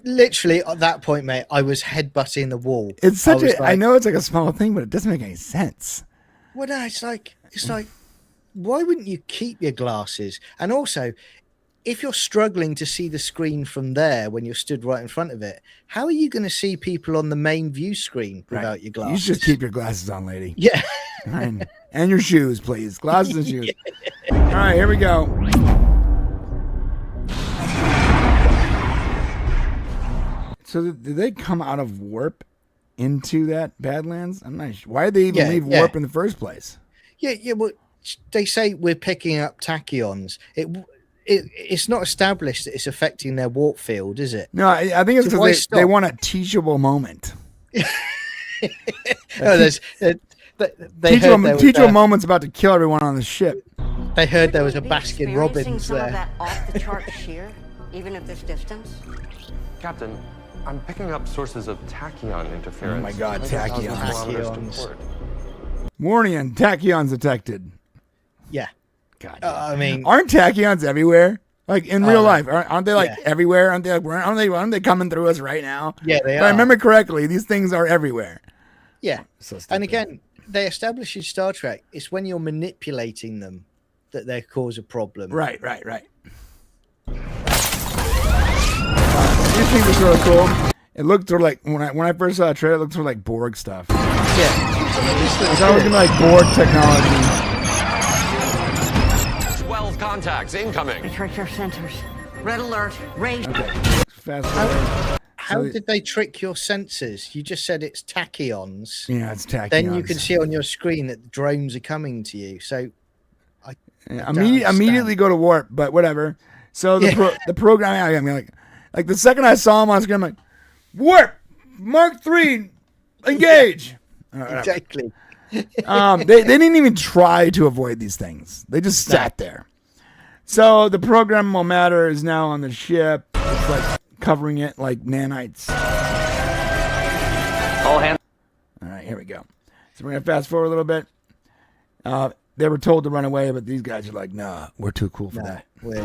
literally at that point, mate, I was headbutting the wall. It's such I a. I know it's like a small thing, but it doesn't make any sense. Well, no, it's like, why wouldn't you keep your glasses? And also, if you're struggling to see the screen from there when you're stood right in front of it, how are you going to see people on the main view screen without your glasses? You should just keep your glasses on, lady. Yeah. And your shoes, please. Glasses and shoes. All right, here we go. So did they come out of warp into that Badlands? I'm not sure. Why did they even leave warp in the first place? Yeah. Well, they say we're picking up tachyons. It's not established that it's affecting their warp field, is it? No, I think it's because they want a teachable moment. Teachable moment's about to kill everyone on the ship. They heard there was a Baskin Robbins some there. of that off-the-chart shear, even at this distance? Captain, I'm picking up sources of tachyon interference. Oh my God, 100,000 tachyons. kilometers to port. Warning, tachyons detected. Yeah. God. I mean, aren't tachyons everywhere? Like in real life, aren't they like everywhere? Aren't they coming through us right now? Yeah, they if are. I remember correctly, these things are everywhere. Yeah. So and again, they establish in Star Trek, it's when you're manipulating them that they cause a problem. Right. These things are sort of cool. It looked sort of like when I first saw the trailer, it looked sort of like Borg stuff. Yeah. I thought it was gonna be like Borg technology. 12 contacts incoming. They tricked our sensors. Red alert. Raised. Okay. Fast forward. How did they trick your sensors? You just said it's tachyons. Yeah, it's tachyons. Then you can see on your screen that the drones are coming to you. So I immediately go to warp, but whatever. So the program, I mean, like the second I saw him on screen, I'm like, warp, Mark III, engage. Exactly. They didn't even try to avoid these things. They just sat there. So the programmable matter is now on the ship. It's like covering it like nanites. All hands. All right, here we go. So we're gonna fast forward a little bit. They were told to run away, but these guys are like, nah, we're too cool for that. We're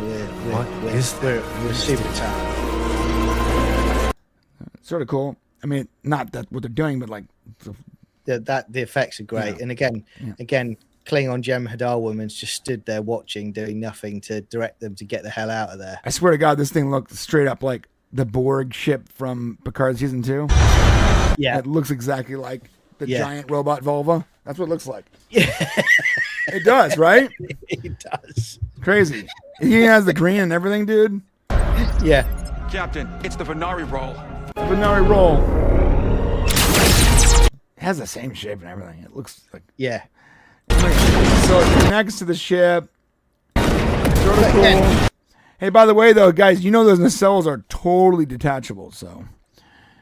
super tough. Sort of cool. I mean, not that what they're doing, but like the effects are great. Yeah. And again, Klingon Jem'Hadar woman's just stood there watching, doing nothing to direct them to get the hell out of there. I swear to God, this thing looked straight up like the Borg ship from Picard season 2. Yeah, it looks exactly like the Yeah. giant robot vulva. That's what it looks like. It does, right? It does. Crazy. He has the green and everything, dude. Yeah. Captain, it's the Venari roll. Venari roll. It has the same shape and everything. It looks like Yeah. so. It connects to the ship. Sort of cool. Hey, by the way, though, guys, you know those nacelles are totally detachable. So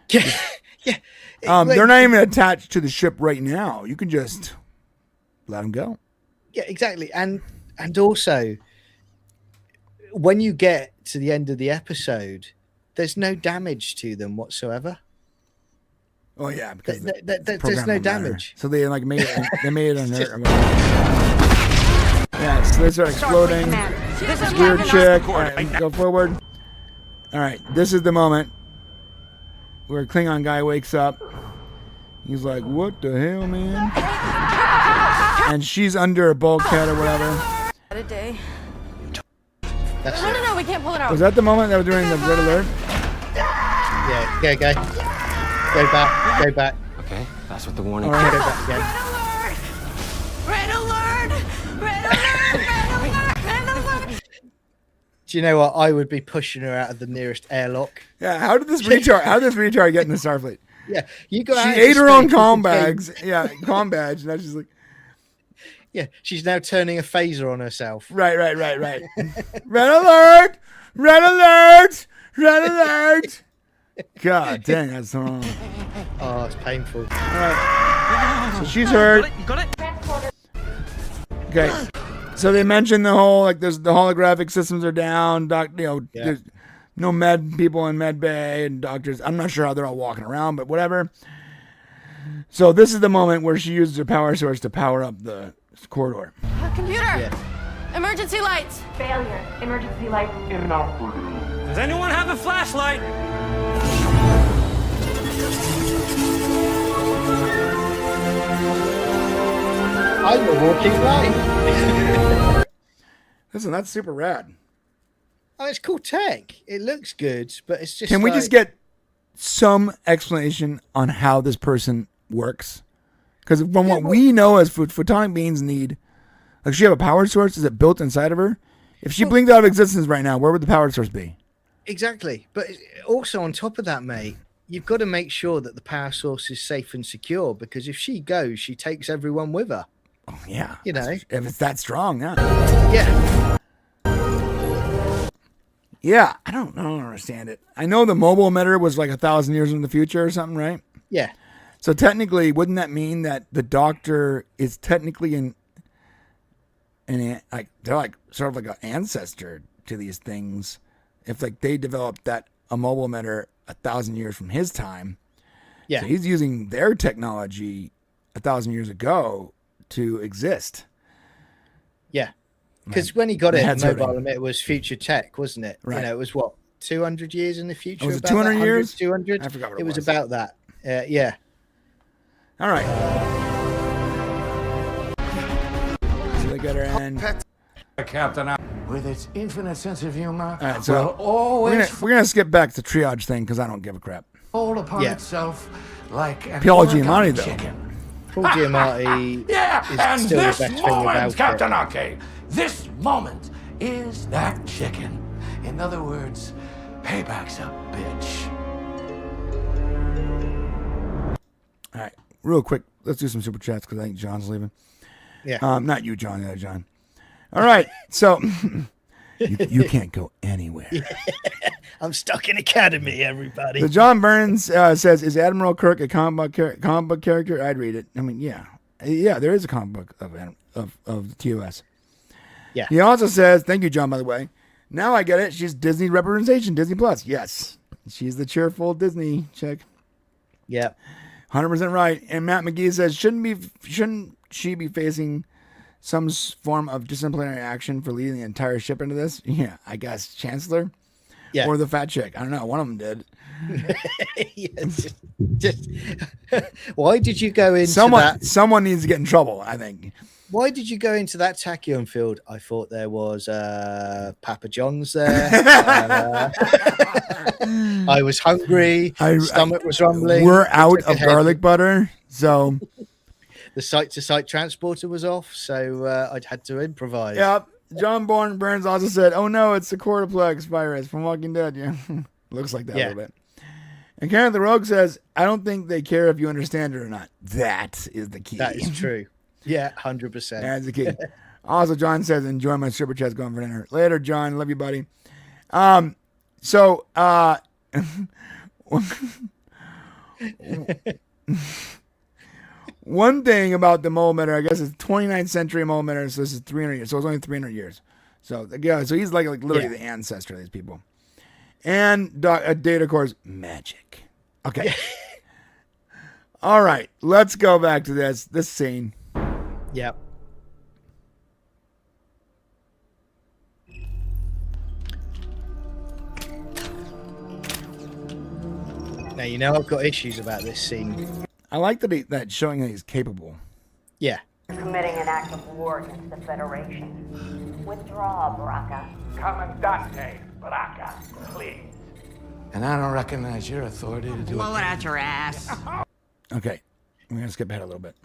yeah. They're not even attached to the ship right now. You can just let them go. Yeah, exactly. And also, when you get to the end of the episode, there's no damage to them whatsoever. Oh yeah, because there's no damage. So they like made it. They made it inert. Yeah, so they start exploding. This weird chick. All right, go forward. All right, this is the moment where Klingon guy wakes up. He's like, "What the hell, man?" And she's under a bulkhead or whatever. A day. That's No, we can't pull it out. Was that the moment that was during the red alert? Yeah, go back. Okay, that's what the warning. All right, go back again. Red alert! Red alert! Red alert! Do you know what? I would be pushing her out of the nearest airlock. Yeah, how did this retard get in the Starfleet? Yeah, you got. She ate her own comm bags. Yeah, comm badge. Now she's like, yeah, she's now turning a phaser on herself. Right. Red alert! Red alert! Red alert! God dang, that's so wrong. Oh, it's painful. All right. So she's hurt. You got it? Okay. So they mentioned the whole, like, there's the holographic systems are down. There's No med people in med bay and doctors. I'm not sure how they're all walking around, but whatever. So this is the moment where she uses her power source to power up the corridor. Computer! Emergency lights! Failure. Emergency lights. Does anyone have a flashlight? I'm a walking light. Listen, that's super rad. Oh, it's cool tech. It looks good, but it's just. Can we just get some explanation on how this person works? Because from what we know as photonic beings need, like, she have a power source. Is it built inside of her? If she blinked out of existence right now, where would the power source be? Exactly. But also on top of that, mate, you've got to make sure that the power source is safe and secure, because if she goes, she takes everyone with her. Oh, yeah. You know, if it's that strong, yeah. Yeah. Yeah, I don't understand it. I know the mobile emitter was like 1,000 years in the future or something, right? Yeah. So technically, wouldn't that mean that the doctor is technically like, they're like sort of like an ancestor to these things? If like they developed a mobile emitter 1,000 years from his time, yeah, so he's using their technology 1,000 years ago to exist. Yeah. Because when he got it, head's mobile hurting. emitter was future tech, wasn't it? Right. You know, it was what, 200 years in the future? Oh, was it about 200 that? years? 200? I forgot what it was. was. About that. Yeah. All right. So they got her end. Captain, with its infinite sense of humor, All right, so will always we're gonna skip back to triage thing because I don't give a crap. fold upon itself like an Paul origami Giamatti, though. chicken. Paul Giamatti Yeah, is and still the this best thing moment, about Captain it. Ake, this moment is that chicken. In other words, payback's a bitch. All right, real quick, let's do some super chats because I think John's leaving. Yeah. Not you, John. The other John. All right, so you can't go anywhere. I'm stuck in Academy, everybody. So John Burns says, "Is Admiral Kirk a comic book character?" I'd read it. I mean, yeah, there is a comic book of the TOS. Yeah. He also says, "Thank you, John. By the way, now I get it. She's Disney representation, Disney Plus. Yes, she's the cheerful Disney chick. Yeah, 100% right." And Matt McGee says, "Shouldn't she be facing some form of disciplinary action for leading the entire ship into this?" Yeah, I guess Chancellor. Yeah. Or the fat chick. I don't know. One of them did. just why did you go into that? Someone needs to get in trouble, I think. Why did you go into that tachyon field? I thought there was Papa John's there. I was hungry. Stomach was rumbling. We're out of garlic butter, so the site-to-site transporter was off, so I'd had to improvise. Yep. John Burns also said, "Oh no, it's the quarterplex virus from Walking Dead." Yeah, looks like that a little bit. And Karen the Rogue says, "I don't think they care if you understand it or not." That is the key. That is true. Yeah, 100%. That's the key. Also, John says, "Enjoy my super chats going for dinner." Later, John. Love you, buddy. One thing about the mole emitter, I guess it's 29th century mole emitter, so this is 300 years. So it's only 300 years. So yeah, so he's like literally the ancestor of these people. And data course magic. Okay. All right, let's go back to this scene. Yep. Now you know I've got issues about this scene. I like that showing that he's capable. Yeah. Committing an act of war against the Federation. Withdraw, Baraka. Commandante, Baraka, please. And I don't recognize your authority to do Blow it out your ass. Okay, we're gonna skip ahead a little bit.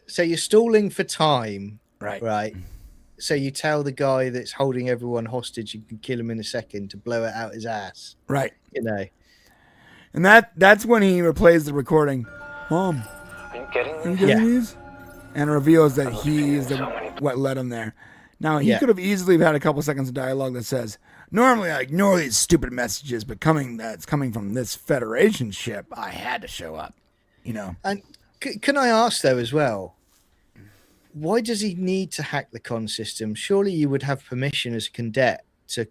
So you're stalling for time, right? Right. So you tell the guy that's holding everyone hostage you can kill him in a second to blow it out his ass, right? You know. And that's when he replays the recording. Mom, are you getting these? And reveals that he is what led him there. Now, he could have easily had a couple seconds of dialogue that says, "Normally I ignore these stupid messages, but that's coming from this Federation ship, I had to show up." You know. And can I ask, though, as well, why does he need to hack the con system? Surely you would have permission as a cadet to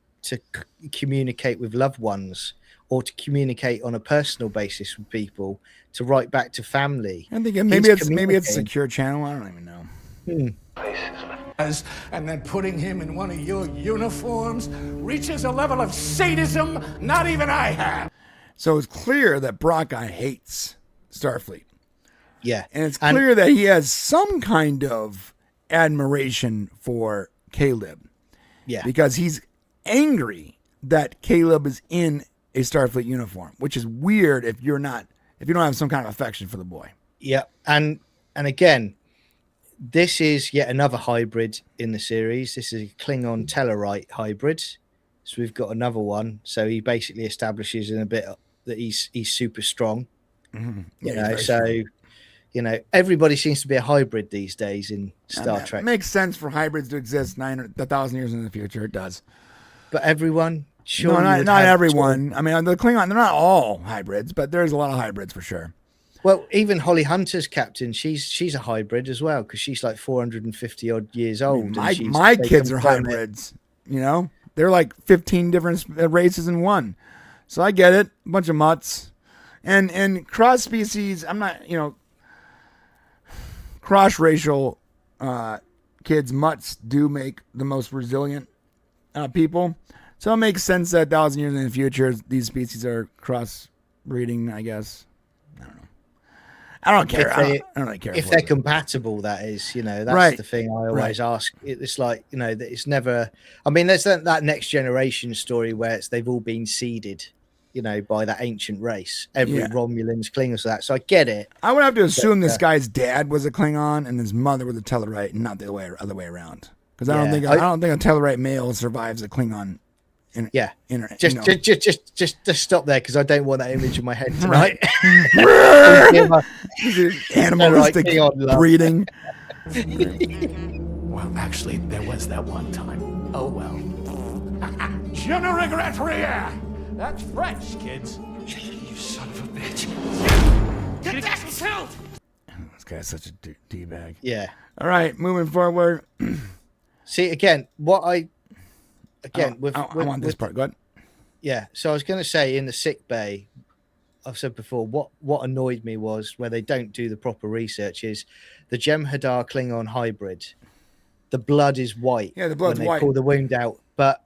communicate with loved ones or to communicate on a personal basis with people, to write back to family. I think maybe it's a secure channel. I don't even know. And then putting him in one of your uniforms reaches a level of sadism not even I have. So it's clear that Brackeye hates Starfleet. Yeah. And it's clear that he has some kind of admiration for Caleb. Yeah. Because he's angry that Caleb is in a Starfleet uniform, which is weird if you don't have some kind of affection for the boy. Yeah. And again, this is yet another hybrid in the series. This is a Klingon Tellarite hybrid. So we've got another one. So he basically establishes in a bit that he's super strong. Mm-hmm. You know, everybody seems to be a hybrid these days in Star Trek. It makes sense for hybrids to exist 1,000 years in the future. It does. But everyone, sure. No, not everyone. I mean, the Klingon, they're not all hybrids, but there's a lot of hybrids for sure. Well, even Holly Hunter's captain, she's a hybrid as well, because she's like 450 odd years old. My kids are hybrids. You know, they're like 15 different races in one. So I get it. A bunch of mutts, and cross species. I'm not, cross racial kids. Mutts do make the most resilient people. So it makes sense that 1,000 years in the future, these species are cross breeding. I guess. I don't care. I don't really care if they're compatible. That is, that's right. The thing I always ask. It's like, that it's never. I mean, there's that Next Generation story where they've all been seeded, by that ancient race. Every Romulan's Klingons, so that. So I get it. I would have to assume this guy's dad was a Klingon and his mother was a Tellarite, and not the other way around. Because I don't think a Tellarite male survives a Klingon. Just stop there, because I don't want that image in my head tonight. Animalistic breeding. Well, actually, there was that one time. Oh well. Je ne regrette rien. That's French, kids. You son of a bitch. Get that killed. This guy's such a D-bag. Yeah. All right, moving forward. See, again, I want this part. Go ahead. Yeah, so I was going to say, in the sick bay, I've said before, what annoyed me was where they don't do the proper research is the Jem'Hadar Klingon hybrid. The blood is white. Yeah, the blood's when they white. pull the wound out. But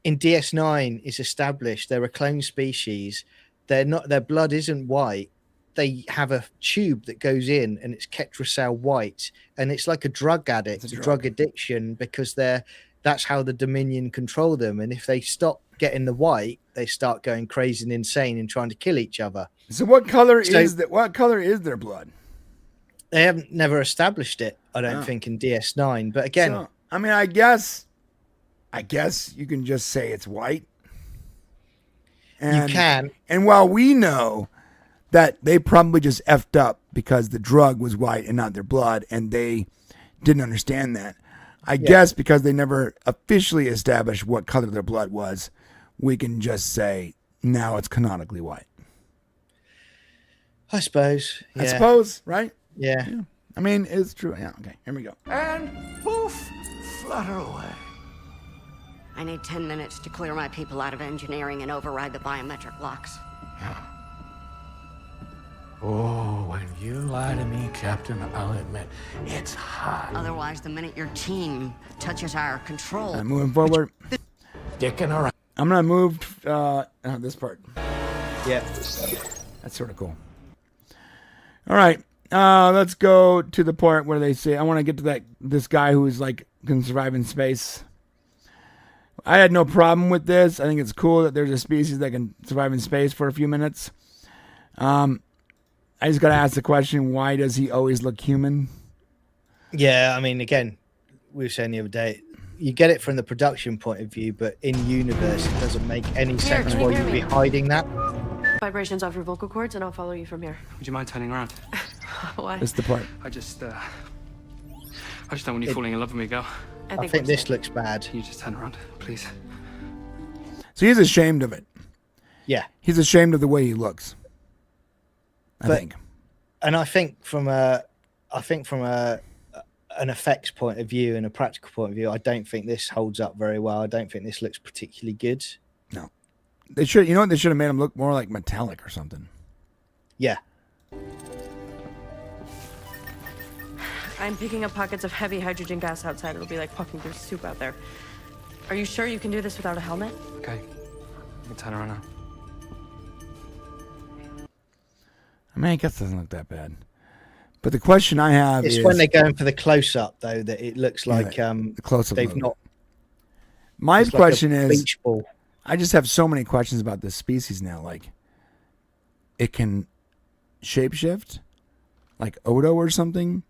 in DS9, it's established they're a clone species. They're not. Their blood isn't white. They have a tube that goes in, and it's Ketracel white, and it's like a drug addict, a drug addiction, because that's how the Dominion control them. And if they stop getting the white, they start going crazy and insane and trying to kill each other. So what color is that? What color is their blood? They haven't never established it, I don't think, in DS9. But again, so, I mean, I guess you can just say it's white. And, you can. And while we know that they probably just effed up because the drug was white and not their blood, and they didn't understand that. I guess because they never officially established what color their blood was, we can just say now it's canonically white. I suppose. I suppose, right? Yeah. I mean, it's true. Yeah, okay, here we go. And poof, flutter away. I need 10 minutes to clear my people out of engineering and override the biometric locks. Oh, when you lie to me, Captain, I'll admit, it's hot. Otherwise, the minute your team touches our control... I'm moving forward. Dicking around. I'm going to move this part. Yeah. That's sort of cool. All right. Let's go to the part where they say, I want to get to this guy who's like can survive in space. I had no problem with this. I think it's cool that there's a species that can survive in space for a few minutes. I just got to ask the question, why does he always look human? Yeah, I mean, again, we were saying the other day, you get it from the production point of view, but in universe, it doesn't make any sense why you'd be hiding that. Vibrations off your vocal cords, and I'll follow you from here. Would you mind turning around? Why? That's the part. I just don't want you falling in love with me, girl. I think this looks bad. Can you just turn around, please? So he's ashamed of it. Yeah. He's ashamed of the way he looks. I think. And I think from a an effects point of view and a practical point of view, I don't think this holds up very well. I don't think this looks particularly good. No, they should. You know what? They should have made him look more like metallic or something. Yeah. I'm picking up pockets of heavy hydrogen gas outside. It'll be like walking through soup out there. Are you sure you can do this without a helmet? Okay. You can turn around now. I mean, I guess it doesn't look that bad. But the question I have is when they're going for the close up, though, that it looks like the close-up they've look. not. My question like a is, beach ball. I just have so many questions about this species now. Like, it can shapeshift, like Odo or something.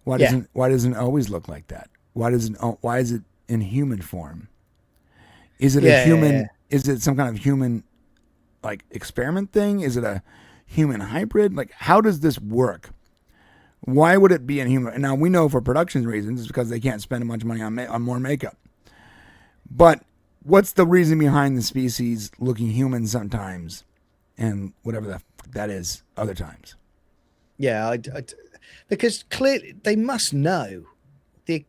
Why doesn't it always look like that? Why is it in human form? Is it a human? Yeah. Is it some kind of human, like, experiment thing? Is it a human hybrid? Like, how does this work? Why would it be in human? Now, we know for production reasons it's because they can't spend a bunch of money on more makeup. But what's the reason behind the species looking human sometimes and whatever that is other times? Yeah, because clearly they must know. The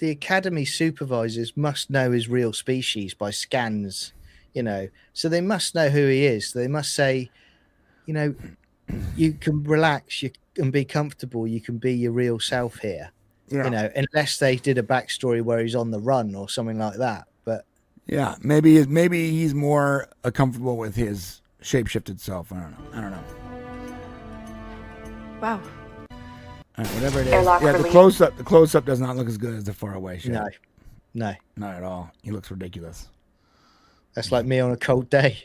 Academy supervisors must know his real species by scans, so they must know who he is. They must say, you can relax, you can be comfortable, you can be your real self here. Unless they did a backstory where he's on the run or something like that. But yeah, maybe he's more comfortable with his shapeshifted self. I don't know. Wow. All right, whatever it is. Airlock Yeah, the release. close up does not look as good as the far away shot. No, not at all. He looks ridiculous. That's like me on a cold day.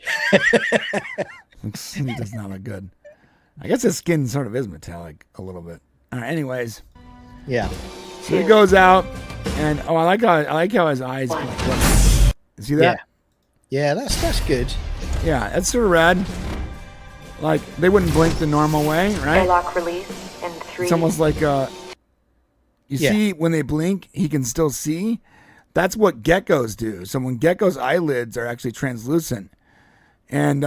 He does not look good. I guess his skin sort of is metallic a little bit. All right, anyways. Yeah. So he goes out, and I like how his eyes. See that? Yeah, that's good. Yeah, that's sort of rad. Like, they wouldn't blink the normal way, right? Airlock release in 3. It's almost like you see when they blink, he can still see. That's what geckos do. So when geckos' eyelids are actually translucent, and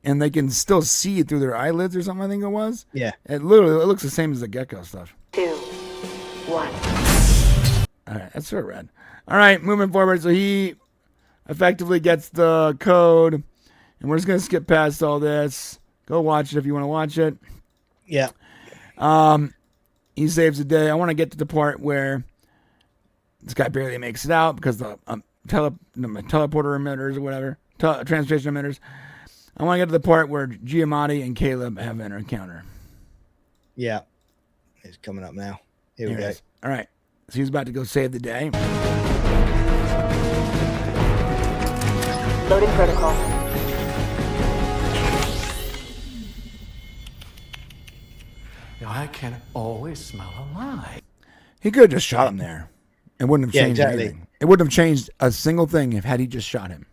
they can still see through their eyelids or something, I think it was. Yeah. It looks the same as the gecko stuff. 2, 1. All right, that's sort of rad. All right, moving forward. So he effectively gets the code, and we're just gonna skip past all this. Go watch it if you want to watch it. Yeah. He saves the day. I want to get to the part where this guy barely makes it out because the teleporter emitters or whatever, transportation emitters. I want to get to the part where Giamatti and Caleb have an encounter. Yeah. It's coming up now. Here we go. All right. So he's about to go save the day. Loading protocol. I can always smell a lie. He could have just shot him there. It wouldn't have changed anything. It wouldn't have changed a single thing had he just shot him.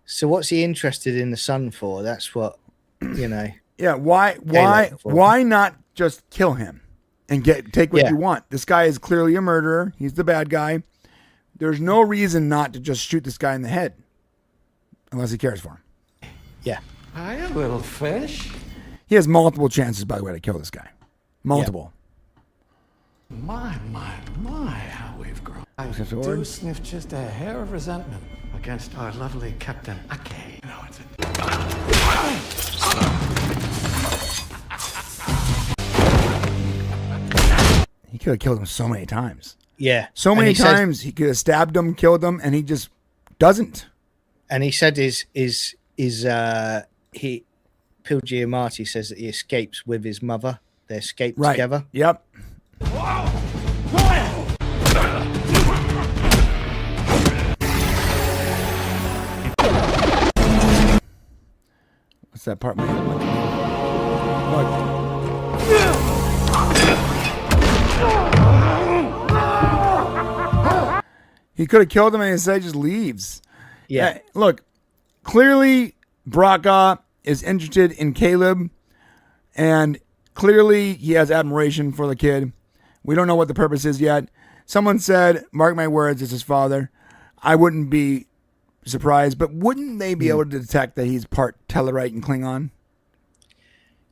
So what's he interested in the sun for? That's what, Yeah, why not just kill him and take what you want? This guy is clearly a murderer. He's the bad guy. There's no reason not to just shoot this guy in the head unless he cares for him. Yeah. Hiya, little fish. He has multiple chances, by the way, to kill this guy. Multiple. My, how we've grown. I do sniff just a hair of resentment against our lovely Captain Ake. He could have killed him so many times. Yeah. So many times he could have stabbed him, killed him, and he just doesn't. And he said Phil Giamatti says that he escapes with his mother. They escape together. Yep. What's that part? He could have killed him and instead just leaves. Yeah. Look, clearly Braca is interested in Caleb, and clearly he has admiration for the kid. We don't know what the purpose is yet. Someone said, mark my words, it's his father. I wouldn't be surprised, but wouldn't they be able to detect that he's part Tellarite and Klingon?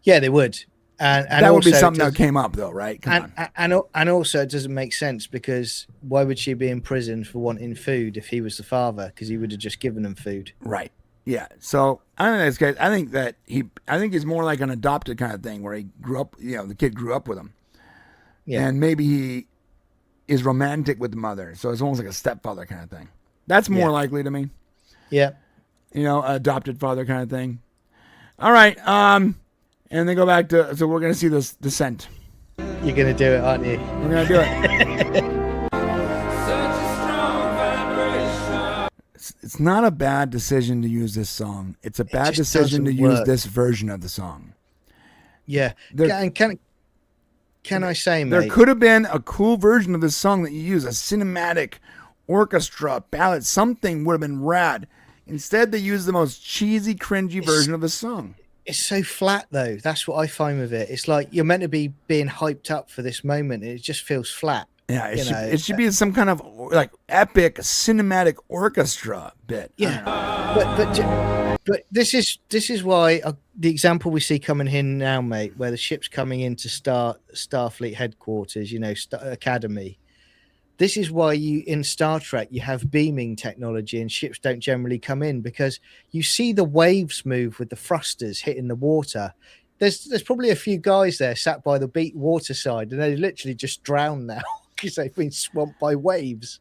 Yeah, they would. And that would be also something that came up, though, right? Come on. And also, it doesn't make sense because why would she be in prison for wanting food if he was the father? Because he would have just given them food. Right. Yeah. So I think that's good. I think he's more like an adopted kind of thing where he grew up. The kid grew up with him. Yeah. And maybe he is romantic with the mother, so it's almost like a stepfather kind of thing. That's more likely to me. Yeah. Adopted father kind of thing. All right. And then go back to, so we're going to see this descent. You're going to do it, aren't you? We're going to do it. It's not a bad decision to use this song. It's a bad decision to use this version of the song. Yeah. Can I say, mate? There could have been a cool version of this song that you use, a cinematic orchestra ballad. Something would have been rad. Instead, they use the most cheesy, cringy version of the song. It's so flat, though. That's what I find with it. It's like you're meant to be being hyped up for this moment, and it just feels flat. Yeah, it should be some kind of like epic cinematic orchestra bit. Yeah, but this is why the example we see coming in now, mate, where the ship's coming into Starfleet headquarters, Academy. This is why in Star Trek you have beaming technology and ships don't generally come in, because you see the waves move with the thrusters hitting the water. There's probably a few guys there sat by the water side and they literally just drowned now because they've been swamped by waves.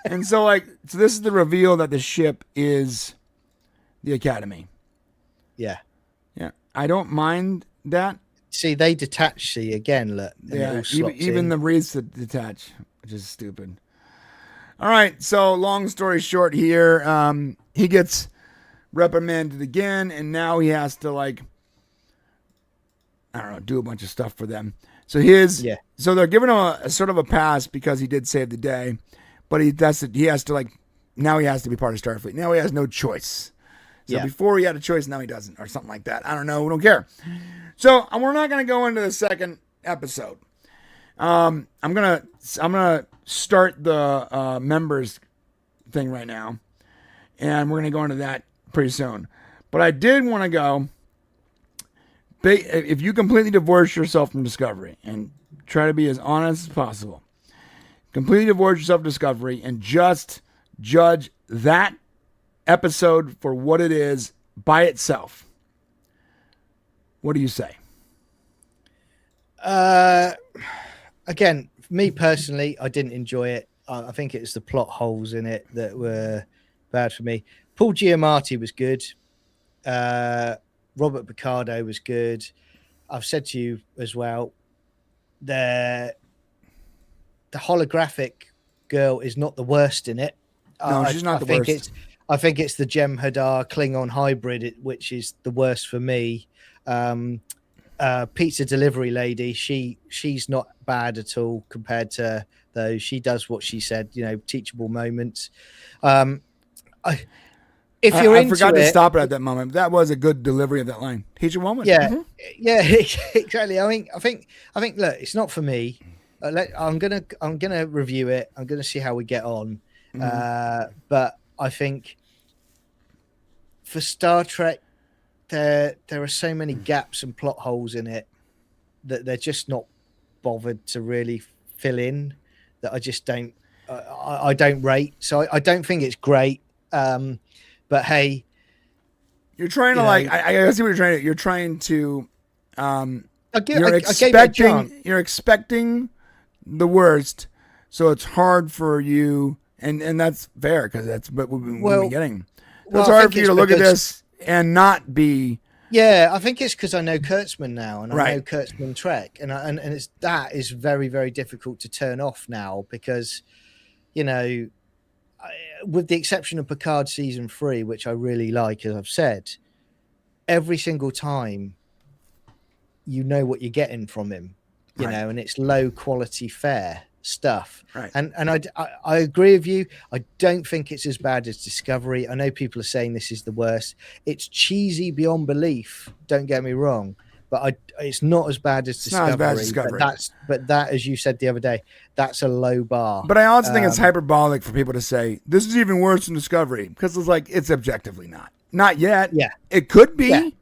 And so this is the reveal that the ship is the Academy. Yeah. Yeah. I don't mind that. See, they detach. See, again, look. Yeah, even the wreaths detach, which is stupid. All right, so long story short here, he gets reprimanded again, and now he has to, do a bunch of stuff for them. So so they're giving him a sort of a pass because he did save the day, but now he has to be part of Starfleet. Now he has no choice. So before he had a choice, now he doesn't, or something like that. I don't know. We don't care. So we're not going to go into the second episode. I'm gonna start the members thing right now, and we're gonna go into that pretty soon. But I did want to go. If you completely divorce yourself from Discovery and try to be as honest as possible, completely divorce yourself from Discovery and just judge that episode for what it is by itself, what do you say? Again, me personally, I didn't enjoy it. I think it's the plot holes in it that were bad for me. Paul Giamatti was good. Robert Picardo was good. I've said to you as well, the holographic girl is not the worst in it. No, she's not the worst. I think it's the Jem'Hadar Klingon hybrid, which is the worst for me. Pizza delivery lady, she's not bad at all compared to those. She does what she said, teachable moments. I forgot to stop it at that moment. That was a good delivery of that line. Teachable moment. Yeah, yeah, exactly. I think. Look, it's not for me. I'm gonna review it. I'm gonna see how we get on. But I think for Star Trek, there are so many gaps and plot holes in it that they're just not bothered to really fill in, that I just don't I don't rate. So I don't think it's great. But hey, you're trying to I see what you're trying to. You're trying to. You're expecting the worst, so it's hard for you, and that's fair because that's what we've been getting. So it's hard for you to look at this and not be. Yeah, I think it's because I know Kurtzman now, and I know Kurtzman Trek, and that is very, very difficult to turn off now because, with the exception of Picard season 3, which I really like, as I've said, every single time, you know what you're getting from him, and it's low quality fare stuff. Right. And I agree with you. I don't think it's as bad as Discovery. I know people are saying this is the worst. It's cheesy beyond belief. Don't get me wrong, but it's not as bad as Discovery. Not as bad as Discovery. But that, as you said the other day, that's a low bar. But I also think it's hyperbolic for people to say this is even worse than Discovery because it's objectively not yet. Yeah, it could be,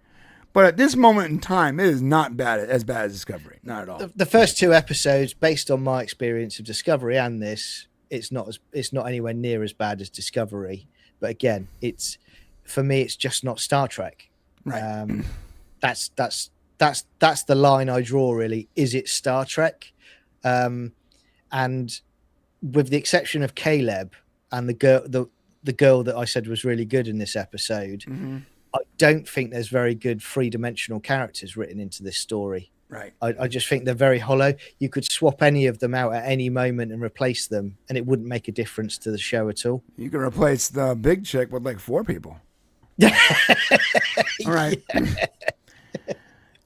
But at this moment in time, it is not as bad as Discovery. Not at all. The first 2 episodes, based on my experience of Discovery and this, it's not anywhere near as bad as Discovery. But again, for me, it's just not Star Trek. Right. That's the line I draw. Really, is it Star Trek? And with the exception of Caleb and the girl that I said was really good in this episode, I don't think there's very good 3-dimensional characters written into this story. Right. I just think they're very hollow. You could swap any of them out at any moment and replace them, and it wouldn't make a difference to the show at all. You could replace the big chick with like 4 people. All right.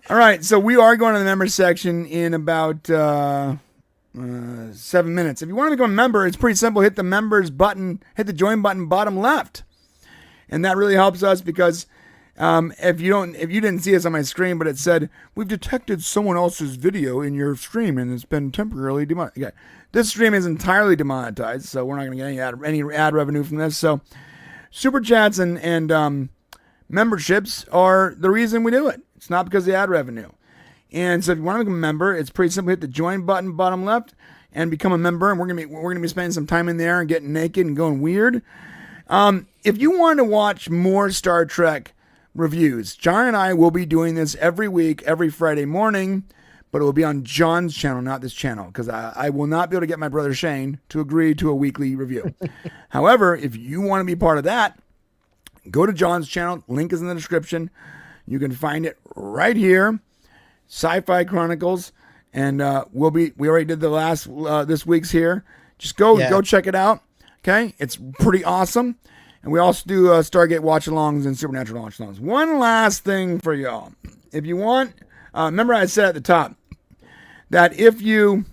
All right. So we are going to the member section in about 7 minutes. If you want to become a member, it's pretty simple. Hit the members button, hit the join button bottom left. And that really helps us because if you didn't see us on my screen, but it said, we've detected someone else's video in your stream and it's been temporarily demonetized. Okay. This stream is entirely demonetized, so we're not going to get any ad revenue from this. So super chats and memberships are the reason we do it. It's not because of the ad revenue. And so if you want to become a member, it's pretty simple. Hit the join button bottom left and become a member. And we're gonna be spending some time in there and getting naked and going weird. If you want to watch more Star Trek reviews, John and I will be doing this every week, every Friday morning, but it will be on John's channel, not this channel, because I will not be able to get my brother Shane to agree to a weekly review. However, if you want to be part of that, go to John's channel. Link is in the description. You can find it right here, Sci-Fi Chronicles, and we already did the last this week's here. Just go check it out. Okay, it's pretty awesome. And we also do Stargate watch-alongs and Supernatural watch-alongs. One last thing for y'all. If you want, remember I said at the top that we're going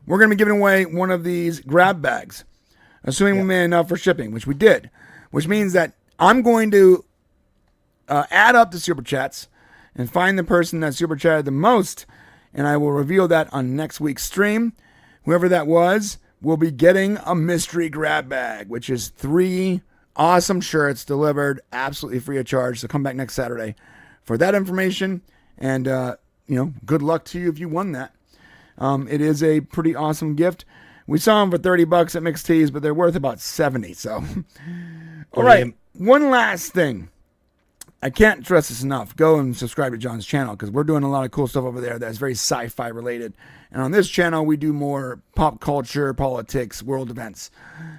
to be giving away one of these grab bags, assuming we made enough for shipping, which we did, which means that I'm going to add up the Super Chats and find the person that Super Chatted the most, and I will reveal that on next week's stream. Whoever that was will be getting a mystery grab bag, which is 3 awesome shirts delivered absolutely free of charge. So come back next Saturday for that information. And, good luck to you if you won that. It is a pretty awesome gift. We saw them for $30 at Mixed Tees, but they're worth about 70. So, all right. One last thing. I can't stress this enough. Go and subscribe to John's channel because we're doing a lot of cool stuff over there that's very sci-fi related. And on this channel, we do more pop culture, politics, world events,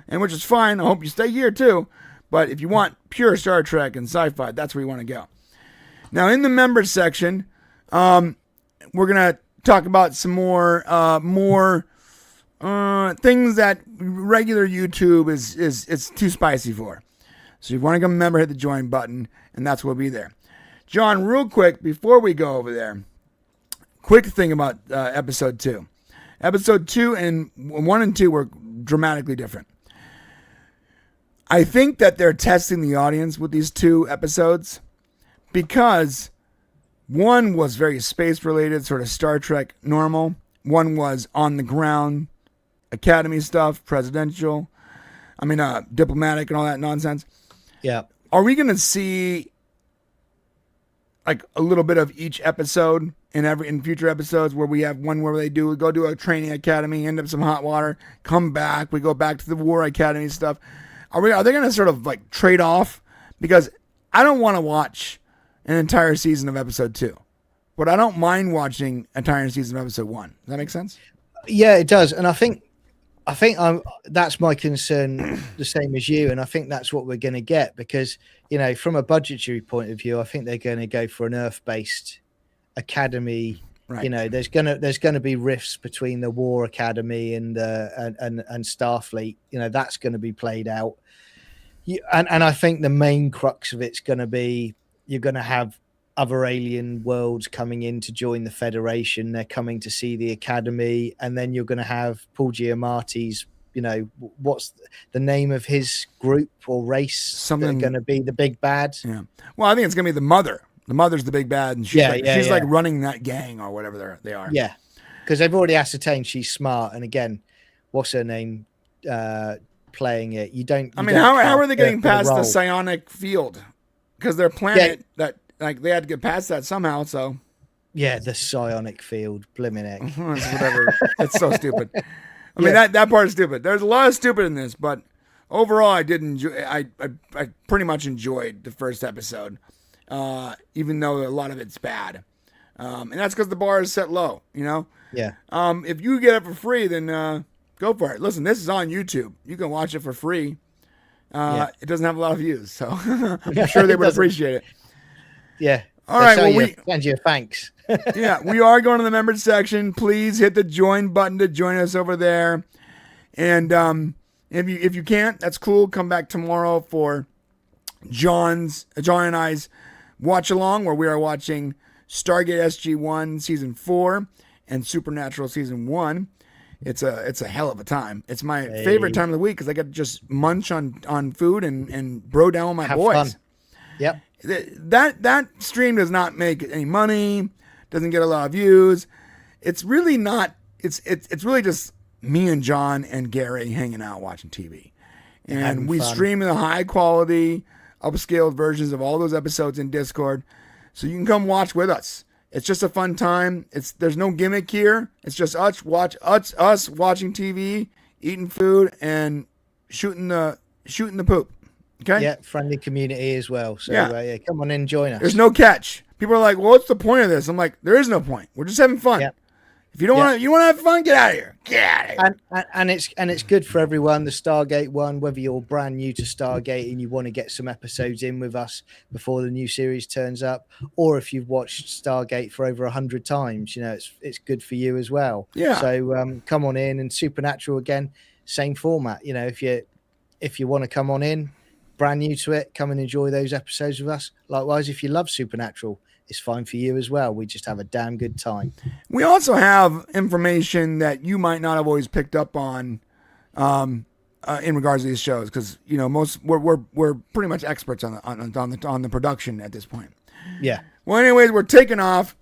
and which is fine. I hope you stay here too. But if you want pure Star Trek and sci-fi, that's where you want to go. Now, in the members section, we're gonna talk about some more things that regular YouTube is too spicy for. So if you want to become a member, hit the join button, and that's what will be there. John, real quick, before we go over there, quick thing about episode 2. Episode 2 and 1 and 2 were dramatically different. I think that they're testing the audience with these 2 episodes because 1 was very space-related, sort of Star Trek normal. 1 was on the ground, academy stuff, presidential, diplomatic and all that nonsense. Yeah. Are we going to see like a little bit of each episode in future episodes where we have one where we go do a training academy, end up some hot water, come back, we go back to the war academy stuff? Are they going to sort of like trade off? Because I don't want to watch an entire season of episode 2, but I don't mind watching an entire season of episode 1. Does that make sense? Yeah, it does. And I think that's my concern, the same as you, and I think that's what we're going to get because, from a budgetary point of view, I think they're going to go for an Earth-based academy. Right. There's gonna be rifts between the War Academy and Starfleet. That's going to be played out. And I think the main crux of it's going to be you're going to have other alien worlds coming in to join the Federation. They're coming to see the Academy, and then you're going to have Paul Giamatti's, what's the name of his group or race? Something going to be the big bad. Yeah. Well, I think it's going to be the mother. The mother's the big bad, and she's like running that gang or whatever they are. Yeah, because they've already ascertained she's smart. And again, what's her name? Playing it. How are they getting past the psionic field? Because their planet that like they had to get past that somehow. So Yeah, the psionic field, blimmin' heck. it's whatever. It's so stupid. I mean, that part is stupid. There's a lot of stupid in this, but overall, I did enjoy. I pretty much enjoyed the first episode, even though a lot of it's bad. And that's because the bar is set low, you know? Yeah. If you get it for free, then go for it. Listen, this is on YouTube. You can watch it for free. It doesn't have a lot of views, so I'm sure they would appreciate it. Yeah. All right. Well, we send you thanks. Yeah, we are going to the members section. Please hit the join button to join us over there. And if you can't, that's cool. Come back tomorrow for John and I's watch along, where we are watching Stargate SG-1 season 4 and Supernatural season 1. It's a hell of a time. It's my favorite time of the week because I get to just munch on food and bro down with my Have boys. fun. Yep. That stream does not make any money, doesn't get a lot of views. It's really not. It's really just me and John and Gary hanging out watching TV, and we stream in the high quality, upscaled versions of all those episodes in Discord, so you can come watch with us. It's just a fun time. There's no gimmick here. It's just us watching TV, eating food, and shooting the poop. Okay. Yeah, friendly community as well. So yeah, come on in, join us. There's no catch. People are like, well, what's the point of this? I'm like, there is no point. We're just having fun. Yep. If you don't want to have fun, get out of here. Get out of here. And it's good for everyone. The Stargate one, whether you're brand new to Stargate and you want to get some episodes in with us before the new series turns up, or if you've watched Stargate for over 100 times, you know, it's good for you as well. Yeah. So come on in. And Supernatural again, same format. You know, if you want to come on in, brand new to it, come and enjoy those episodes with us. Likewise, if you love Supernatural, it's fine for you as well. We just have a damn good time. We also have information that you might not have always picked up on in regards to these shows, because you know we're pretty much experts on the production at this point. Yeah. Well, anyways, we're taking off.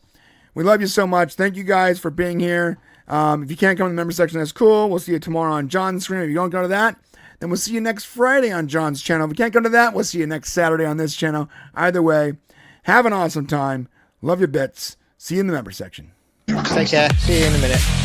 We love you so much. Thank you guys for being here. If you can't come to the member section, that's cool. We'll see you tomorrow on John's stream. If you don't go to that, then we'll see you next Friday on John's channel. If you can't go to that, we'll see you next Saturday on this channel. Either way, have an awesome time. Love your bits. See you in the member section. Take care. See you in a minute.